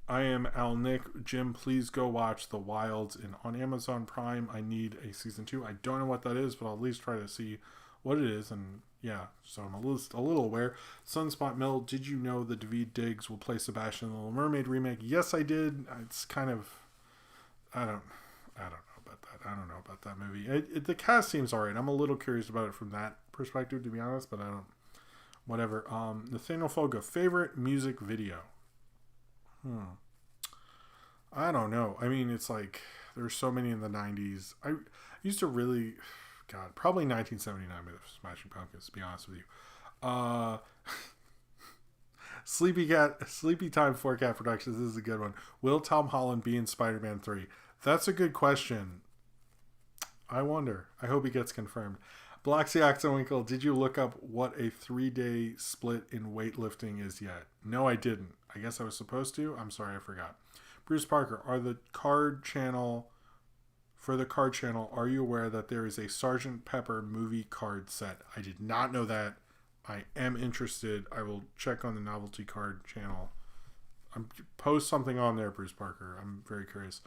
am Al Nick. Jim, please go watch The Wilds on Amazon Prime. I need a season 2. I don't know what that is, but I'll at least try to see what it is. And yeah, so I'm a little aware. Sunspot Mill, did you know that Daveed Diggs will play Sebastian in the Little Mermaid remake? Yes, I did. It's kind of... I don't know about that. I don't know about that movie. The cast seems alright. I'm a little curious about it from that perspective, to be honest, but I don't... Whatever. Nathaniel Foga, favorite music video? I don't know. I mean, it's like there's so many in the 90s. I used to really, God, probably 1979 with Smashing Pumpkins, to be honest with you. Sleepy Time 4Cat Productions. This is a good one. Will Tom Holland be in Spider-Man 3? That's a good question. I wonder. I hope he gets confirmed. Bloxy Oxenwinkle, did you look up what a 3-day split in weightlifting is yet? No, I didn't. I guess I was supposed to. I'm sorry, I forgot. Bruce Parker, for the card channel, are you aware that there is a Sgt. Pepper movie card set? I did not know that. I am interested. I will check on the novelty card channel. Post something on there, Bruce Parker. I'm very curious.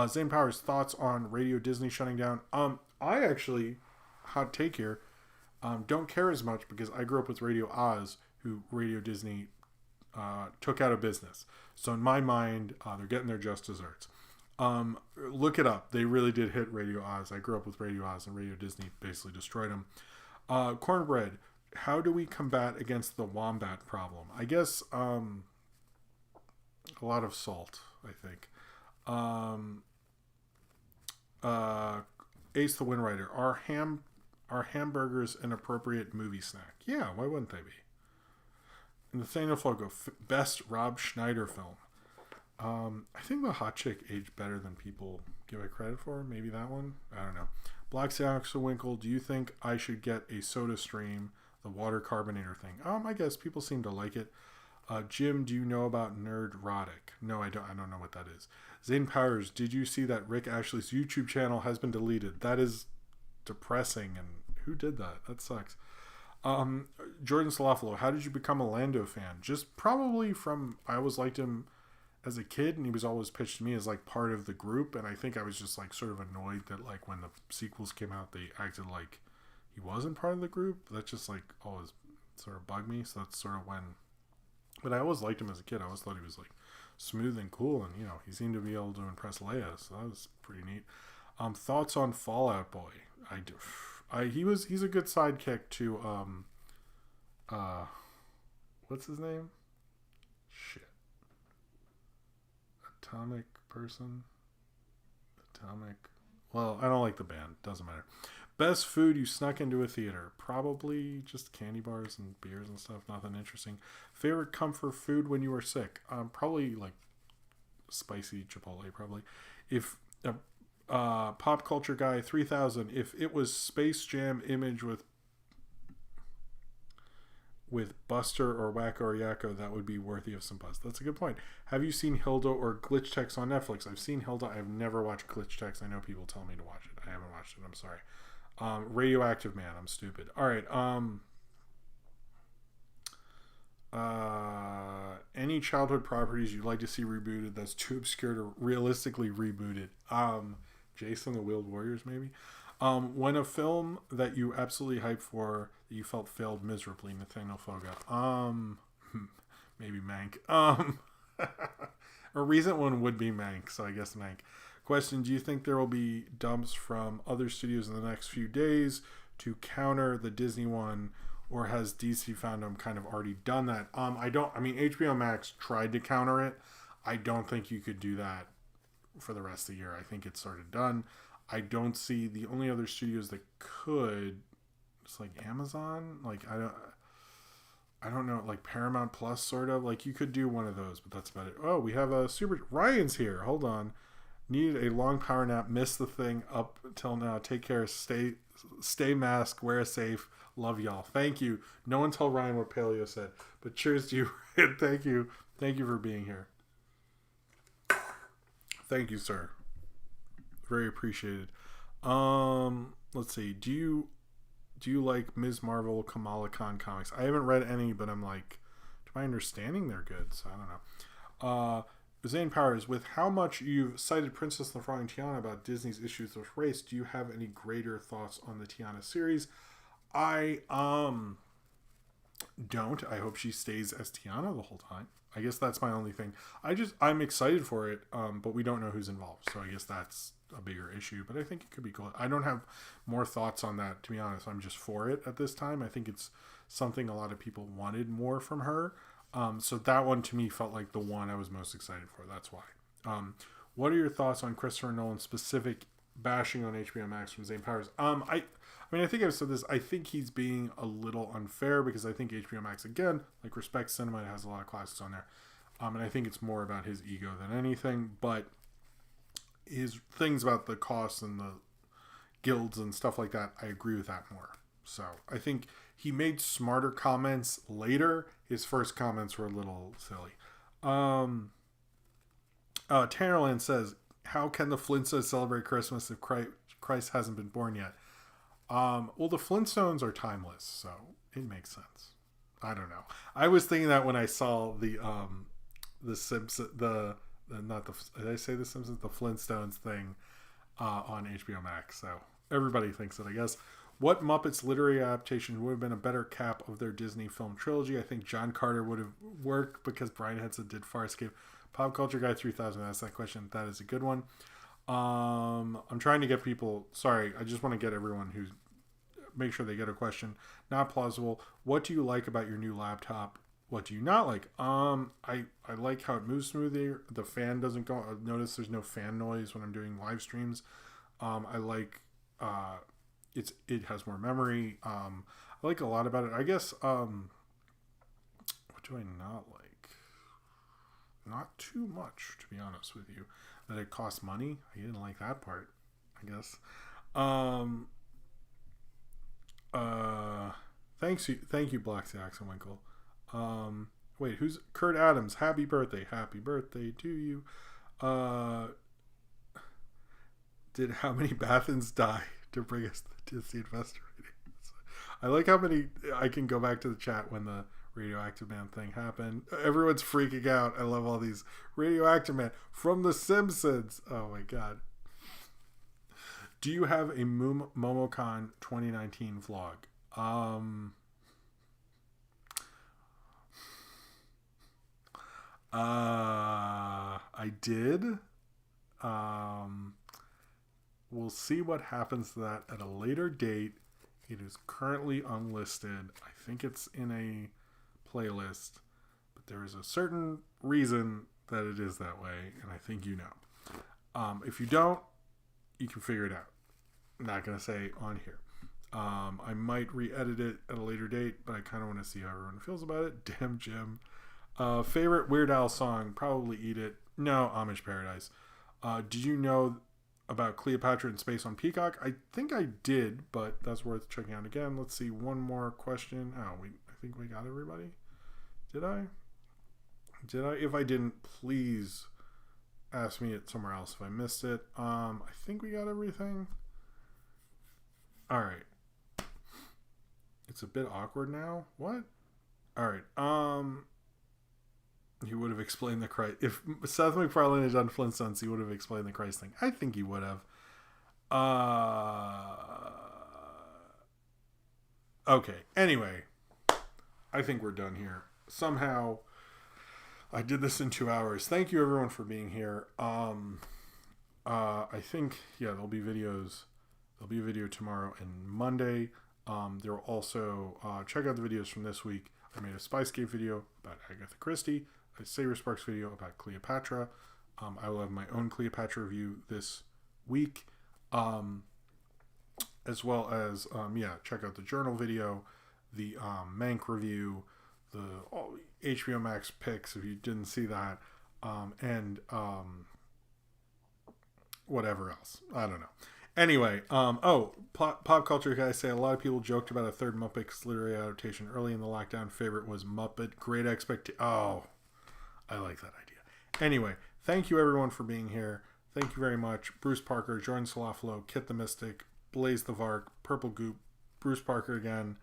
Zane Powers, thoughts on Radio Disney shutting down? I actually... hot take here, don't care as much because I grew up with Radio Oz, who Radio Disney took out of business. So in my mind, they're getting their just desserts. Look it up. They really did hit Radio Oz. I grew up with Radio Oz, and Radio Disney basically destroyed them. Cornbread, how do we combat against the wombat problem? I guess a lot of salt, I think. Ace the Windrider, are hamburgers an appropriate movie snack? Yeah, why wouldn't they be? Nathaniel Fogo, best Rob Schneider film. I think The Hot Chick aged better than people give it credit for. Maybe that one? I don't know. Black Winkle, do you think I should get a Soda Stream, the water carbonator thing? I guess people seem to like it. Jim, do you know about Nerdrotic? No, I don't know what that is. Zane Powers, did you see that Rick Ashley's YouTube channel has been deleted? That is depressing, and who did that? That sucks. Jordan Salafalo, how did you become a Lando fan? Just probably from, I always liked him as a kid, and he was always pitched to me as like part of the group, and I think I was just like sort of annoyed that like when the sequels came out, they acted like he wasn't part of the group. That just like always sort of bugged me, so that's sort of when... But I always liked him as a kid. I always thought he was like smooth and cool, and he seemed to be able to impress Leia, so that was pretty neat. Thoughts on Fallout Boy? He's a good sidekick to what's his name? Shit. Atomic Person? Well, I don't like the band. Doesn't matter. Best food you snuck into a theater? Probably just candy bars and beers and stuff. Nothing interesting. Favorite comfort food when you were sick? Probably like spicy Chipotle. Probably. If Pop Culture Guy 3000. If it was Space Jam image with Buster or Wacko or Yakko, that would be worthy of some buzz. That's a good point. Have you seen Hilda or Glitch Text on Netflix? I've seen Hilda. I've never watched Glitch Text. I know people tell me to watch it. I haven't watched it. I'm sorry. Radioactive Man. I'm stupid. All right. Any childhood properties you'd like to see rebooted that's too obscure to realistically reboot it? Jason the Wheeled Warriors, maybe. When a film that you absolutely hyped for that you felt failed miserably, Nathaniel Foga. maybe Mank. A recent one would be Mank, so I guess Mank. Question: do you think there will be dumps from other studios in the next few days to counter the Disney one, or has DC Fandom kind of already done that? I mean, HBO Max tried to counter it. I don't think you could do that for the rest of the year. I think it's sort of done. I don't see the only other studios that could. It's like Amazon. Like I don't know. Like Paramount Plus, sort of. Like you could do one of those, but that's about it. Oh, we have a Ryan's here. Hold on. Needed a long power nap. Missed the thing up till now. Take care. Stay masked. Wear a safe. Love y'all. Thank you. No one tell Ryan what Paleo said, but cheers to you. Thank you. Thank you for being here. Thank you, sir. Very appreciated. Let's see. Do you like Ms. Marvel Kamala Khan comics? I haven't read any, but I'm like, to my understanding, they're good. So I don't know. Zane Powers, with how much you've cited Princess the Frog and Tiana about Disney's issues with race, do you have any greater thoughts on the Tiana series? I don't. I hope she stays as Tiana the whole time. I guess that's my only thing. I'm excited for it, but we don't know who's involved, so I guess that's a bigger issue. But I think it could be cool. I don't have more thoughts on that, to be honest. I'm just for it at this time. I think it's something a lot of people wanted more from her. So that one to me felt like the one I was most excited for. That's why. What are your thoughts on Christopher Nolan's specific bashing on HBO Max from Zane Powers? I mean, I think I've said this. I think he's being a little unfair because I think HBO Max, again, like Respect Cinema, it has a lot of classics on there. And I think it's more about his ego than anything. But his things about the costs and the guilds and stuff like that, I agree with that more. So I think he made smarter comments later. His first comments were a little silly. Tannerland says, how can the Flintstones celebrate Christmas if Christ hasn't been born yet? Well, the Flintstones are timeless, so it makes sense. I don't know. I was thinking that when I saw the Simpsons, did I say the Simpsons? The Flintstones thing on HBO Max. So everybody thinks it, I guess. What Muppets literary adaptation would have been a better cap of their Disney film trilogy? I think John Carter would have worked because Brian Henson did Farscape. Pop Culture Guy 3000 asked that question. That is a good one. I'm trying to get people. Sorry, I just want to get everyone who's make sure they get a question. Not plausible. What do you like about your new laptop? What do you not like? I like how it moves smoothly. The fan doesn't go. Notice there's no fan noise when I'm doing live streams. I like it has more memory. I like a lot about it. I guess what do I not like? Not too much, to be honest with you. That it costs money. I didn't like that part, I guess. Thank you, Black Saxon Winkle. Wait, who's Kurt Adams? Happy birthday to you. Did how many Bathans die to bring us the Disney investor ratings? I like how many. I can go back to the chat when the Radioactive Man thing happened. Everyone's freaking out. I love all these Radioactive Man from The Simpsons. Oh my god. Do you have a MomoCon 2019 vlog? I did. We'll see what happens to that at a later date. It is currently unlisted. I think it's in a playlist, but there is a certain reason that it is that way, and I think you know. If you don't, you can figure it out. I'm not going to say on here. I might re-edit it at a later date, but I kind of want to see how everyone feels about it. Damn Jim. Favorite Weird Al song? Probably Eat It. No, Amish Paradise. Did you know about Cleopatra in Space on Peacock? I think I did, but that's worth checking out again. Let's see, one more question. I think we got everybody. Did I? If I didn't, please ask me it somewhere else if I missed it. I think we got everything. All right. It's a bit awkward now. What? All right. He would have explained the Christ. If Seth MacFarlane had done Flintstones, he would have explained the Christ thing. I think he would have. Okay. Anyway, I think we're done here. Somehow, I did this in 2 hours. Thank you everyone for being here. I think, yeah, there'll be videos. There'll be a video tomorrow and Monday. There will also, check out the videos from this week. I made a Spicegate video about Agatha Christie, a Saber Sparks video about Cleopatra. I will have my own Cleopatra review this week. As well as, check out the journal video, the Mank review, the HBO Max picks if you didn't see that, and whatever else. I don't know. Anyway, pop culture guys say a lot of people joked about a third Muppets literary adaptation early in the lockdown. Favorite was Muppet. Great expectation. Oh, I like that idea. Anyway, thank you everyone for being here. Thank you very much. Bruce Parker, Jordan Salafalo, Kit the Mystic, Blaze the Vark, Purple Goop, Bruce Parker again,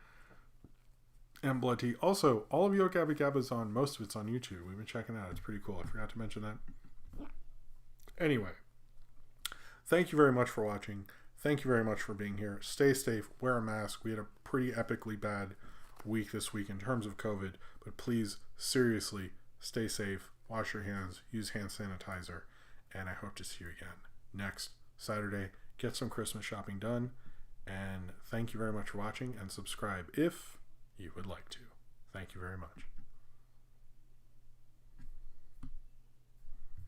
and Blood Tea. Also, all of Yo Gabba Gabba's on, most of it's on YouTube. We've been checking it out. It's pretty cool. I forgot to mention that. Anyway, thank you very much for watching. Thank you very much for being here. Stay safe. Wear a mask. We had a pretty epically bad week this week in terms of COVID, but please, seriously, stay safe. Wash your hands. Use hand sanitizer. And I hope to see you again next Saturday. Get some Christmas shopping done. And thank you very much for watching, and subscribe if you would like to. Thank you very much.